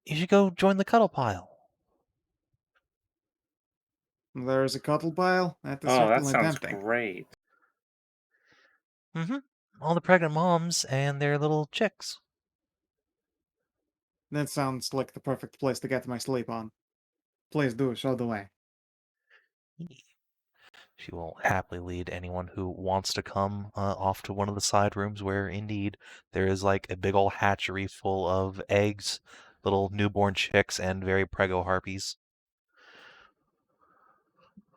A: You should go join the cuddle pile.
B: There's a cuddle pile. That is
D: Oh, that
B: certainly
D: sounds
B: tempting.
D: great.
A: Mm-hmm. All the pregnant moms and their little chicks.
B: That sounds like the perfect place to get my sleep on. Please do, show the way.
A: She will happily lead anyone who wants to come off to one of the side rooms where, indeed, there is like a big old hatchery full of eggs, little newborn chicks, and very prego harpies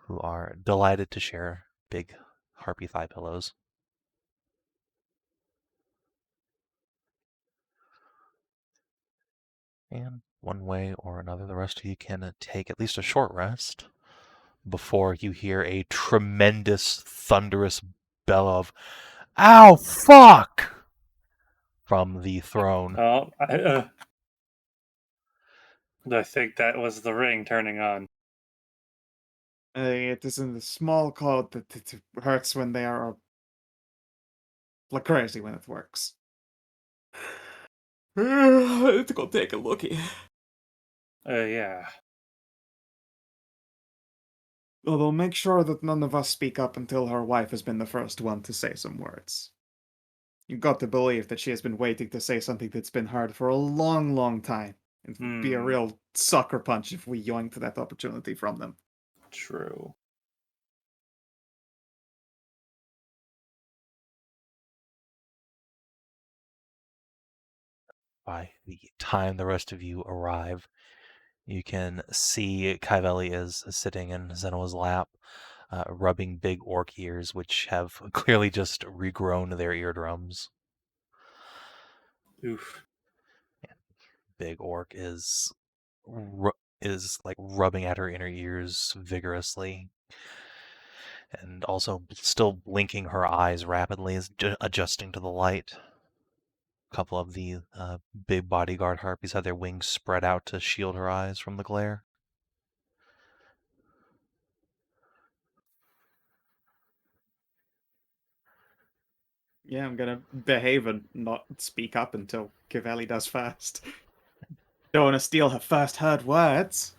A: who are delighted to share big harpy thigh pillows. And one way or another, the rest of you can take at least a short rest before you hear a tremendous, thunderous bellow of, "Ow, fuck!" from the throne.
D: Oh, I think that was the ring turning on.
B: It is in the small code that it hurts when they are like crazy when it works. I need to go take a looky.
D: Yeah.
B: Although make sure that none of us speak up until her wife has been the first one to say some words. You've got to believe that she has been waiting to say something that's been heard for a long, long time. It would be a real sucker punch if we yoinked that opportunity from them.
D: True.
A: By the time the rest of you arrive, you can see Kaivelli is sitting in Zenoa's lap, rubbing big orc ears, which have clearly just regrown their eardrums.
D: Oof.
A: Big orc is is like rubbing at her inner ears vigorously, and also still blinking her eyes rapidly, is adjusting to the light. A couple of the big bodyguard harpies have their wings spread out to shield her eyes from the glare.
B: Yeah, I'm gonna behave and not speak up until Cavelli does first. Don't want to steal her first heard words.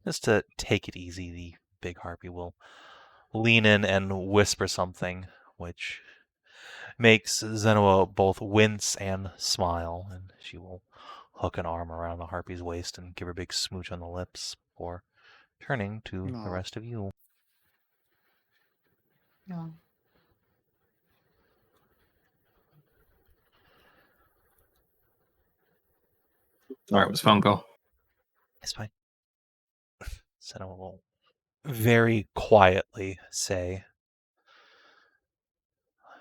A: Just to take it easy, the big harpy will lean in and whisper something, which makes Zenoa both wince and smile, and she will hook an arm around the harpy's waist and give her a big smooch on the lips before turning to the
B: Aw.
A: rest of you.
B: Yeah.
E: All right, it was a phone call.
A: It's fine. Zenoa will very quietly say,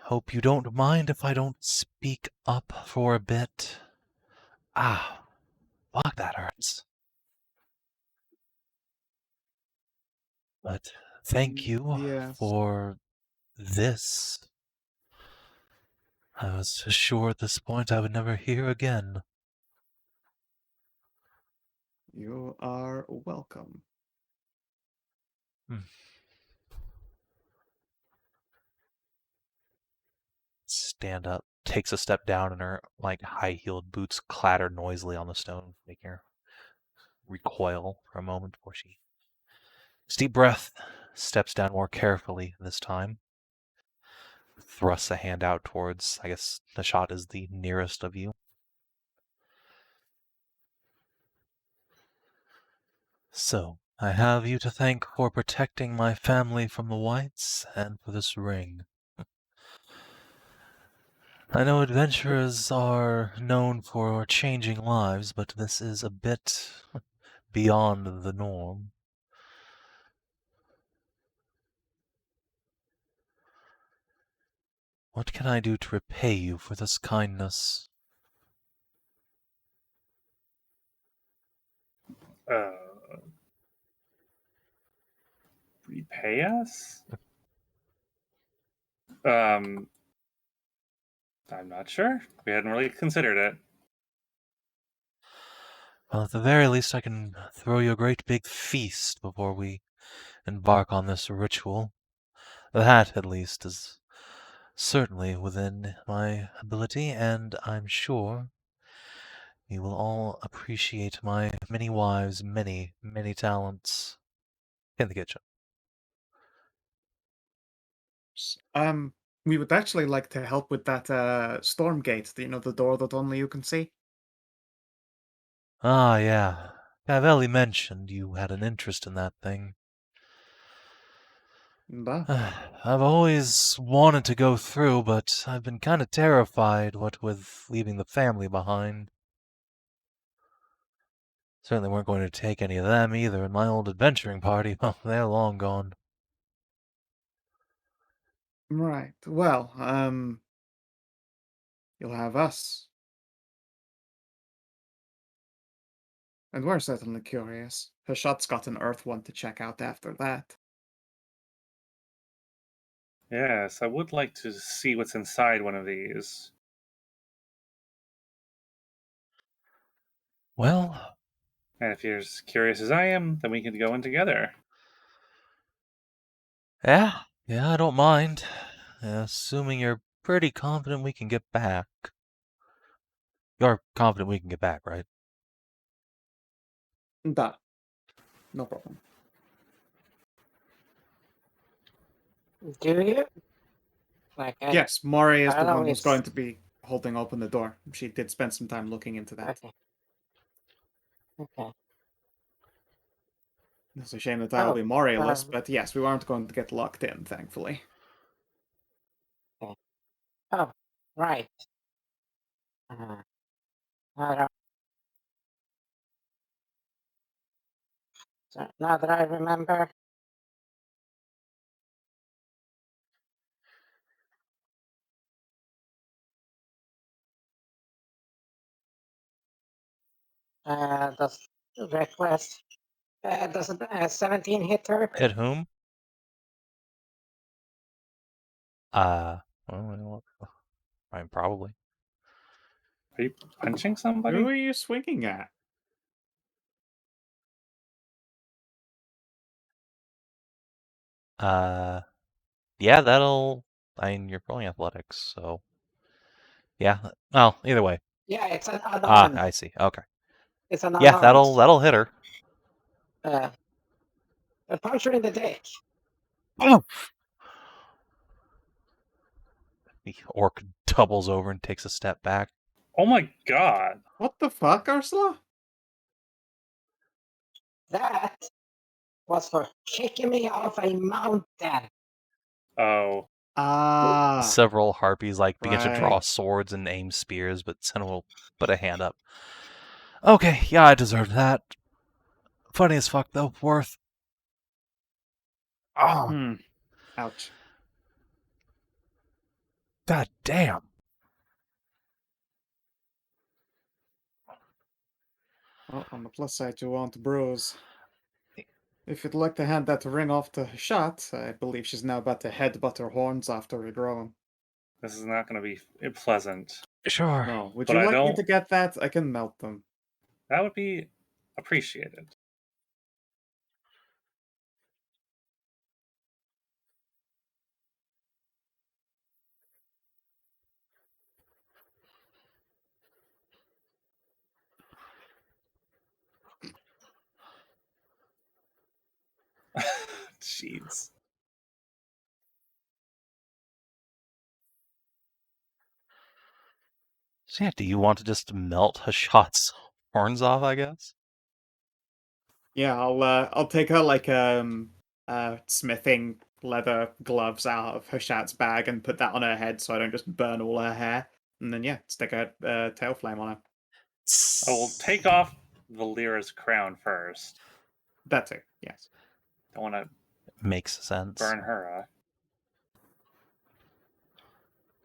A: "Hope you don't mind if I don't speak up for a bit. Ah, fuck, that hurts. But thank you
B: Yes.
A: for this. I was sure at this point I would never hear again."
B: You are welcome.
A: Stand up, takes a step down, and her like high-heeled boots clatter noisily on the stone, making her recoil for a moment before she takes a deep breath, steps down more carefully this time, thrusts a hand out towards, I guess Hashat is the nearest of you. "So, I have you to thank for protecting my family from the whites and for this ring. I know adventurers are known for changing lives, but this is a bit beyond the norm. What can I do to repay you for this kindness?"
D: Repay us? I'm not sure. We hadn't really considered it.
A: Well, at the very least, I can throw you a great big feast before we embark on this ritual. That, at least, is certainly within my ability, and I'm sure you will all appreciate my many wives' many, many talents. In the kitchen.
B: We would actually like to help with that storm gate. You know, the door that only you can see.
A: Ah, yeah. Cavelli mentioned you had an interest in that thing.
B: Bah.
A: I've always wanted to go through, but I've been kind of terrified, what with leaving the family behind. Certainly weren't going to take any of them either, and my old adventuring party, well, they're long gone.
B: Right. Well, you'll have us. And we're certainly curious. Hashat's got an Earth one to check out after that.
D: Yes, I would like to see what's inside one of these.
A: Well,
D: And if you're as curious as I am, then we can go in together.
A: yeah, I don't mind. Assuming you're pretty confident we can get back. You're confident we can get back, right?
B: Da. No problem.
C: Do you? Like,
B: Yes, Mari is
C: I
B: the
C: know
B: one who's
C: it's-
B: going to be holding open the door. She did spend some time looking into that.
C: Okay. Okay.
B: It's a shame that that'll be Morieless,
C: um,
B: but yes, we weren't going to get locked in, thankfully.
C: Oh, right. Uh, I don't... So now that I remember, does Reckless. Does a 17 hit her?
A: Hit whom? Well, I mean, probably.
D: Are you punching
B: Who
D: somebody?
B: are you swinging at?
A: Yeah, that'll. I mean, you're rolling athletics, so. Yeah. Well, either way.
C: Yeah, it's an
A: Ah,
C: unarmed.
A: I see. Okay.
C: It's an
A: Yeah,
C: unarmed.
A: that'll hit her.
C: A punch her in the dick.
A: The orc doubles over and takes a step back.
D: Oh my god.
B: What the fuck, Ursula?
C: That was for kicking me off a mountain.
D: Oh.
B: Ah,
A: Several harpies begin to draw
B: right.
A: swords and aim spears, but Senna will put a hand up. Okay, yeah, I deserved that. Funny as fuck though, worth. Oh,
B: Ouch.
A: god damn.
B: Well, on the plus side, you want bruise. If you'd like to hand that ring off to Hashat, I believe she's now about to headbutt her horns after regrowing.
D: This is not going to be pleasant.
A: Sure.
B: No, would
D: But
B: you
D: I
B: like me
D: don't-
B: to get that? I can melt them.
D: That would be appreciated. Jeez.
A: So yeah, do you want to just melt Hashat's horns off, I guess?
B: Yeah, I'll take her smithing leather gloves out of Hashat's bag and put that on her head so I don't just burn all her hair. And then yeah, stick a tail flame on her.
D: I will take off Valera's crown first.
B: That's it. Yes.
D: I want to
A: Makes sense.
D: burn her.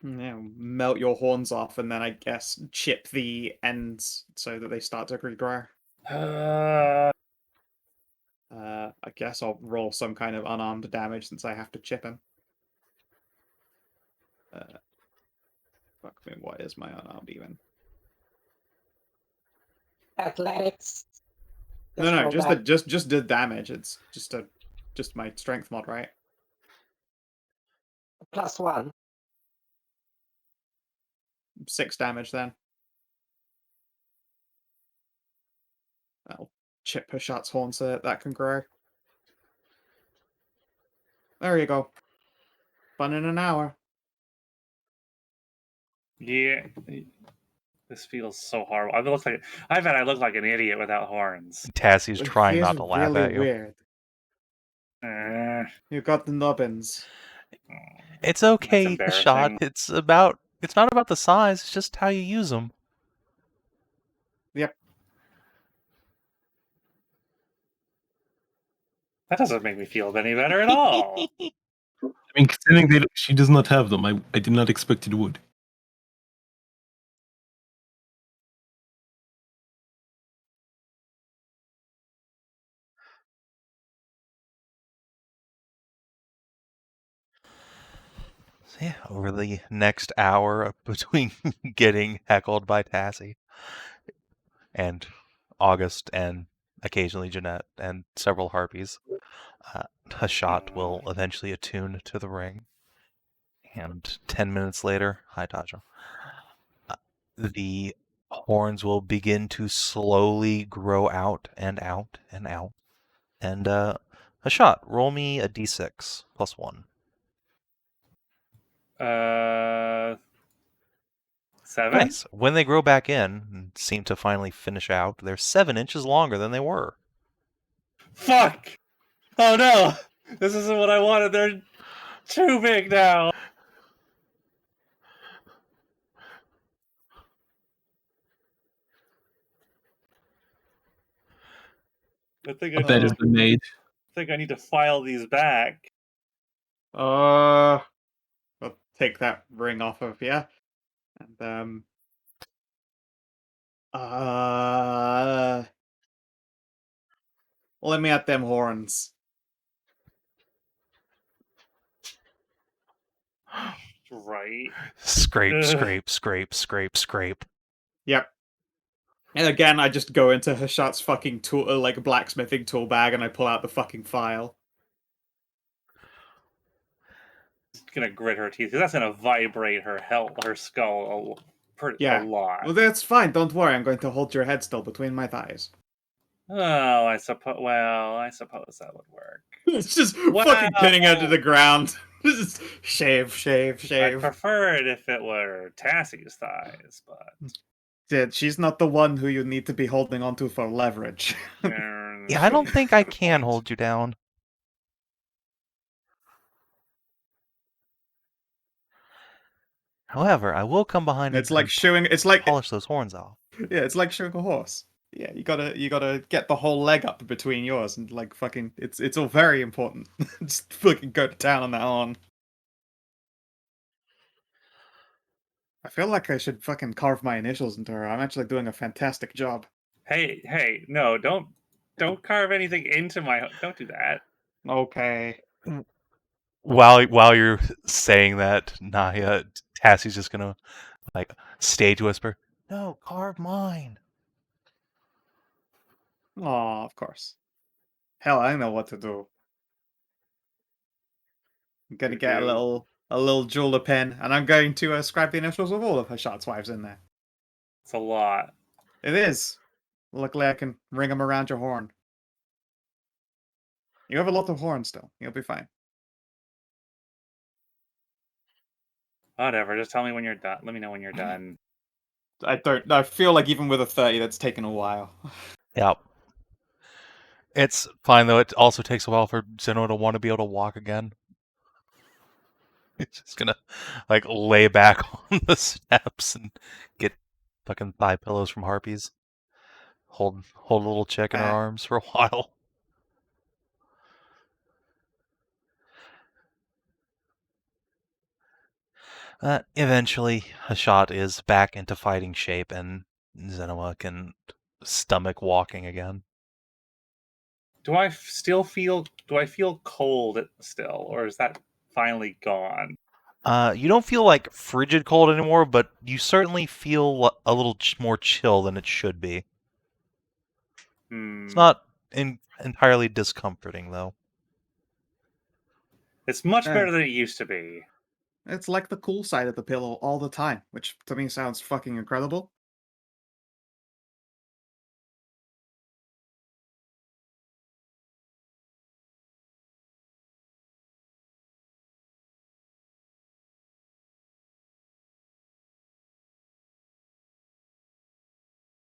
B: Yeah, melt your horns off and then I guess chip the ends so that they start to regrow. I guess I'll roll some kind of unarmed damage since I have to chip him. Fuck me, what is my unarmed even?
C: Athletics.
B: No,
C: roll
B: just
C: that.
B: just the damage. It's just my strength mod, right?
C: +1.
B: 6 damage then. I'll chip Hashat's horn so that can grow. There you go. Fun in an hour.
D: Yeah. This feels so horrible. I bet I look like an idiot without horns.
A: Tassie's
B: It
A: trying not
B: feels
A: to laugh
B: really
A: at you.
B: weird. You got the nubbins.
A: It's okay,
D: embarrassing.
A: Hashat. It's not about the size, it's just how you use them.
B: Yep.
D: That doesn't make me feel any better at all.
E: I mean, considering that she does not have them, I did not expect it would.
A: So yeah, over the next hour between getting heckled by Tassie and August and occasionally Jeanette and several harpies, Hashat will eventually attune to the ring. And 10 minutes later, hi Taja, the horns will begin to slowly grow out and out and out. And Hashat, roll me a d6 plus 1.
D: 7?
A: Nice. When they grow back in and seem to finally finish out, they're 7 inches longer than they were.
D: Fuck! Oh no! This isn't what I wanted. They're too big now. I think
E: A bet has been made.
D: I need to file these back.
B: I'll take that ring off of you. And Let me at them horns.
D: Right.
A: Scrape,
D: Ugh.
A: scrape, scrape, scrape, scrape.
B: Yep. And again, I just go into Hashat's fucking tool, like blacksmithing tool bag, and I pull out the fucking file.
D: Gonna grit her teeth, 'cause that's gonna vibrate her skull a lot.
B: Well, that's fine. Don't worry. I'm going to hold your head still between my thighs.
D: Oh, I suppose. Well, I suppose that would work.
B: It's just fucking pinning her to the ground. Just shave, shave,
D: I'd
B: shave.
D: prefer it if it were Tassie's thighs, but
B: She's not the one who you need to be holding onto for leverage.
A: Yeah, I don't think I can hold you down. However, I will come behind
B: It's
A: and
B: like showing. It's like
A: polish those horns off.
B: yeah, it's like showing a horse. Yeah, you gotta get the whole leg up between yours and like fucking. It's all very important. Just fucking go to town on that horn. I feel like I should fucking carve my initials into her. I'm actually doing a fantastic job.
D: hey, no, don't carve anything into my. Don't do that.
B: Okay.
A: While you're saying that, Nahia, Tassie's just gonna like stage whisper, "No, carve mine."
B: Aw, of course. Hell, I know what to do. I'm gonna
D: You
B: get
D: do.
B: a little jeweler pen, and I'm going to scrap the initials of all of Hashat's wives in there.
D: It's a lot.
B: It is. Luckily, I can ring them around your horn. You have a lot of horns still. You'll be fine.
D: Whatever. Just tell me when you're done. Let me know when you're done.
B: I feel like even with a 30, that's taken a while.
A: Yep. It's fine though. It also takes a while for Zeno to want to be able to walk again. He's just gonna like lay back on the steps and get fucking thigh pillows from harpies. Hold a little chick in her arms for a while. Eventually, Hashat is back into fighting shape, and Zenoa can stomach walking again.
D: Do I feel cold still, or is that finally gone?
A: You don't feel like frigid cold anymore, but you certainly feel a little more chill than it should be. It's not entirely discomforting, though.
D: It's much better than it used to be.
B: It's like the cool side of the pillow all the time, which to me sounds fucking incredible.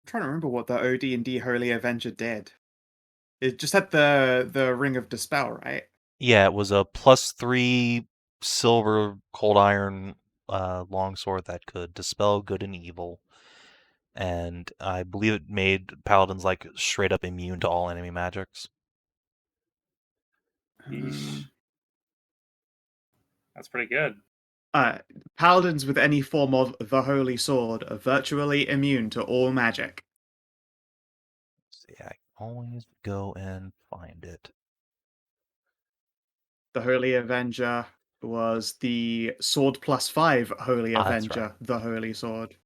B: I'm trying to remember what the OD&D Holy Avenger did. It just had the Ring of Dispel, right?
A: Yeah, it was a +3 silver cold iron longsword that could dispel good and evil. And I believe it made paladins like straight up immune to all enemy magics.
D: Yeesh. That's pretty good.
B: Paladins with any form of the Holy Sword are virtually immune to all magic.
A: See, I always go and find it.
B: The Holy Avenger was the Sword +5 Holy
A: Ah, that's
B: Avenger,
A: right.
B: the Holy Sword.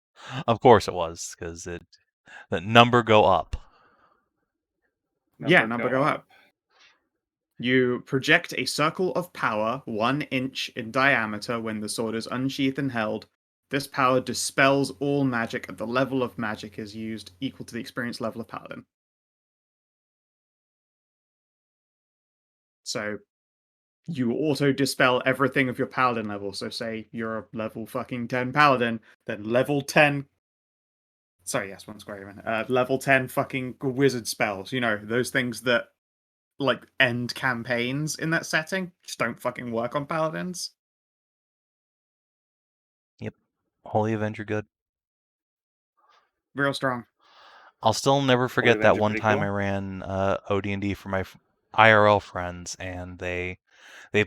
A: Of course it was, because the number go up.
B: Number go up. You project a circle of power 1 inch in diameter when the sword is unsheathed and held. This power dispels all magic at the level of magic is used equal to the experience level of Paladin. So you auto dispel everything of your Paladin level. So say you're a level fucking 10 Paladin, then level 10. Sorry, yes, one square even. Level 10 fucking wizard spells. You know, those things that like end campaigns in that setting just don't fucking work on Paladins.
A: Yep. Holy Avenger good.
B: Real strong.
A: I'll still never forget that
D: Avenger
A: one
D: pretty
A: time
D: cool.
A: I ran OD&D for my IRL friends, and they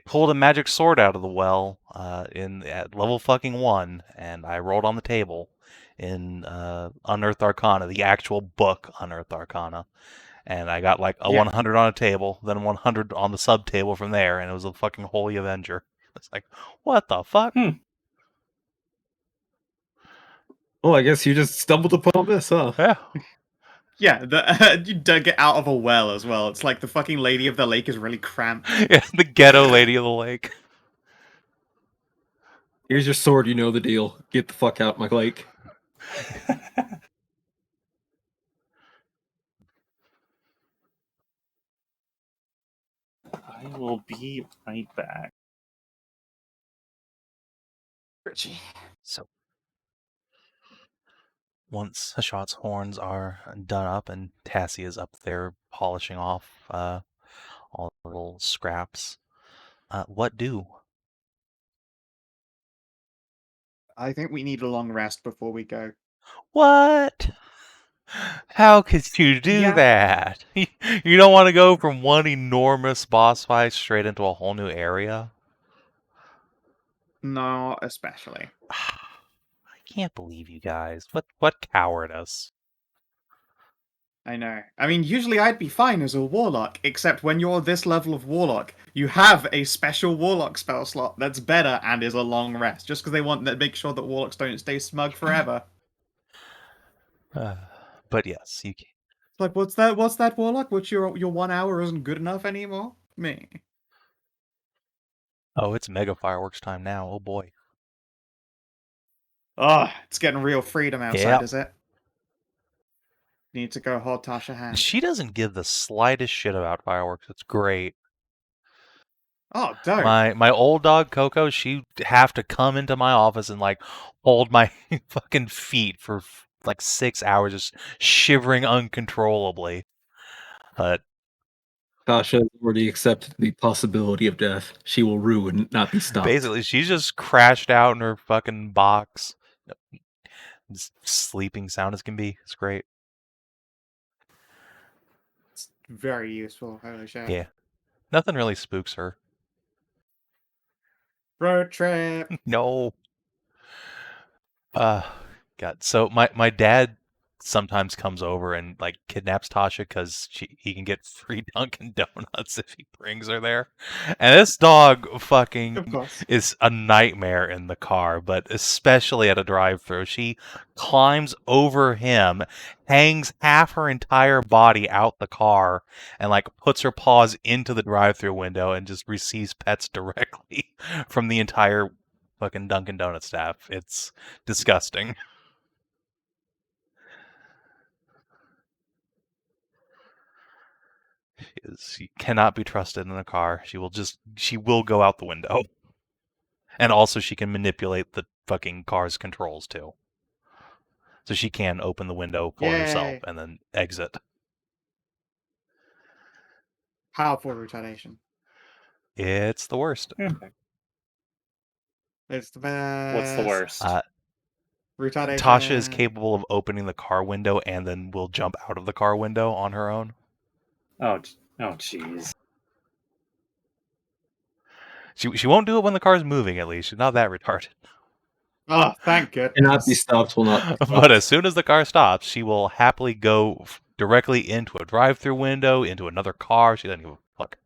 A: pulled a magic sword out of the well at level fucking 1, and I rolled on the table, in Unearthed Arcana, the actual book Unearthed Arcana. And I got like a
B: Yeah.
A: 100 on a table, then 100 on the sub table from there, and it was a fucking Holy Avenger. It's like, what the fuck?
E: Oh, I guess you just stumbled upon this, huh?
A: Yeah.
B: Yeah, you dug it out of a well as well. It's like the fucking Lady of the Lake is really cramped.
A: Yeah, the ghetto Lady of the Lake.
E: Here's your sword, you know the deal. Get the fuck out my lake.
D: I will be right back.
A: So, once Hashat's horns are done up and Tassie is up there polishing off all the little scraps, what do?
B: I think we need a long rest before we go.
A: What? How could you do
B: Yeah.
A: that? You don't want to go from one enormous boss fight straight into a whole new area?
B: No, especially.
A: I can't believe you guys. What cowardice.
B: I know. I mean, usually I'd be fine as a warlock, except when you're this level of warlock, you have a special warlock spell slot that's better and is a long rest, just because they want to make sure that warlocks don't stay smug forever.
A: But yes, you can.
B: It's like, what's that? What's that, warlock? Which your 1 hour isn't good enough anymore? Me.
A: Oh, it's mega fireworks time now. Oh boy.
B: Oh, it's getting real freedom outside,
A: Yep.
B: is it? Need to go hold Tasha hand.
A: She doesn't give the slightest shit about fireworks. It's great.
B: Oh, dope.
A: My old dog Coco, she'd have to come into my office and like hold my fucking feet for like 6 hours, just shivering uncontrollably. But
E: Tasha has already accepted the possibility of death. She will ruin, not be stopped.
A: basically, she's just crashed out in her fucking box, just sleeping sound as can be. It's great.
B: It's very useful. Holy shit.
A: Yeah, nothing really spooks her.
B: Road trip.
A: No. God. So my dad sometimes comes over and like kidnaps Tasha because he can get free Dunkin' Donuts if he brings her there. And this dog
B: Of
A: fucking
B: course.
A: is a nightmare in the car, but especially at a drive-thru. She climbs over him, hangs half her entire body out the car, and like puts her paws into the drive-thru window and just receives pets directly from the entire fucking Dunkin' Donut staff. It's disgusting. She cannot be trusted in a car. She will go out the window. And also she can manipulate the fucking car's controls too. So she can open the window for herself
B: Yay.
A: and then exit.
B: Powerful retardation.
A: It's the worst.
B: It's the best.
D: What's the worst?
B: Retardation.
A: Tasha is capable of opening the car window and then will jump out of the car window on her own.
D: Oh, jeez.
A: She won't do it when the car's moving, at least. She's not that retarded.
B: Oh, thank goodness.
E: Cannot be stopped, will not be stopped.
A: But as soon as the car stops, she will happily go directly into a drive-thru window, into another car. She doesn't give a fuck.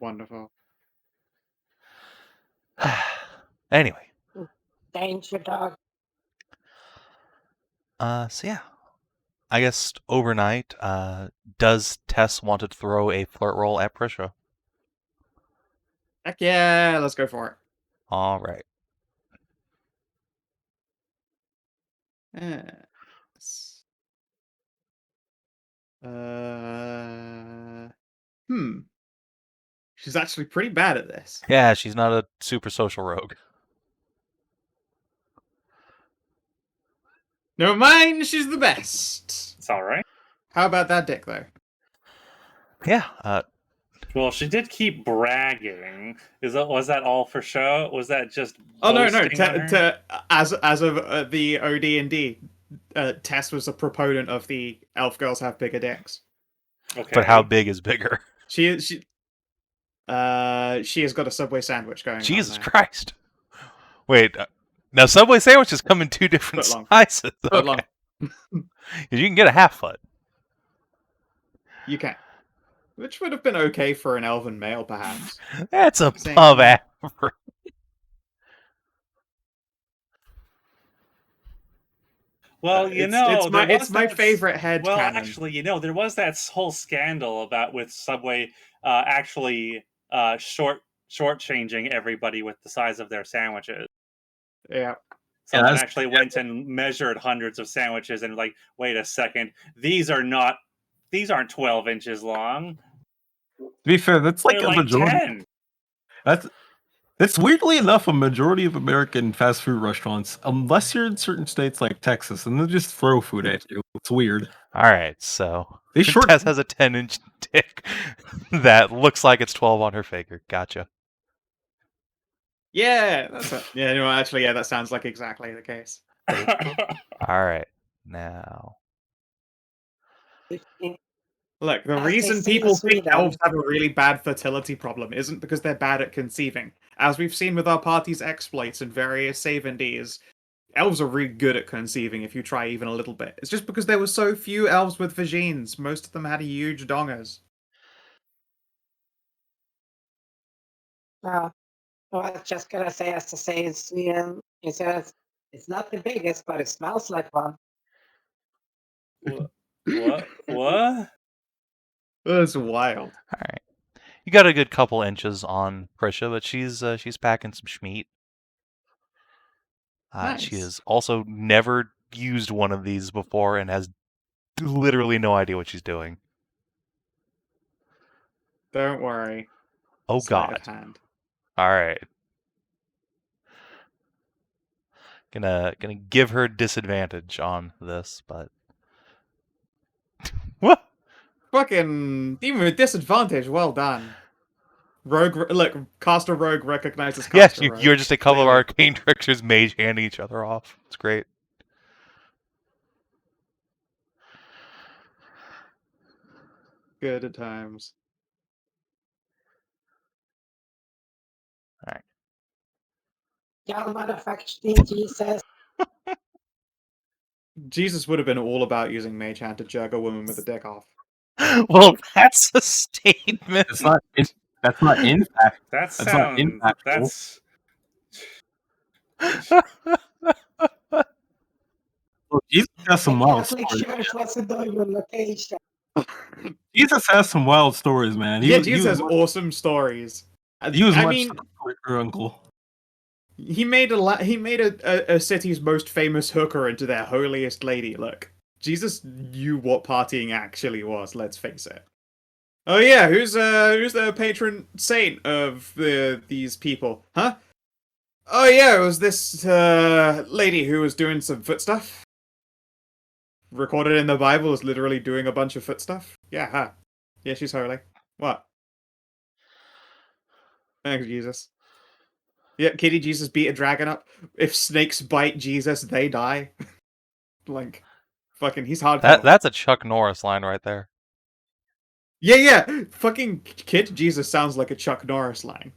B: Wonderful.
A: Anyway.
C: Danger dog.
A: So yeah. I guess overnight, does Tess want to throw a flirt roll at Prisha?
B: Heck yeah, let's go for it.
A: All right.
B: Yes. She's actually pretty bad at this.
A: Yeah, she's not a super social rogue.
B: Never mind, she's the best.
D: It's all right.
B: How about that dick, though?
A: Yeah.
D: Well, she did keep bragging. Was that all for show? Was that just?
B: Oh no,
D: boasting on her?
B: as of the OD&D, Tess was a proponent of the elf girls have bigger dicks.
D: Okay.
A: But how big is bigger?
B: She has got a Subway sandwich going.
A: Jesus
B: on there.
A: Christ. Wait, now Subway sandwiches come in 2 different
B: Foot long.
A: sizes.
B: Foot long.
A: You can get a half foot.
B: You can. Which would have been okay for an elven male, perhaps.
A: That's
B: Same.
A: above average.
D: Well,
B: it's my favorite head
D: Well,
B: cannon.
D: actually, there was that whole scandal with Subway actually shortchanging everybody with the size of their sandwiches.
B: Yeah.
D: Someone actually went and measured hundreds of sandwiches and like, wait a second, these aren't 12 inches long.
E: To be fair, that's like
D: They're
E: a
D: like
E: majority.
D: 10.
E: That's weirdly enough a majority of American fast food restaurants, unless you're in certain states like Texas, and they just throw food at you. It's weird.
A: All right, so
E: They
A: Tess has a 10-inch dick that looks like it's 12 on her figure. Gotcha.
B: Yeah, actually, that sounds like exactly the case.
A: All right, now
C: 15.
B: Look, the
C: As they
B: reason
C: say in
B: people think
C: Sweden-
B: elves have a really bad fertility problem isn't because they're bad at conceiving. As we've seen with our party's exploits and various Sav&Ds, elves are really good at conceiving if you try even a little bit. It's just because there were so few elves with vagines. Most of them had huge dongers.
C: Well, I was just gonna say, as to say in Sweden, it says it's not the biggest, but it smells like one.
D: What?
B: That's wild.
A: all right. You got a good couple inches on Prisha, but she's packing some schmeat. She
B: Nice.
A: has also never used one of these before and has literally no idea what she's doing.
B: Don't worry.
A: Oh
B: Sleight
A: God!
B: of hand.
A: All right, gonna give her disadvantage on this, but what?
B: Fucking even with disadvantage, well done. Rogue, look, caster rogue recognizes
A: Yes,
B: caster rogue.
A: you're just a couple of
B: Clearly.
A: arcane tricksters mage handing each other off. It's great.
B: Good at times.
C: Yeah, motherfucking Jesus.
B: Jesus would have been all about using mage hand to jerk a woman with a dick off.
A: Well, that's a statement.
E: That's not. That's not in fact.
D: That's
E: not impactful.
D: That's
E: Look, Jesus has some
C: The
E: wild
C: Catholic
E: stories.
C: Church wants to know your location.
E: Jesus has some wild stories, man.
B: Jesus has awesome stories.
E: He was
B: I
E: much
B: mean,
E: like her uncle.
B: he made a city's most famous hooker into their holiest lady. Look, Jesus knew what partying actually was. Let's face it. Oh yeah, who's the patron saint of these people? Huh? Oh yeah, it was this lady who was doing some foot stuff. Recorded in the Bible as literally doing a bunch of foot stuff. Yeah, huh? Yeah, she's holy. What? Thanks, Jesus. Yeah, Kitty Jesus beat a dragon up. If snakes bite Jesus, they die. Like, fucking, he's hardcore.
A: That's a Chuck Norris line right there.
B: Yeah. Fucking Kid Jesus sounds like a Chuck Norris line.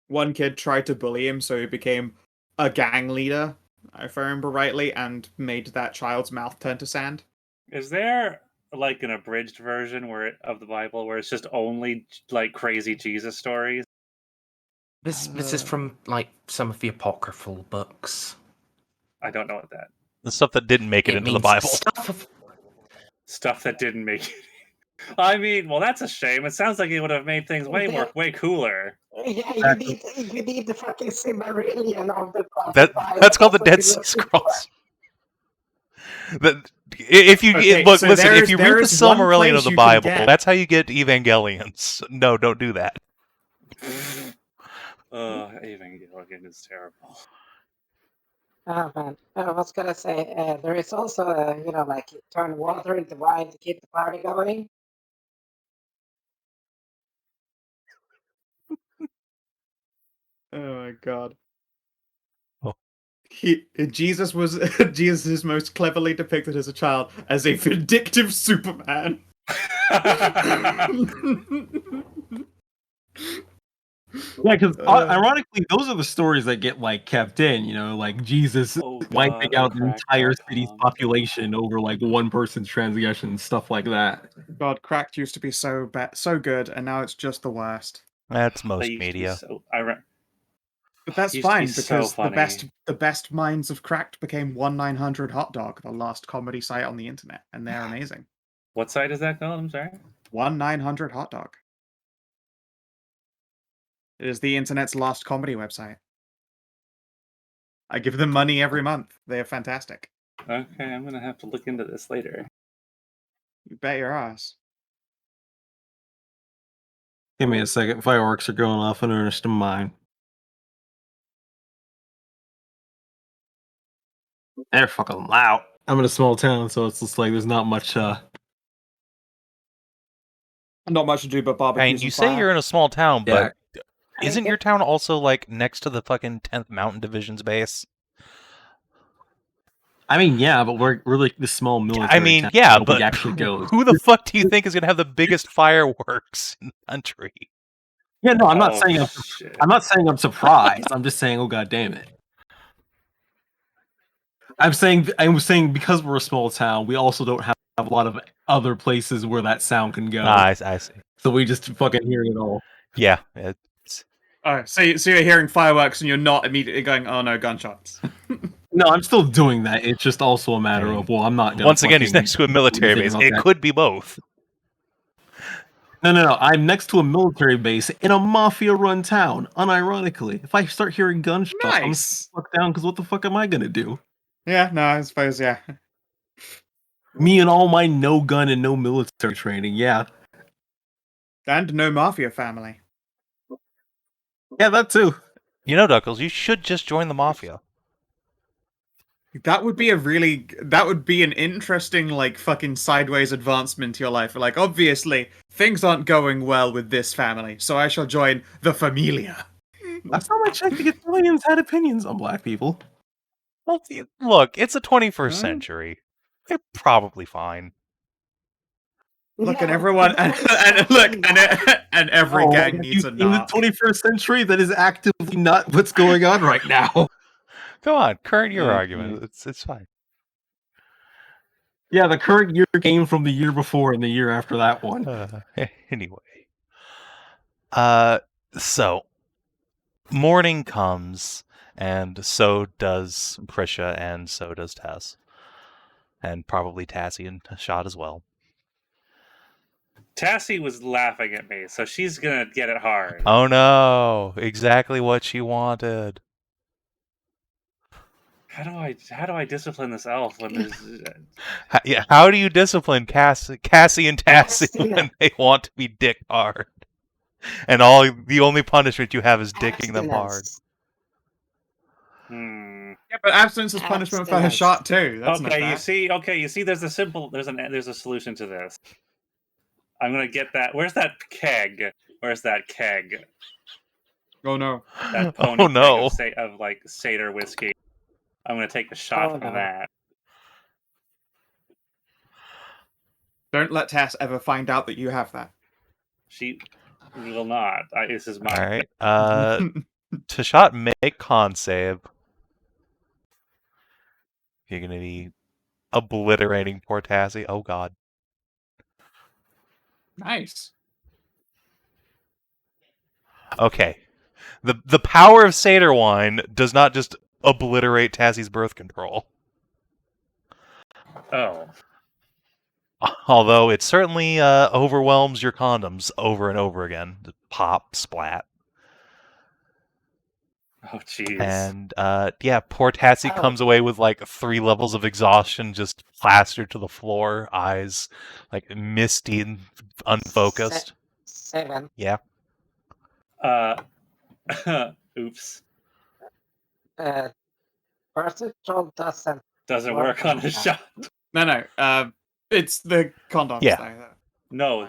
B: One kid tried to bully him, so he became a gang leader, if I remember rightly, and made that child's mouth turn to sand.
D: Is there like an abridged version of the Bible where it's just only like crazy Jesus stories?
F: This is from like some of the apocryphal books.
D: I don't know what that.
A: The stuff that didn't make it into the
F: means
A: Bible.
D: Stuff that didn't make it. I mean, well, that's a shame. It sounds like it would have made things way cooler.
C: Yeah, you need the fucking Silmarillion of the
A: That's called the Dead Sea Scrolls. If you
B: Okay,
A: look,
B: so
A: listen, if you read the
B: there is one
A: Silmarillion
B: place
A: of the
B: you can
A: Bible,
B: get-
A: that's how you get Evangelions. No, don't do that.
D: Evangelion is terrible.
C: Oh man, I was gonna say there is also like you turn water into wine to keep the party going.
B: Oh my god.
A: Oh.
B: Jesus is most cleverly depicted as a child as a vindictive Superman.
E: Yeah, because ironically, those are the stories that get like kept in. You know, like Jesus
D: Oh,
E: wiping
D: God,
E: out
D: the
E: the entire city's
D: cracked.com.
E: population over like one person's transgression, stuff like that.
B: God, Cracked used to be so good, and now it's just the worst.
A: That's
D: They
A: most
D: used to be
A: media.
D: so.
B: But that's
D: Used to be
B: fine
D: so
B: because
D: funny.
B: the best minds of Cracked became 1900 Hot Dog, the last comedy site on the internet, and they're amazing.
D: What site is that called? I'm sorry.
B: 1900 Hot Dog. It is the internet's last comedy website. I give them money every month. They are fantastic.
D: Okay, I'm gonna have to look into this later.
B: You bet your ass.
E: Give me a second. Fireworks are going off in earnest in mine. They're fucking loud. I'm in a small town, so it's just like there's not much.
B: Not much to do but
A: I
B: barbecue.
A: mean, you say you're in a small town,
E: Yeah.
A: but isn't your town also like next to the fucking 10th Mountain Division's base?
E: I mean, yeah, but we're like this small military.
A: I mean,
E: town.
A: yeah,
E: Nobody
A: but
E: actually goes.
A: who the fuck do you think is gonna have the biggest fireworks in the country?
E: Yeah, no, I'm not
D: Oh,
E: saying
D: shit.
E: I'm not saying I'm surprised. I'm just saying, oh god damn it. I'm saying because we're a small town, we also don't have a lot of other places where that sound can go.
A: I see.
E: So we just fucking hear it all.
A: Yeah, it's
B: Oh, so you're hearing fireworks and you're not immediately going, oh no, gunshots.
E: No, I'm still doing that. It's just also a matter of, well, I'm not gonna
A: once again, he's
E: fucking
A: next to a military
E: do anything
A: base.
E: about
A: It
E: that.
A: could be both.
E: No. I'm next to a military base in a mafia-run town. Unironically, if I start hearing gunshots, I'm gonna
B: Nice.
E: fuck down because what the fuck am I gonna do?
B: Yeah, no, I suppose, yeah.
E: Me and all my no gun and no military training, yeah.
B: And no mafia family.
E: Yeah, that too.
A: You know, Duckles, you should just join the mafia.
B: That would be an interesting, like, fucking sideways advancement to your life. Like, obviously, things aren't going well with this family, so I shall join the Familia.
E: Last time I checked, the Italians had opinions on black people.
A: Well, look, it's the 21st
B: Huh?
A: century. They're probably fine.
B: Look, and
C: Yeah,
B: everyone, and every gang needs a
E: in the
B: knock.
E: 21st century, that is actively not what's going on right now.
A: Come on, current year
B: Mhm.
A: argument. It's fine.
E: Yeah, the current year came from the year before and the year after that one.
A: Anyway. So morning comes, and so does Prisha, and so does Tess. And probably Tassie and Hashat as well.
D: Tassie was laughing at me, so she's gonna get it hard.
A: Oh no, exactly what she wanted.
D: How do I discipline this elf when there's
A: How do you discipline Cassie and Tassie
C: Yeah.
A: when they want to be dick hard? And the only punishment you have is dicking them hard.
C: Abstinence.
B: Yeah, but abstinence is punishment for
C: Abstinence.
B: Hashat too. That's not
D: Okay,
B: bad.
D: you see there's a solution to this. I'm gonna get that. Where's that keg?
B: Oh no.
D: That pony
A: Oh no.
D: keg of like Seder whiskey. I'm gonna take a shot
C: Oh,
D: from
C: no.
D: that.
B: Don't let Tess ever find out that you have that.
D: She will not. This is mine.
A: Alright. Tashat, make con save. You're gonna be obliterating poor Tassie. Oh god.
B: Nice.
A: Okay. The power of Seder wine does not just obliterate Tassie's birth control.
D: Oh.
A: Although it certainly overwhelms your condoms over and over again. Pop, splat.
D: Oh, jeez.
A: And yeah, poor Tassie
C: Oh.
A: comes away with like 3 levels of exhaustion, just plastered to the floor, eyes like misty and unfocused.
C: Savin.
A: Yeah.
D: Oops.
C: Perception
D: Doesn't work on a shot.
B: No. It's the condoms.
A: Yeah.
B: though.
D: No.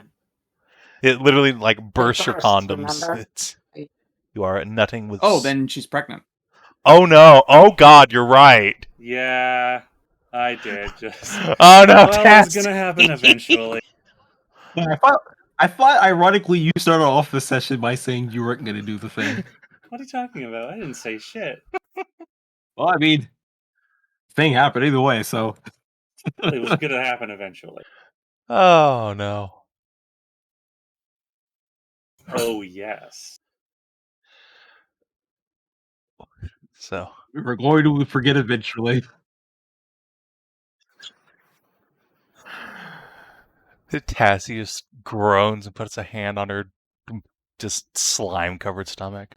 A: It literally like bursts your
C: burst,
A: condoms.
C: remember?
A: You are nutting with.
B: Oh, then she's pregnant.
A: Oh no! Oh god, you're right.
D: Yeah, I did. Just.
A: Oh no,
D: Well, it's
A: Tassie.
D: gonna happen eventually.
E: Yeah, I thought, ironically, you started off the session by saying you weren't going to do the thing.
D: What are you talking about? I didn't say shit.
E: Well, I mean, thing happened either way, so.
D: It was going to happen eventually.
A: Oh no.
D: Oh, yes.
A: So
E: We're going to forget eventually.
A: Tess just groans and puts a hand on her just slime-covered stomach.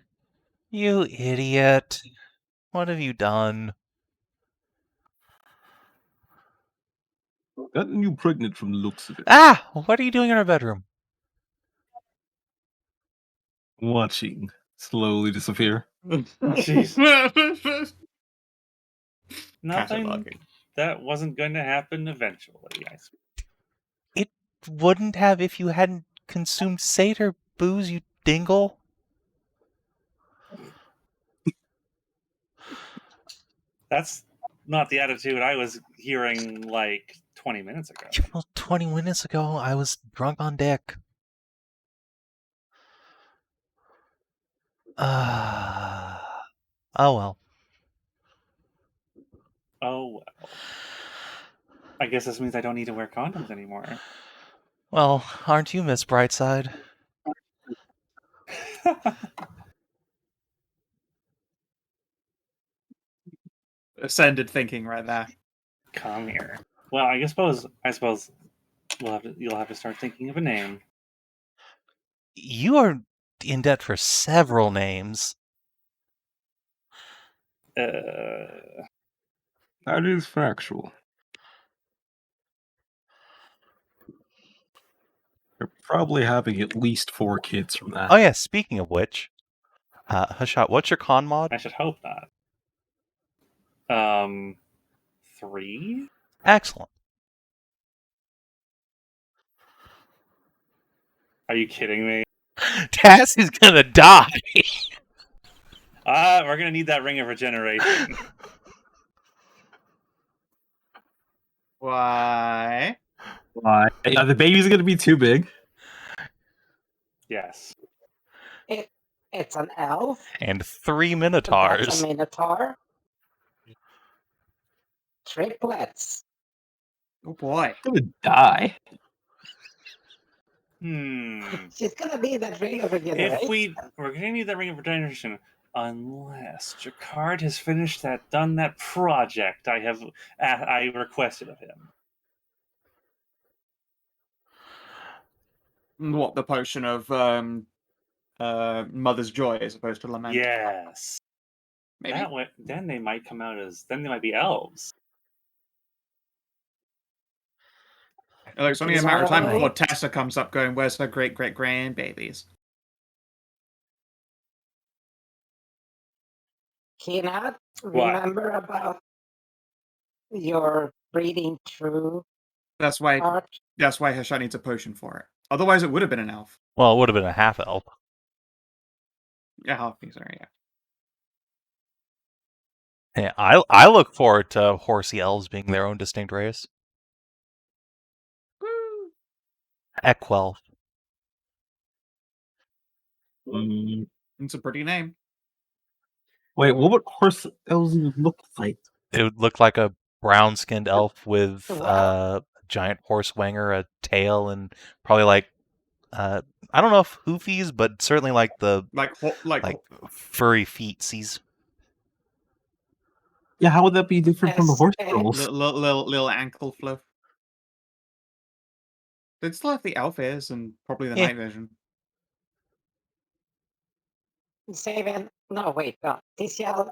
A: You idiot. What have you done?
E: Gotten you pregnant from the looks of it.
A: Ah! What are you doing in our bedroom?
E: Watching slowly disappear.
D: Jeez. Nothing
B: Cataloging.
D: that wasn't going to happen eventually.
A: It wouldn't have if you hadn't consumed satyr booze, you dingle.
D: That's not the attitude I was hearing like 20 minutes ago.
A: Well, 20 minutes ago, I was drunk on dick. Oh well.
D: Oh, well. I guess this means I don't need to wear condoms anymore.
A: Well, aren't you, Miss Brightside?
B: Ascended thinking right there.
D: Come here. Well, I suppose you'll have to start thinking of a name.
A: You are in debt for several names.
E: That is factual. You're probably having at least 4 kids from that.
A: Oh yeah, speaking of which, Hashat, what's your con mod?
D: I should hope not. 3?
A: Excellent.
D: Are you kidding me?
A: Tess is gonna die.
D: We're gonna need that ring of regeneration.
B: Why?
E: Why? Are the babies going to be too big?
D: Yes.
C: It's an elf.
A: And 3
C: That's
A: minotaurs.
C: a minotaur. Triplets.
B: Oh boy.
E: I'm going to die.
C: She's gonna be that ring of regeneration.
D: We're gonna need that ring of regeneration unless Jacquard has done that project I requested of him.
B: What, the potion of Mother's Joy as opposed to Lament?
D: Yes.
B: Maybe.
D: That way, then they might be elves.
B: It's only a matter of time before Tessa comes up going, where's her great-great-grandbabies?
C: Kinath, remember about your breeding true
B: That's why
C: art?
B: That's why Hashat needs a potion for it. Otherwise, it would have been an elf.
A: Well, it would have been a half elf.
B: Yeah, half-elf, sorry, yeah.
A: Yeah, I look forward to horsey elves being their own distinct race.
B: Woo!
A: Equelf.
B: It's a pretty name.
E: Wait, what would horse elves even look like?
A: It would look like a brown-skinned elf with
C: Wow.
A: a giant horse wanger, a tail, and probably like I don't know if hoofies, but certainly like the
B: Like
A: furry feetsies.
E: Yeah, how would that be different from the horse
C: Yes,
E: girls?
B: little ankle fluff. They'd still have the elf ears and probably the
A: Yeah.
B: night vision.
C: Savin. No, wait, no. Tisiel,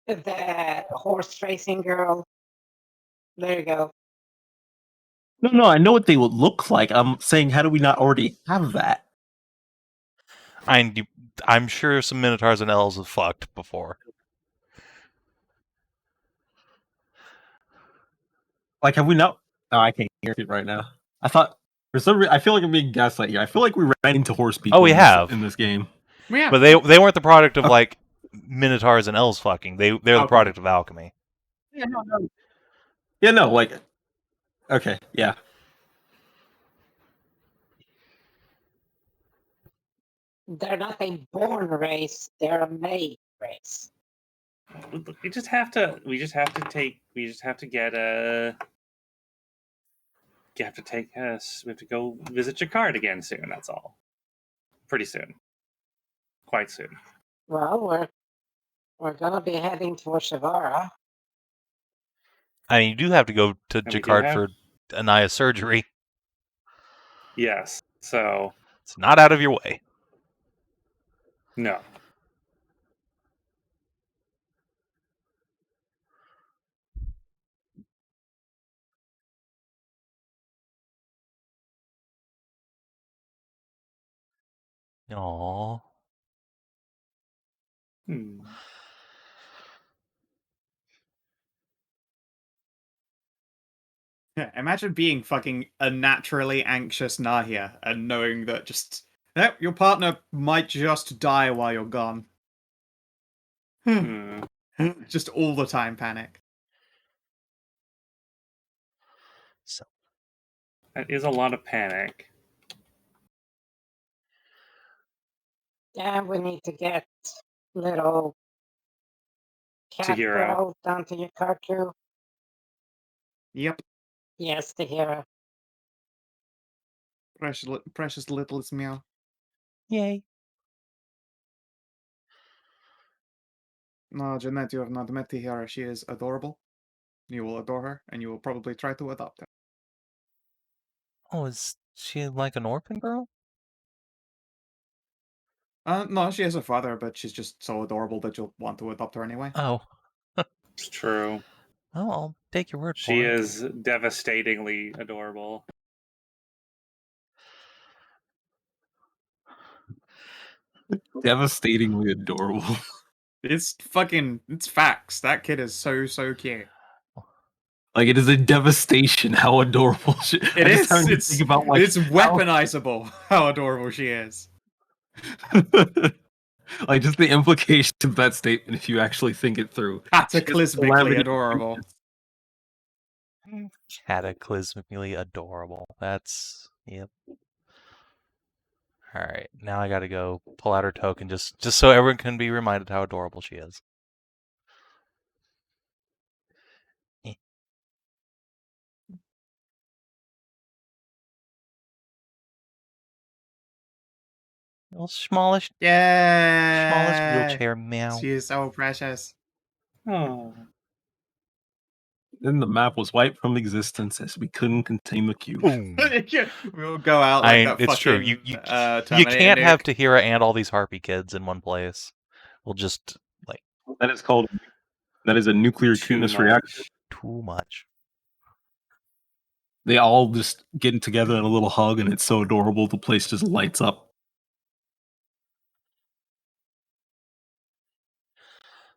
C: the horse racing girl. There you go.
E: No, I know what they would look like. I'm saying, how do we not already have that?
A: I'm sure some minotaurs and elves have fucked before.
E: Like, have we not? Oh, I can't hear it right now. I thought for some reason I feel like I'm being gaslight here. I feel like we ran into horse people.
A: Oh, we have
E: in this game.
B: Yeah,
A: But they weren't the product of like minotaurs and elves fucking. They're the
B: Alchemy.
A: product of alchemy.
E: Yeah, no. Like, okay, yeah.
C: They're not a born race, they're a made race.
D: We just have to get a. You have to take us. We have to go visit Jakard again soon. That's all. Pretty soon. Quite soon.
C: Well, we're gonna be heading for Shivara.
A: I mean, you do have to go to
D: And we do
A: Jakard
D: have-
A: for Nahia surgery.
D: Yes. So
A: It's not out of your way.
D: no.
A: Aww.
D: Hmm.
B: Yeah, imagine being fucking a naturally anxious Nahia and knowing that just your partner might just die while you're gone.
D: Hmm.
B: Just all the time panic.
A: So,
D: That is a lot of panic.
C: Yeah, we need to get little cat
D: Tahira.
C: girl down to your car too.
B: Yep,
C: Yes, Tahira.
B: precious littlest meow.
A: yay.
B: No, Jeanette, you have not met Tahira. She is adorable. You will adore her, and you will probably try to adopt her.
A: Oh, is she like an orphan girl?
B: No, she has a father, but she's just so adorable that you'll want to adopt her anyway.
A: Oh,
D: It's true.
A: well, I'll take your word
D: She
A: for it.
D: is devastatingly adorable.
E: Devastatingly adorable.
B: It's facts. That kid is so cute.
E: Like, it is a devastation how adorable she
B: It
E: I
B: is.
E: just having to
B: It's
E: think about, like,
B: it's weaponizable how adorable she is.
E: like, just the implication of that statement if you actually think it through.
B: Cataclysmically
E: calamity.
B: adorable.
A: Cataclysmically adorable. That's yep. All right, now I gotta go pull out her token just so everyone can be reminded how adorable she is. Little smallish
B: Yeah.
A: wheelchair meow.
B: She is so precious.
D: Oh.
E: Then the map was wiped from existence as we couldn't contain the cube.
A: Boom.
B: We'll go out like that
A: it's true.
B: fucking
A: You
B: Terminator
A: can't have
B: nuke.
A: Tahira and all these harpy kids in one place. We'll just like
E: That is a nuclear
D: Too
E: cuteness
D: much.
E: reactor.
A: too much.
E: They all just get together in a little hug, and it's so adorable. The place just lights up.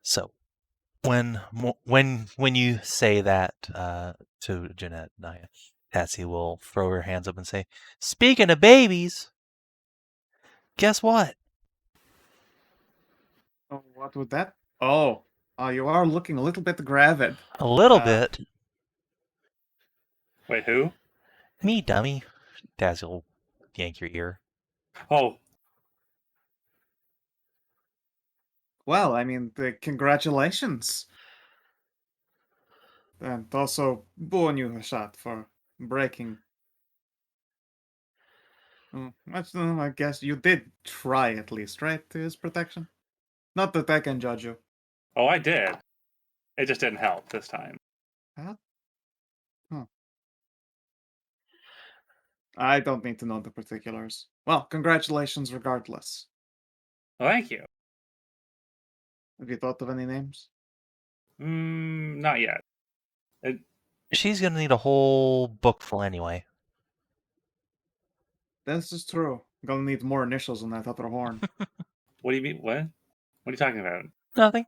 A: So, when you say that to Jeanette, Nahia, Patsy will throw her hands up and say, "Speaking of babies, guess what?
B: Oh, what would that? Oh, you are looking a little bit gravid.
A: A little bit.
D: Wait, who?
A: Me, dummy." Patsy will yank your ear.
D: Oh,
B: Well, I mean, congratulations. And also, bon you Hashat for breaking. I guess you did try at least, right? To his protection. Not that I can judge you.
D: oh, I did. It just didn't help this time.
B: Huh? I don't need to know the particulars. Well, congratulations regardless.
D: Well, thank you.
B: Have you thought of any names?
D: Not yet.
A: She's gonna need a whole book full anyway.
B: This is true. I'm gonna need more initials on that other horn.
D: What do you mean? What? What are you talking about?
A: Nothing.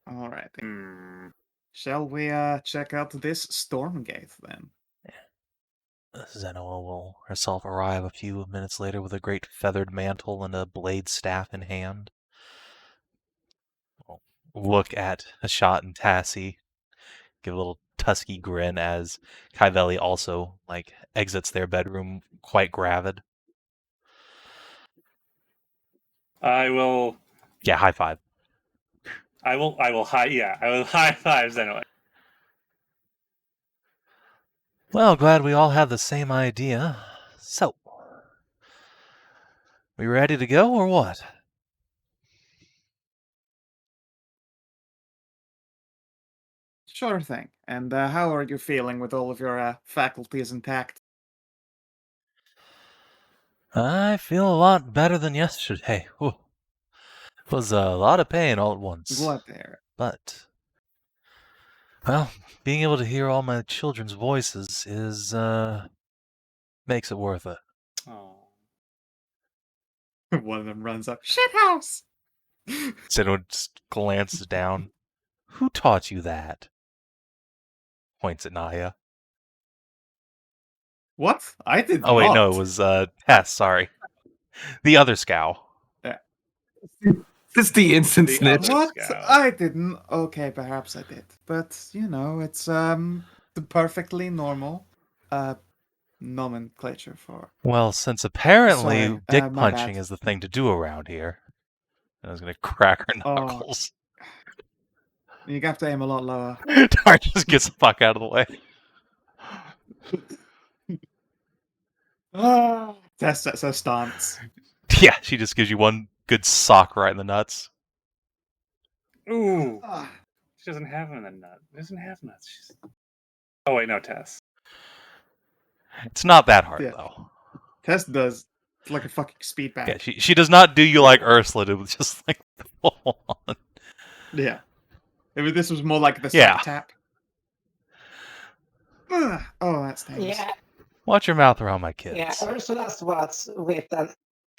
B: Alright.
D: Hmm.
B: Shall we check out this storm gate then?
A: Zenoa will herself arrive a few minutes later with a great feathered mantle and a blade staff in hand. Look at Hashat and Tassie, give a little tusky grin as Kyveli also like exits their bedroom quite gravid.
D: I will
A: Yeah, high five.
D: I will high fives anyway.
A: Well, glad we all have the same idea. So, we ready to go or what?
B: Sure thing. And how are you feeling with all of your faculties intact?
A: I feel a lot better than yesterday. Whew. It was a lot of pain all at once.
B: Glad to hear it.
A: But, well, being able to hear all my children's voices is, makes it worth it.
D: Oh.
B: One of them runs up. Shithouse!
A: Sinwood just glances down. Who taught you that? Points at Nahia.
B: What? I did
A: Oh wait,
B: not.
A: no, it was Tess, sorry. The other scow.
E: This is the instant
D: The
E: snitch.
D: other-
B: What?
D: Scout.
B: I didn't. Okay, perhaps I did. But, it's the perfectly normal nomenclature for...
A: Well, since apparently
B: Sorry,
A: dick
B: my
A: punching
B: bad.
A: is the thing to do around here. I was gonna crack her
B: Oh.
A: knuckles.
B: You have to aim a lot lower.
A: Tar just gets the fuck out of the way.
B: Tess sets her stance.
A: Yeah, she just gives you one good sock right in the nuts.
D: Ooh.
B: Ah,
D: She doesn't have them in the nut. She doesn't have nuts. She's... Oh wait, no, Tess.
A: It's not that hard
B: Yeah.
A: though.
B: Tess does. It's like a fucking speed bag.
A: Yeah, she does not do you like Ursula. It was just like full on.
B: Yeah. This was more like the
A: Yeah.
B: sack tap. Ugh. Oh, that stings.
C: Yeah,
A: Watch your mouth around my kids.
C: yeah. Ursula's what's with an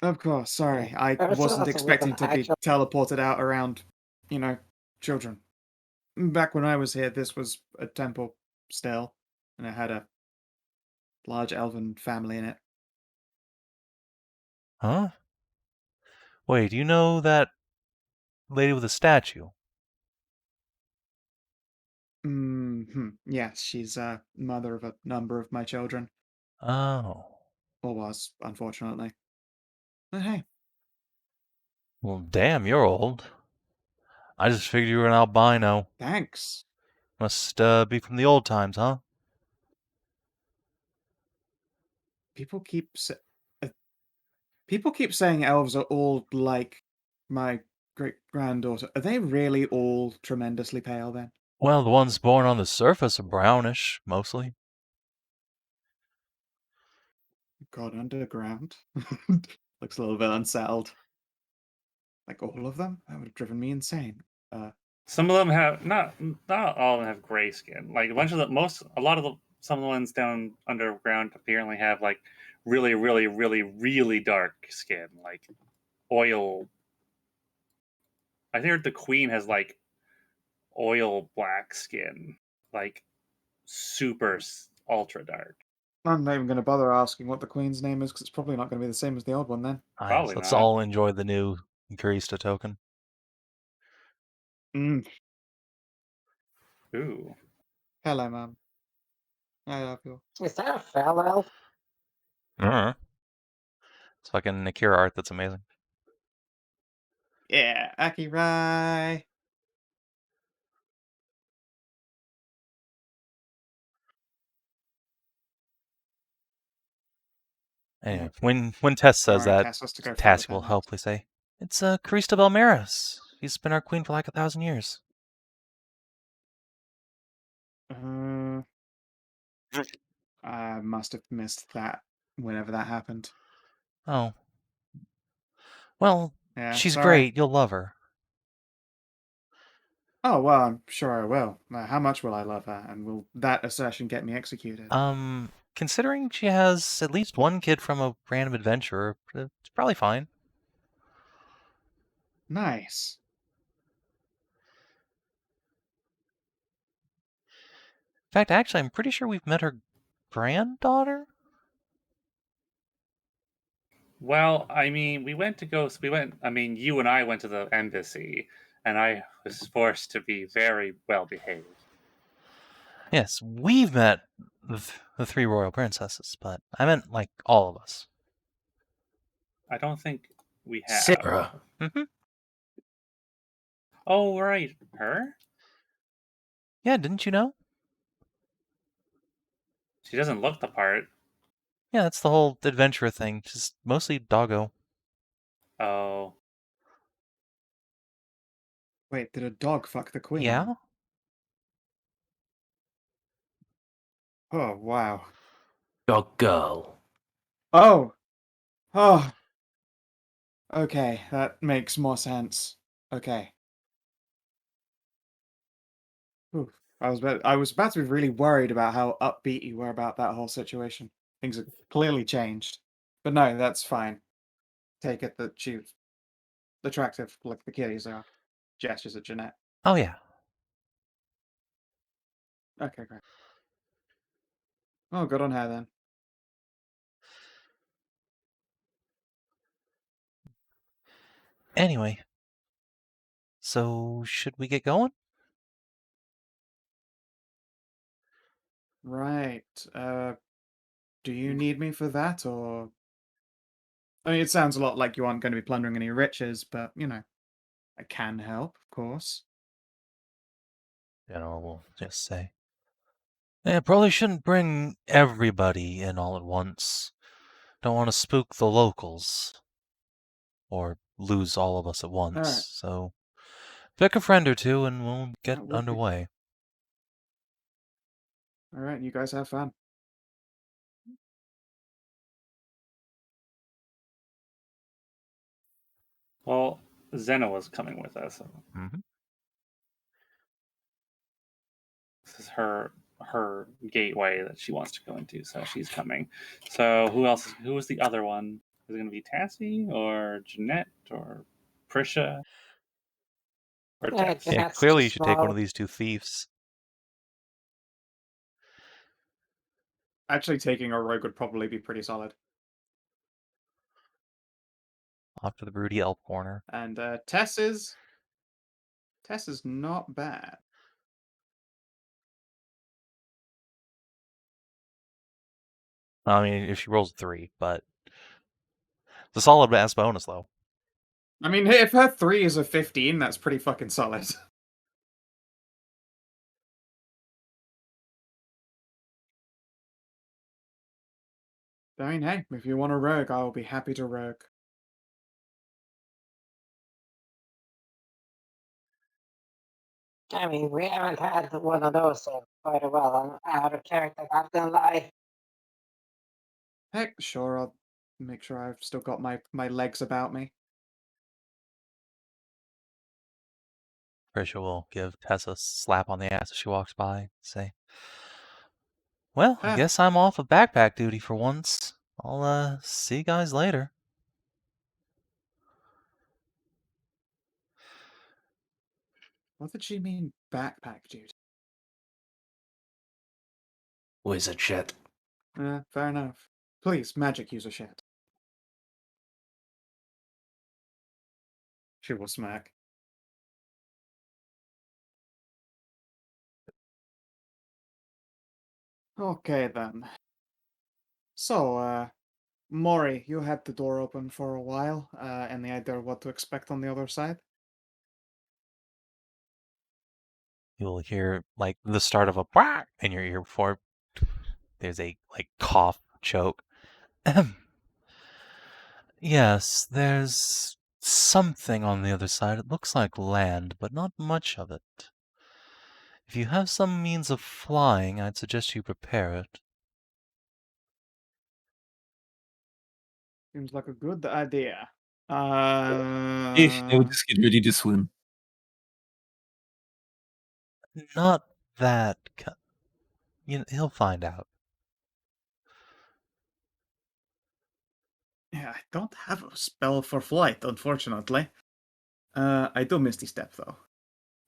B: Of course, sorry. I
C: Ursula's
B: wasn't
C: with
B: expecting
C: an
B: to be
C: actual-
B: teleported out around, children. Back when I was here, this was a temple still, and it had a large elven family in it.
A: Huh? Wait, do you know that lady with the statue?
B: Yes, she's mother of a number of my children.
A: Oh.
B: Or was, unfortunately. But hey,
A: Well, damn, you're old. I just figured you were an albino.
B: thanks.
A: Must be from the old times, huh?
B: People keep saying elves are all like my great granddaughter. Are they really all tremendously pale then?
A: Well, the ones born on the surface are brownish, mostly.
B: God, underground. Looks a little bit unsettled. Like all of them? That would have driven me insane.
D: Some of them have not all of them have gray skin. Like a bunch of some of the ones down underground apparently have like really, really, really, really dark skin, like oil. I think the queen has like oil black skin, like super ultra dark.
B: I'm not even going to bother asking what the queen's name is, because it's probably not going to be the same as the old one then.
A: Nice.
D: Probably
A: Let's
D: not.
A: all enjoy the new Karista token.
D: Ooh.
B: Hello, Mum. I love you.
C: Is that a fell elf?
A: It's fucking Akira art that's amazing.
B: Yeah, Akirai.
A: Anyway, when Tess says
B: Sorry,
A: that,
B: Tess has to go
A: Tassie
B: forward
A: will
B: then.
A: helpfully say, "It's Karista Belmaris. She's been our queen for like 1,000 years."
B: I must have missed that whenever that happened.
A: Oh. Well,
B: Yeah,
A: she's
B: sorry.
A: great. You'll love her.
B: Oh, well, I'm sure I will. How much will I love her? And will that assertion get me executed?
A: Considering she has at least one kid from a random adventurer, it's probably fine.
B: Nice.
A: In fact, actually, I'm pretty sure we've met her granddaughter.
D: Well, I mean, you and I went to the embassy, and I was forced to be very well behaved.
A: Yes, we've met the 3 royal princesses, but I meant like all of us.
D: I don't think we have.
F: Sarah.
A: Mm-hmm.
D: Oh, right. Her?
A: Yeah, didn't you know?
D: She doesn't look the part.
A: Yeah, that's the whole adventurer thing. Just mostly doggo.
D: Oh.
B: Wait, did a dog fuck the queen?
A: Yeah?
B: Oh, wow.
F: Your girl.
B: Oh! Oh! Okay, that makes more sense. Okay. Whew. I was about to be really worried about how upbeat you were about that whole situation. Things have clearly changed. But no, that's fine. Take it that she's attractive, like the kitties are. Gestures at Jeanette.
A: Oh, yeah.
B: Okay, great. Oh, good on her then.
A: Anyway. So, should we get going?
B: Right. Do you need me for that, or... I mean, it sounds a lot like you aren't going to be plundering any riches, but, you know, I can help, of course.
A: We'll just say. Yeah, probably shouldn't bring everybody in all at once. Don't want to spook the locals. Or lose all of us at once.
B: Alright.
A: So, pick a friend or two and we'll get
B: That would be.
A: underway.
B: Alright, you guys have fun.
D: Well, Zena was coming with us.
A: Mm-hmm.
D: This is her gateway that she wants to go into, so she's coming. So who else? Who was the other one? Is it going to be Tassie or Jeanette or Prisha or
C: Yeah,
D: Tess?
A: Yeah,
C: Jeanette's
A: clearly
C: too
A: you should take one of
C: small.
A: these 2 thieves.
B: Actually, taking a rogue would probably be pretty solid.
A: Off to the broody elf corner.
B: And Tess is not bad.
A: I mean, if she rolls a 3, but it's a solid ass bonus though.
B: I mean, if her 3 is a 15, that's pretty fucking solid. I mean, hey, if you want a rogue, I'll be happy to rogue.
C: I mean, we haven't had one of those in quite a while. I'm out of character, not gonna lie.
B: Heck, sure, I'll make sure I've still got my legs about me.
A: Prisha will give Tess a slap on the ass as she walks by and say, well, I
B: Ah.
A: guess I'm off of backpack duty for once. I'll see you guys later.
B: What did she mean, backpack dude?
F: Wizard shit.
B: Fair enough. Please, magic user shit. She will smack. Okay, then. So, Maury, you had the door open for a while. Any idea what to expect on the other side?
A: You'll hear like the start of a quack in your ear before there's a like cough choke. Yes, there's something on the other side. It looks like land, but not much of it. If you have some means of flying, I'd suggest you prepare it.
B: Seems like a good idea.
E: I would just get ready to swim.
A: Not that. He'll find out.
B: Yeah, I don't have a spell for flight, unfortunately. I do Misty Step, though.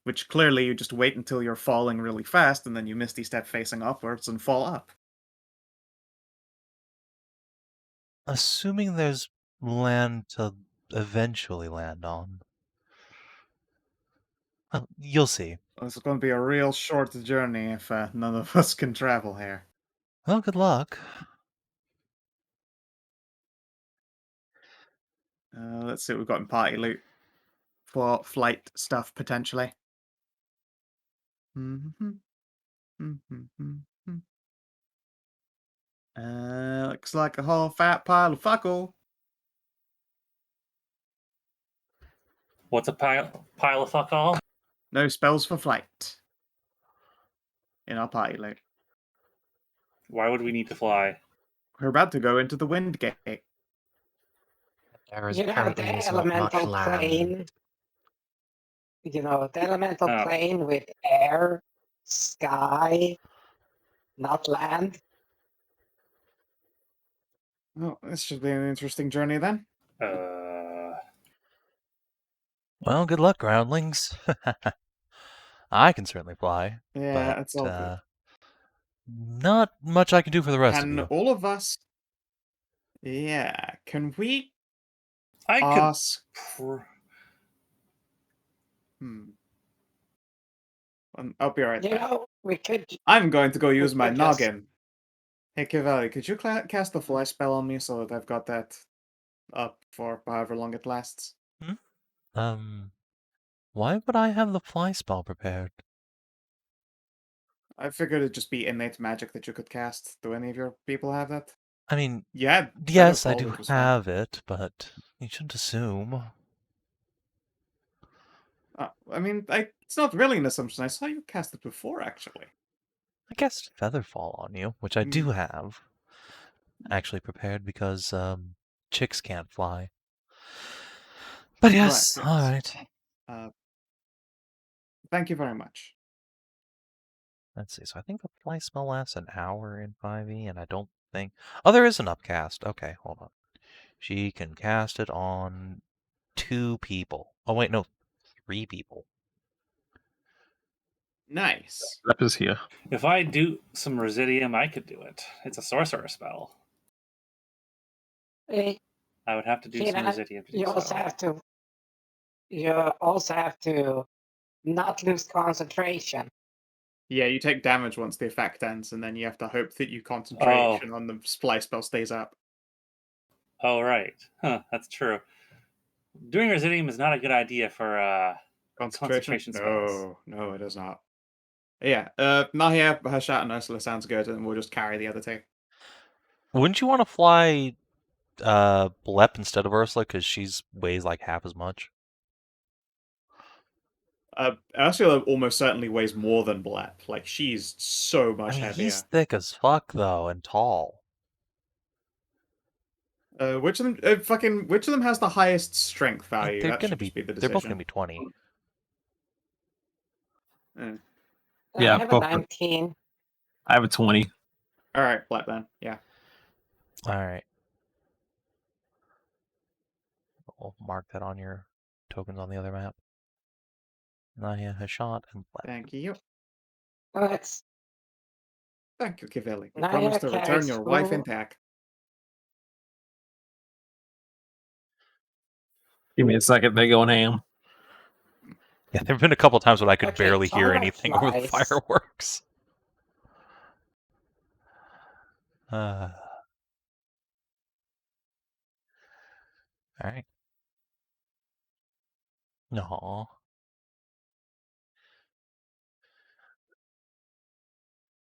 B: Which clearly you just wait until you're falling really fast, and then you Misty Step facing upwards and fall up.
A: Assuming there's land to eventually land on. Well, you'll see.
B: It's going to be a real short journey if none of us can travel here.
A: Well, good luck.
B: Let's see what we've got in party loot for flight stuff, potentially. Looks like a whole fat pile of fuck all.
D: What's a pile of fuck all?
B: No spells for flight in our party loot.
D: Why would we need to fly?
B: We're about to go into the wind gate.
F: There is
C: You know,
F: apparently
C: the
F: is not much
C: elemental
F: land.
C: plane. You know, the elemental
D: Oh.
C: plane with air, sky, not land.
B: Well, this should be an interesting journey then.
A: Well, good luck, groundlings. I can certainly fly.
B: Yeah,
A: but,
B: it's all good.
A: not much I can do for the rest of
B: Can
A: you.
B: all of us... Yeah, can we
D: I
B: ask...
D: could.
B: I'll be right
C: You
B: back.
C: know, we could.
B: I'm going to go use my
C: could just-
B: noggin. Hey, Kivali, could you cast the fly spell on me so that I've got that up for however long it lasts?
A: Why would I have the fly spell prepared?
B: I figured it'd just be innate magic that you could cast. Do any of your people have that?
A: I mean,
B: Yeah.
A: yes, I
B: Featherfall,
A: do
B: which was fun.
A: have it, but you shouldn't assume.
B: I mean, it's not really an assumption. I saw you cast it before, actually.
A: I guessed Featherfall on you, which I do have. Actually prepared because, chicks can't fly. But yes,
B: Right, yes.
A: alright.
B: Thank you very much.
A: Let's see, so I think the fly spell lasts an hour in 5e, and I don't think... Oh, there is an upcast. Okay, hold on. She can cast it on 2 people. Oh, wait, no, 3 people.
B: Nice.
E: Blep is here.
D: If I do some Residium, I could do it. It's a sorcerer spell.
C: eh,
D: I would have to do some
C: Kina,
D: Residium to do
C: you also
D: so.
C: have to. You also have to not lose concentration.
B: Yeah, you take damage once the effect ends, and then you have to hope that your concentration on the fly spell stays up.
D: Oh, right. Huh, that's true. Doing Residium is not a good idea for concentration spells.
B: No, it is not. Yeah, Nahia, Hashat, and Ursula sounds good, and we'll just carry the other two.
A: Wouldn't you want to fly Blep instead of Ursula, because she's weighs like half as much?
B: Ursula almost certainly weighs more than Blep. Like, she's so much
A: I mean,
B: heavier.
A: he's thick as fuck, though, and tall.
B: Which of them has the highest strength value?
A: They're
B: That
A: gonna
B: should
A: be,
B: just be the
A: they're
B: decision.
A: both gonna be 20.
E: Yeah,
C: I have a
E: both.
C: 19.
E: I have a 20.
B: All right, Blep then. Yeah.
A: Alright. We'll mark that on your tokens on the other map. Nahia, Hashat, and Blep.
B: Thank you.
C: Let's.
B: Thank you, Kiveli. You
C: Nahia
B: promised to return
C: carries
B: your wife
C: full-
B: intact.
E: Give me a second. They going ham.
A: Yeah, there have been a couple times when I could
C: Okay,
A: barely hear
C: Tarnavak
A: anything over the
C: flies.
A: fireworks. Alright. No.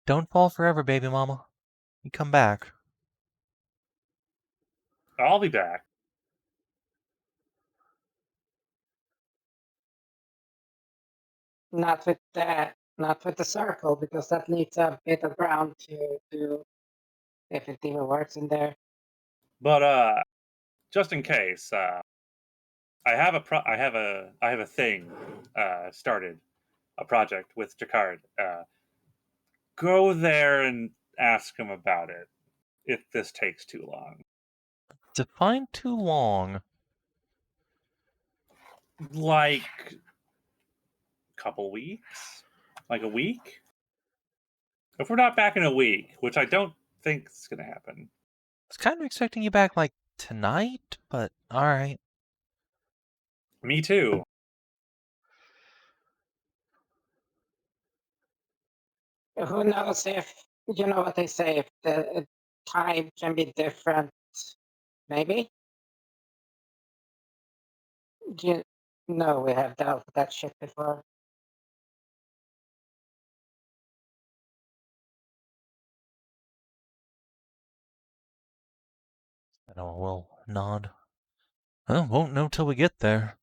A: Don't fall forever, baby mama. You come back.
D: I'll be back.
C: Not with the circle, because that needs a bit of ground to do if it even works in there.
D: But just in case, I have a thing started, a project with Jacquard. Go there and ask him about it if this takes too long.
A: Define too long.
D: Like couple weeks? Like a week? If we're not back in a week, which I don't think is going to happen.
A: I was kind of expecting you back like tonight, but alright.
D: Me too.
C: Who knows if, you know what they say, if the time can be different, maybe? No, we have dealt with that shit before.
A: And I will nod. Well, won't know till we get there.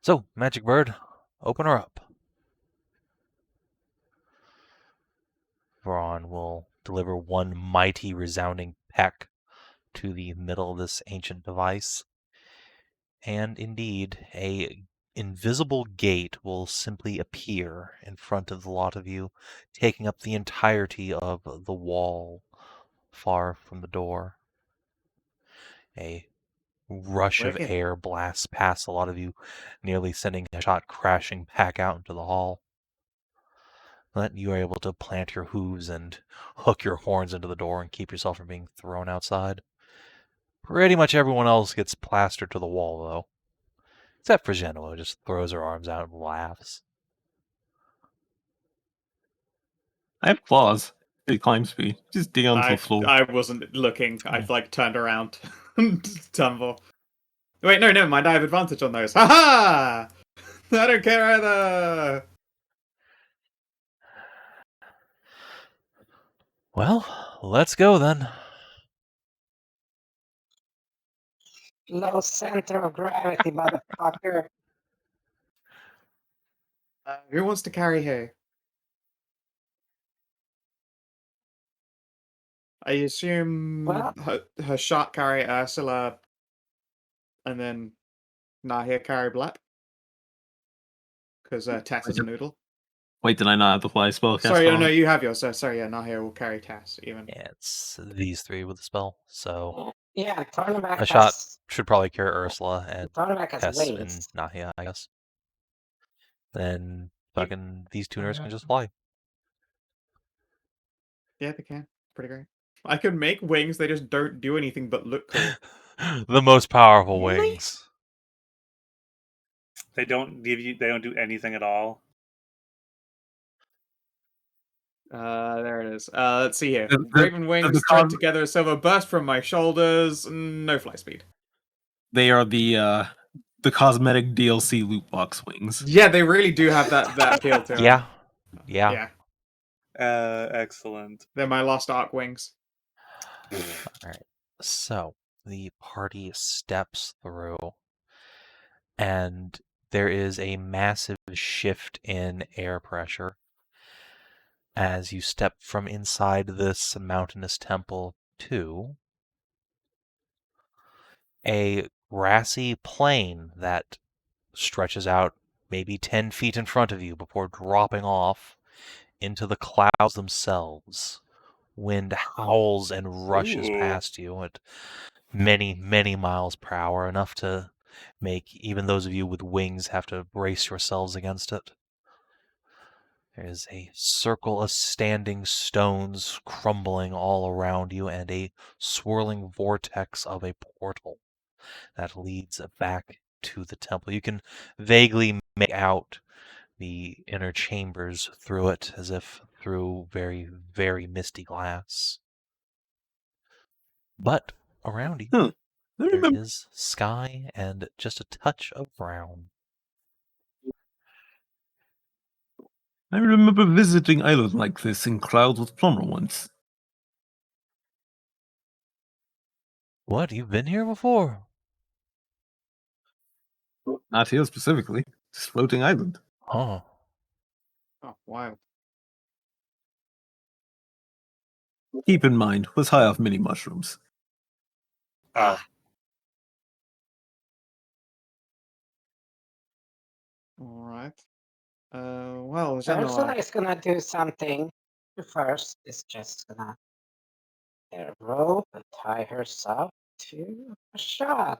A: So, Magic Bird, open her up. Vron will deliver one mighty resounding peck to the middle of this ancient device. And indeed, a invisible gate will simply appear in front of the lot of you, taking up the entirety of the wall far from the door. A rush of
B: Wicked.
A: air blasts past a lot of you, nearly sending Hashat crashing back out into the hall. But you are able to plant your hooves and hook your horns into the door and keep yourself from being thrown outside. Pretty much everyone else gets plastered to the wall, though. Except for Genoa, who just throws her arms out and laughs.
E: I have claws. They climb speed. Just dig onto the floor.
B: I wasn't looking. I've like turned around and tumble. Wait, no, never mind. I have advantage on those. Ha ha! I don't care either.
A: Well, let's go then.
C: Low center of gravity, motherfucker.
B: Who wants to carry who? I assume
C: Well-
B: her shot carry Ursula, and then Nahia carry Blep. Because Tess is a noodle.
E: Wait, did I not have the fly spell cast
B: Sorry,
E: on?
B: no, you have yours. So sorry, yeah, Nahia will carry Tess even.
A: Yeah, it's these three with the spell. So
C: Yeah, Tarnavak
A: a shot
C: has,
A: should probably carry Ursula and
C: Tarnavak has
A: Tess and
C: wings.
A: Nahia, I guess. Then fucking these tuners can just fly.
B: Yeah, they can. Pretty great. I could make wings. They just don't do anything but look cool.
A: The most powerful
B: Really?
A: wings.
D: They don't do anything at all.
B: There it is. Let's see here.
E: The-
B: Raven
E: the
B: wings thread together, a silver burst from my shoulders. No fly speed.
E: They are the cosmetic DLC loot box wings.
B: Yeah, they really do have that appeal to them.
A: Yeah.
B: Yeah,
D: Excellent.
B: they're my Lost Ark wings.
A: Alright. So the party steps through, and there is a massive shift in air pressure as you step from inside this mountainous temple to a grassy plain that stretches out maybe 10 feet in front of you before dropping off into the clouds themselves. Wind howls and rushes
D: Ooh.
A: past you at many, many miles per hour, enough to make even those of you with wings have to brace yourselves against it. There is a circle of standing stones crumbling all around you and a swirling vortex of a portal that leads back to the temple. You can vaguely make out the inner chambers through it, as if through very, very misty glass. But around you,
E: Huh. I
A: there
E: remember,
A: is sky and just a touch of brown.
E: I remember visiting island like this in clouds with Plumber once.
A: What? You've been here before?
E: Not here specifically, just floating island.
A: Huh.
B: Oh, wild.
E: Keep in mind, was high off mini mushrooms.
D: Oh,
B: Alright. Well,
C: Ursula
B: Genoa.
C: is gonna do something first. It's just gonna get a rope and tie herself to a shot.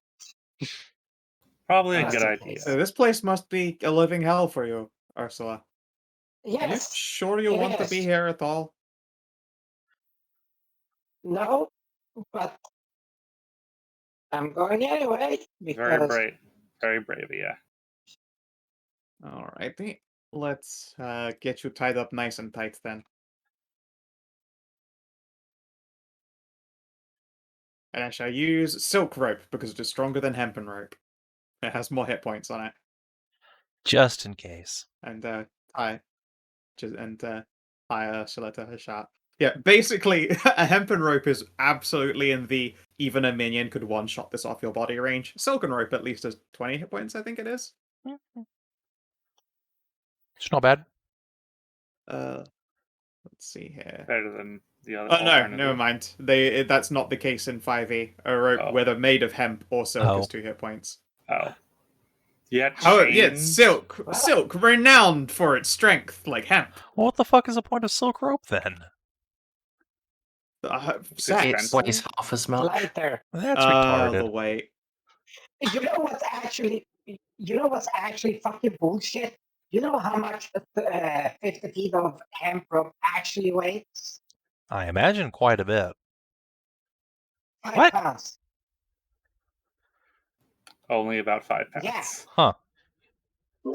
D: probably a
C: Just
D: good
C: in
D: idea.
C: case.
B: This place must be a living hell for you, Ursula. Are you
C: Yes.
B: sure you
C: it
B: want to be
C: is.
B: here at all?
C: No, but I'm going anyway
D: Very
C: because
D: brave. Very brave, yeah.
B: Alrighty. Let's get you tied up nice and tight then. And I shall use silk rope because it is stronger than hempen rope. It has more hit points on it.
A: Just in case.
B: And tie Ursula to Hashat. Yeah, basically a hempen rope is absolutely in the even a minion could one-shot this off your body range. Silken rope at least has 20 hit points, I think it is.
A: It's not bad.
B: Let's see here.
D: Better than the other.
B: Oh no,
D: alternative.
B: never mind. That's not the case in 5e. A rope whether made of hemp or silk is 2 hit points.
D: Oh. Yeah,
B: Yeah, silk, renowned for its strength, like hemp.
A: Well, what the fuck is the point of silk rope then?
B: Sex.
F: It weighs half as much.
C: Lighter.
A: That's
B: The
A: retarded.
B: weight.
C: You know what's actually fucking bullshit? You know how much 50 feet of hemp rope actually weighs?
A: I imagine quite a bit.
C: 5
A: What?
C: pounds.
D: Only about 5 pounds.
C: Yeah.
A: Huh.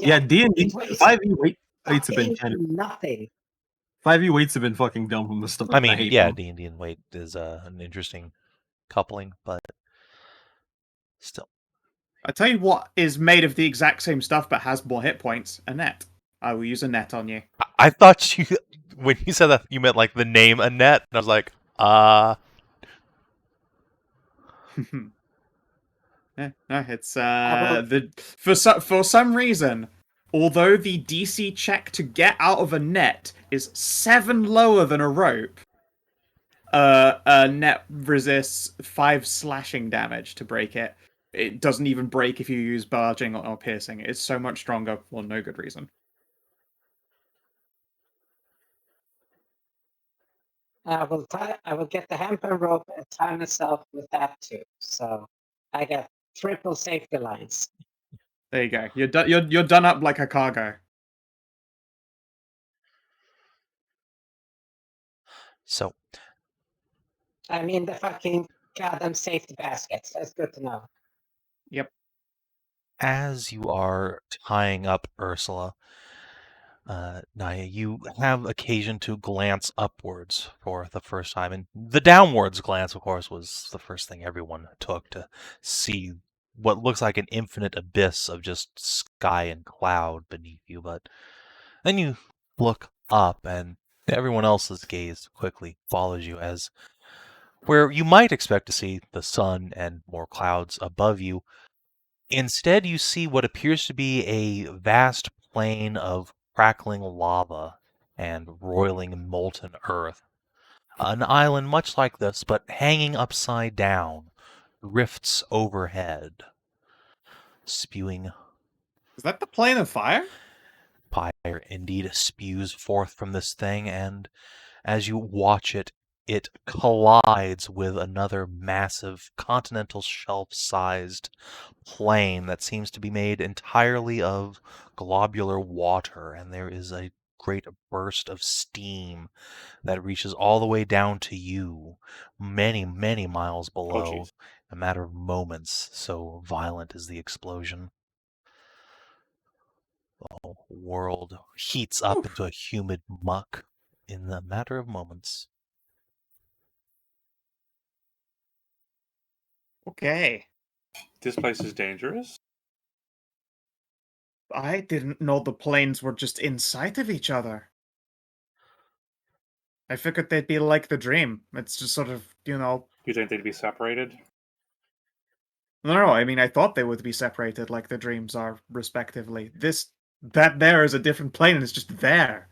E: Yeah, D&D,
C: It weighs
E: 5e weights have been
C: fucking nothing.
E: 5e weights have been fucking dumb from the start.
A: I mean,
E: hate
A: yeah,
E: them.
A: D&D and weight is an interesting coupling, but still.
B: I tell you what is made of the exact same stuff but has more hit points. A net. I will use a net on you.
A: I thought you, when you said that, you meant like the name Annette, and I was like,
B: Yeah, no, it's for some reason, although the DC check to get out of a net is 7 lower than a rope, a net resists 5 slashing damage to break it. It doesn't even break if you use barging or piercing. It's so much stronger for no good reason.
C: I will get the hempen rope and tie myself with that too. So I get triple safety lines.
B: There you go. You're done up like a cargo.
A: so
C: I mean the fucking goddamn safety baskets. That's good to know.
B: Yep.
A: as you are tying up Ursula, Nahia, you have occasion to glance upwards for the first time. And the downwards glance, of course, was the first thing everyone took to see what looks like an infinite abyss of just sky and cloud beneath you. But then you look up, and everyone else's gaze quickly follows you as where you might expect to see the sun and more clouds above you, instead you see what appears to be a vast plain of crackling lava and roiling molten earth. An island much like this, but hanging upside down, rifts overhead, spewing
B: Is that the plane of fire?
A: fire indeed spews forth from this thing, and as you watch it, it collides with another massive continental shelf-sized plane that seems to be made entirely of globular water, and there is a great burst of steam that reaches all the way down to you, many, many miles below,
D: jeez.
A: in a matter of moments, so violent is the explosion. The whole world heats up into a humid muck in a matter of moments.
B: Okay.
D: This place is dangerous.
B: I didn't know the planes were just inside of each other. I figured they'd be like the dream. It's just sort of,
D: You think they'd be separated?
B: No, I mean, I thought they would be separated like the dreams are, respectively. That there is a different plane and it's just there.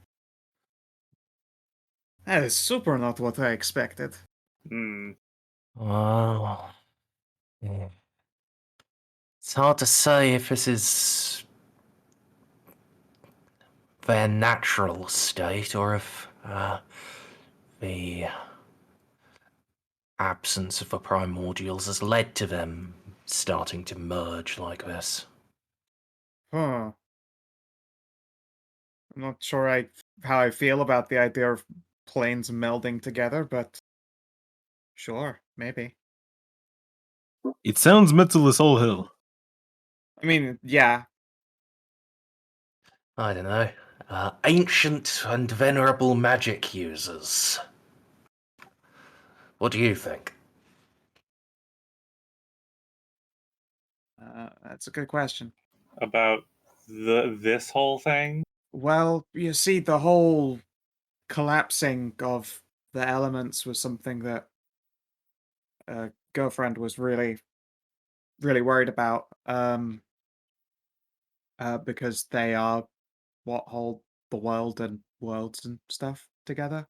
B: That is super not what I expected.
D: Hmm.
F: Well, yeah. It's hard to say if this is their natural state or if the absence of the primordials has led to them starting to merge like this.
B: Huh. I'm not sure how I feel about the idea of planes melding together, but sure, maybe.
E: It sounds mental as all hell.
B: I mean, yeah.
F: I don't know. Ancient and venerable magic users. What do you think?
B: That's a good question.
D: About this whole thing?
B: Well, you see, the whole collapsing of the elements was something that girlfriend was really, really worried about. Because they are what hold the world and worlds and stuff together.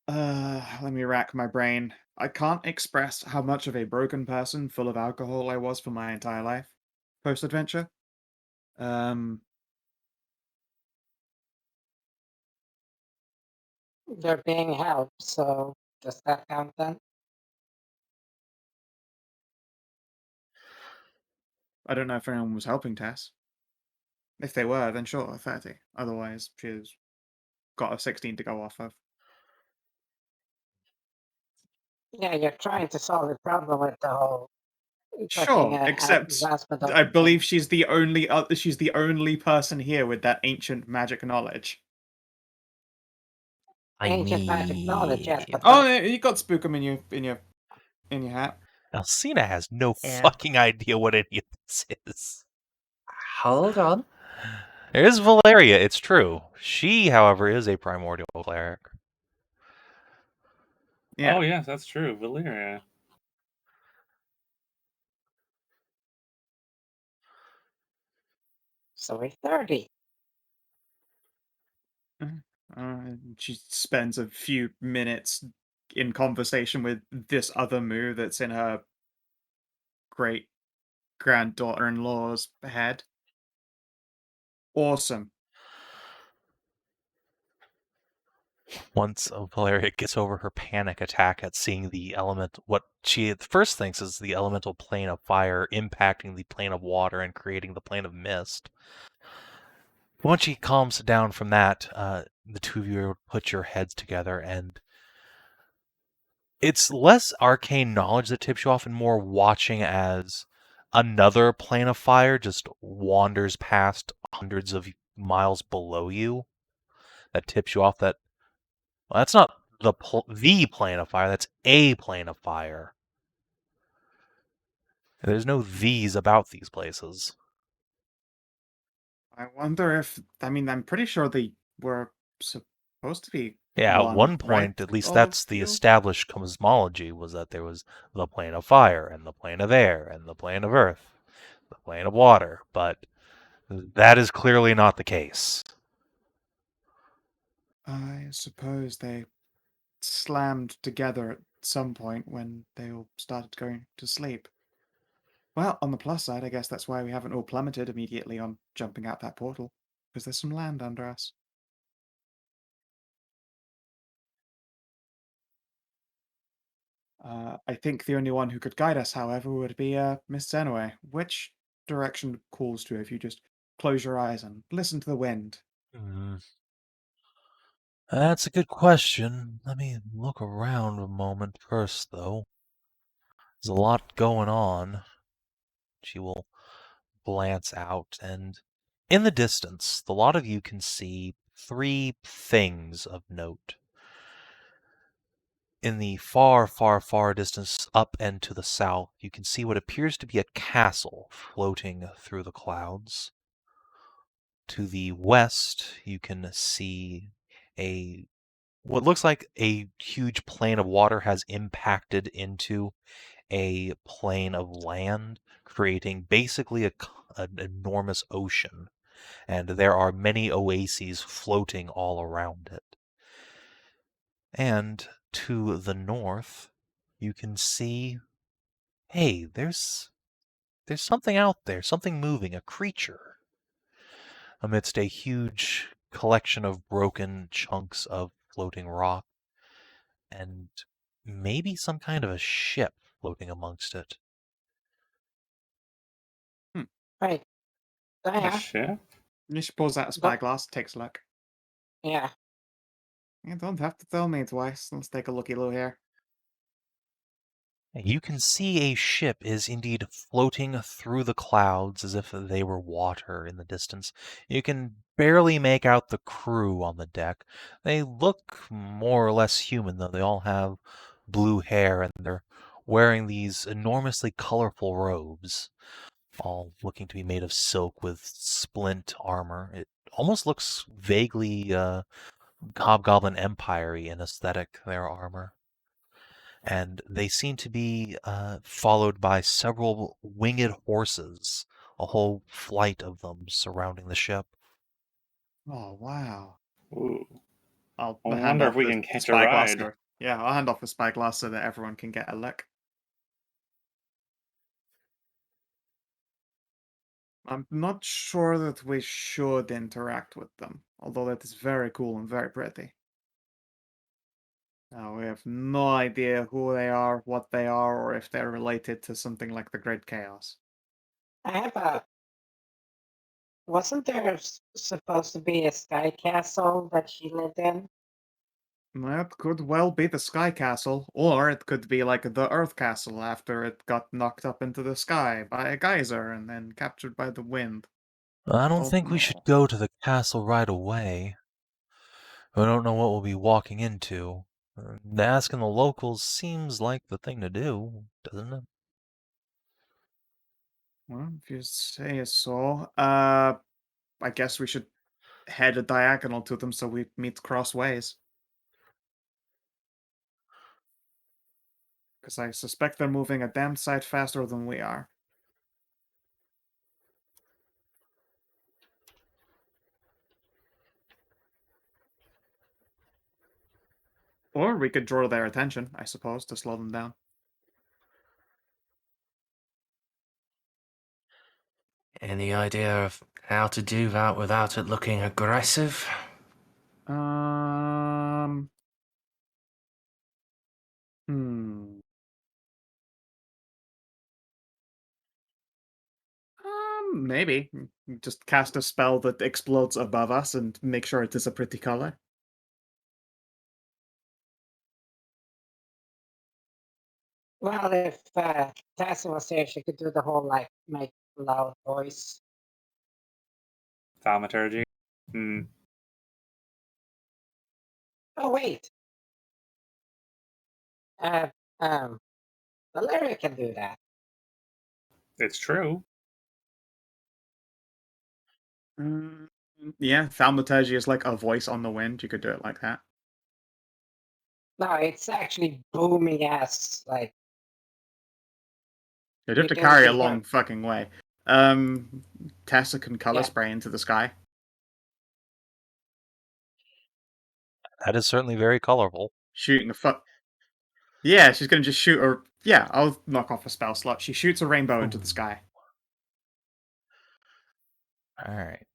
B: Let me rack my brain. I can't express how much of a broken person full of alcohol I was for my entire life post adventure.
C: They're being helped, so does that count then?
B: I don't know if anyone was helping Tess. If they were, then sure, 30. Otherwise, she's got a 16 to go off of.
C: Yeah, you're trying to solve the problem with the whole
B: Sure, except
C: advancement of
B: I believe she's the only person here with that ancient magic knowledge.
C: ancient magic knowledge, yes, but
B: Oh, you got Spookum in your hat.
A: Alcina has no
F: Yeah.
A: fucking idea what any of this is.
F: Hold on.
A: There is Valeria, it's true. She, however, is a primordial cleric.
B: Yeah.
D: Oh, yes, that's true. Valyria.
C: so we're 30.
B: She spends a few minutes in conversation with this other Moo that's in her great granddaughter-in-law's head. Awesome.
A: Once Valeria gets over her panic attack at seeing the element, what she at first thinks is the elemental plane of fire impacting the plane of water and creating the plane of mist. Once she calms down from that, the two of you put your heads together, and it's less arcane knowledge that tips you off and more watching as another plane of fire just wanders past hundreds of miles below you. That tips you off that, well, that's not the plane of fire, that's a plane of fire. There's no these about these places.
B: I wonder if... I mean, I'm pretty sure they were supposed to be
A: Yeah, at one point,
B: right?
A: at least
B: All
A: that's
B: of
A: the
B: you?
A: established cosmology, was that there was the plane of fire, and the plane of air, and the plane of earth, the plane of water, but that is clearly not the case.
B: I suppose they slammed together at some point when they all started going to sleep. Well, on the plus side, I guess that's why we haven't all plummeted immediately on jumping out that portal, because there's some land under us. I think the only one who could guide us, however, would be Miss Zenway. Which direction calls to if you just close your eyes and listen to the wind?
A: That's a good question. Let me look around a moment first, though. There's a lot going on. She will glance out, and in the distance, the lot of you can see three things of note. In the far, far, far distance, up and to the south, you can see what appears to be a castle floating through the clouds. To the west, you can see what looks like a huge plane of water has impacted into a plane of land, creating basically an enormous ocean. And there are many oases floating all around it. And to the north, you can see, hey, there's something out there, something moving, a creature, amidst a huge collection of broken chunks of floating rock, and maybe some kind of a ship floating amongst it.
C: Right.
D: A
C: Yeah.
D: ship?
B: She pulls out a spyglass, takes a look.
C: Yeah.
B: You don't have to tell me twice. Let's take a looky-loo here.
A: You can see a ship is indeed floating through the clouds as if they were water in the distance. You can barely make out the crew on the deck. They look more or less human, though. They all have blue hair and they're wearing these enormously colorful robes, all looking to be made of silk with splint armor. It almost looks vaguely Hobgoblin Empire-y in aesthetic, their armor. And they seem to be followed by several winged horses, a whole flight of them surrounding the ship.
B: Oh wow!
D: Ooh.
B: I'll
D: I
B: hand
D: wonder
B: off
D: if we
B: the
D: can catch a
B: spyglass.
D: ride.
B: Yeah, I'll hand off the spyglass so that everyone can get a look. I'm not sure that we should interact with them, although that is very cool and very pretty. We have no idea who they are, what they are, or if they're related to something like the Great Chaos.
C: I have a. Wasn't there supposed to be a sky castle that she lived in?
B: That could well be the Sky Castle, or it could be like the Earth Castle after it got knocked up into the sky by a geyser and then captured by the wind.
A: I don't
B: Don't
A: think we should
B: know.
A: go to the castle right away. We don't know what we'll be walking into. Asking the locals seems like the thing to do, doesn't it?
B: Well, if you say so. I guess we should head a diagonal to them so we meet crossways. Because I suspect they're moving a damn sight faster than we are. Or we could draw their attention, I suppose, to slow them down.
F: Any idea of how to do that without it looking aggressive?
B: Um. Hmm. Maybe. Just cast a spell that explodes above us and make sure it is a pretty color.
C: Well, if Tess was here, she could do the whole like make loud voice.
D: Thaumaturgy. Hmm.
C: Oh wait. Uh, Valeria can do that.
D: It's true.
B: Yeah, thaumaturgy is like a voice on the wind. You could do it like that.
C: No, it's actually booming ass. Like
B: You'd have
C: you
B: to
C: can
B: carry a
C: be
B: long
C: heard.
B: fucking way. Tessa can color
C: Yeah.
B: spray into the sky.
A: That is certainly very colorful.
B: Shooting a fuck. Yeah, she's gonna just shoot her. Yeah, I'll knock off a spell slot. She shoots a rainbow into the sky.
A: Alright.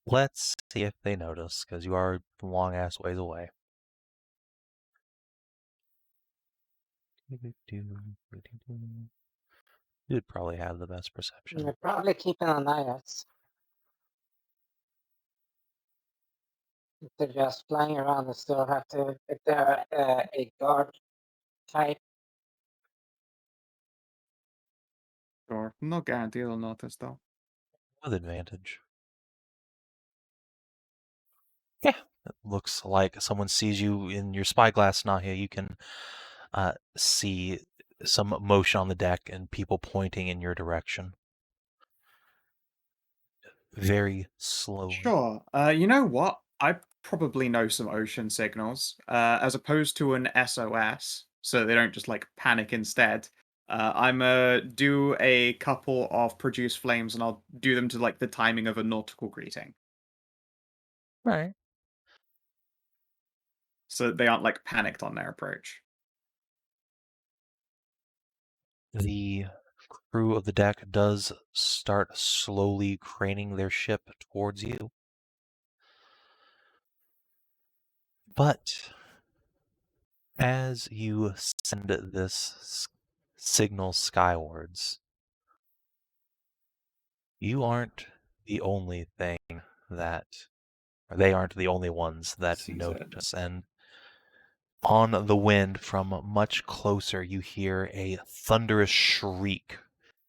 A: Let's see if they notice, because you are a long-ass ways away. You'd probably have the best perception.
C: They're probably keeping an eye on us. If they're just flying around, they still have to. If they're a guard type,
B: Sure. No guarantee they'll notice though.
A: With advantage. Yeah. It looks like someone sees you in your spyglass, Nahia. You can see some motion on the deck and people pointing in your direction. Very slowly.
B: Sure. You know what? I probably know some ocean signals. As opposed to an SOS, so they don't just like panic instead. I'm do a couple of produce flames, and I'll do them to like the timing of a nautical greeting,
A: Right.
B: so that they aren't like panicked on their approach.
A: The crew of the deck does start slowly craning their ship towards you. But as you send this signal skywards, you aren't the only thing that, or they aren't the only ones that
D: Sees it.
A: notice. And On the wind from much closer, you hear a thunderous shriek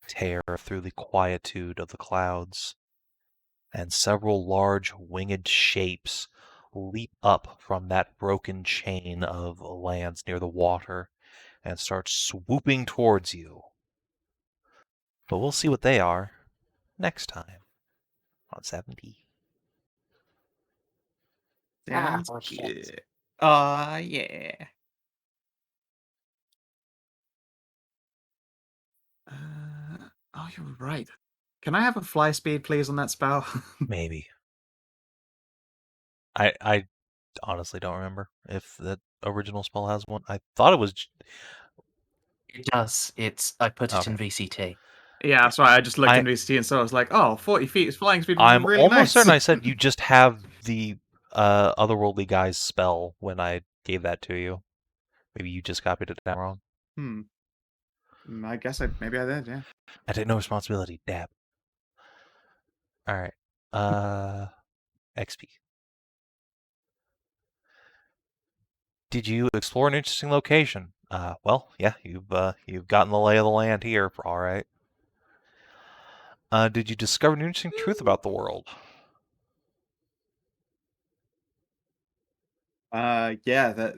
A: tear through the quietude of the clouds, and several large winged shapes leap up from that broken chain of lands near the water and start swooping towards you. But we'll see what they are next time on Sav&D.
B: Sounds
C: oh, shit.
B: good. Yeah. Oh, you're right. Can I have a fly speed, please, on that spell?
A: Maybe. I honestly don't remember if the original spell has one. I thought it was.
F: It does. I put it in
A: Okay.
F: VCT.
B: Yeah, sorry, I just looked
A: I-
B: in VCT and so I was like, oh, 40 feet is flying speed.
A: I'm
B: really
A: almost
B: nice.
A: certain I said you just have the otherworldly guy's spell when I gave that to you. Maybe you just copied it down wrong.
B: I guess maybe I did, yeah.
A: I take no responsibility. Dab. All right. XP. Did you explore an interesting location? Well, yeah, you've gotten the lay of the land here. All right. Did you discover an interesting truth about the world?
B: Yeah, that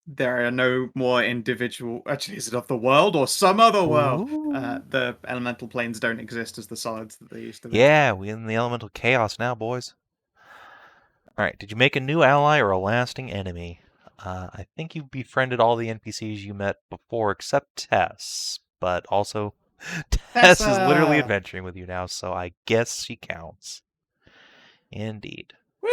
B: there are no more individual. Actually, is it of the world or some other world?
A: Ooh.
B: The elemental planes don't exist as the solids that they used to be.
A: Yeah, we in the elemental chaos now, boys. All right. Did you make a new ally or a lasting enemy? I think you befriended all the NPCs you met before, except Tess. But also, Tess is literally
B: Tessa!
A: adventuring with you now, so I guess she counts. Indeed.
B: Woo!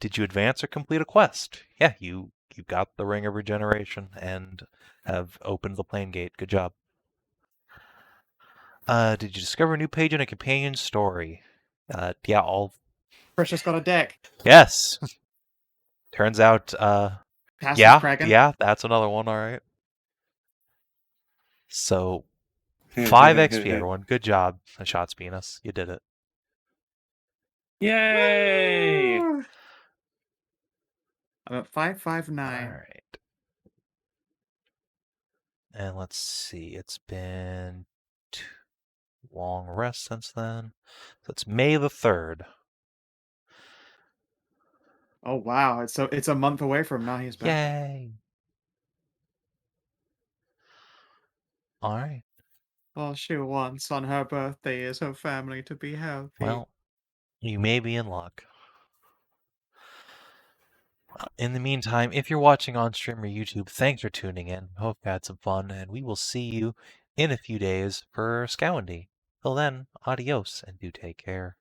A: Did you advance or complete a quest? Yeah, you got the Ring of Regeneration and have opened the plane gate. Good job. Did you discover a new page in a companion story? Yeah, all.
B: Precious got a deck.
A: Yes. Turns out,
B: Passive
A: yeah,
B: Kraken.
A: yeah, that's another one. All right. So, 5 XP, everyone. Good job, Hashat's Venus. You did it.
D: Yay!
B: Woo! I'm at
A: All
B: 559.
A: right. And let's see. It's been 2 long rest since then. So it's May the 3rd.
B: Oh wow, it's a month away from Nahia's birthday.
A: Yay! All right.
B: All she wants on her birthday is her family to be healthy.
A: Well, you may be in luck. In the meantime, if you're watching on stream or YouTube, thanks for tuning in. Hope you had some fun, and we will see you in a few days for Sav&D. Till then, adios, and do take care.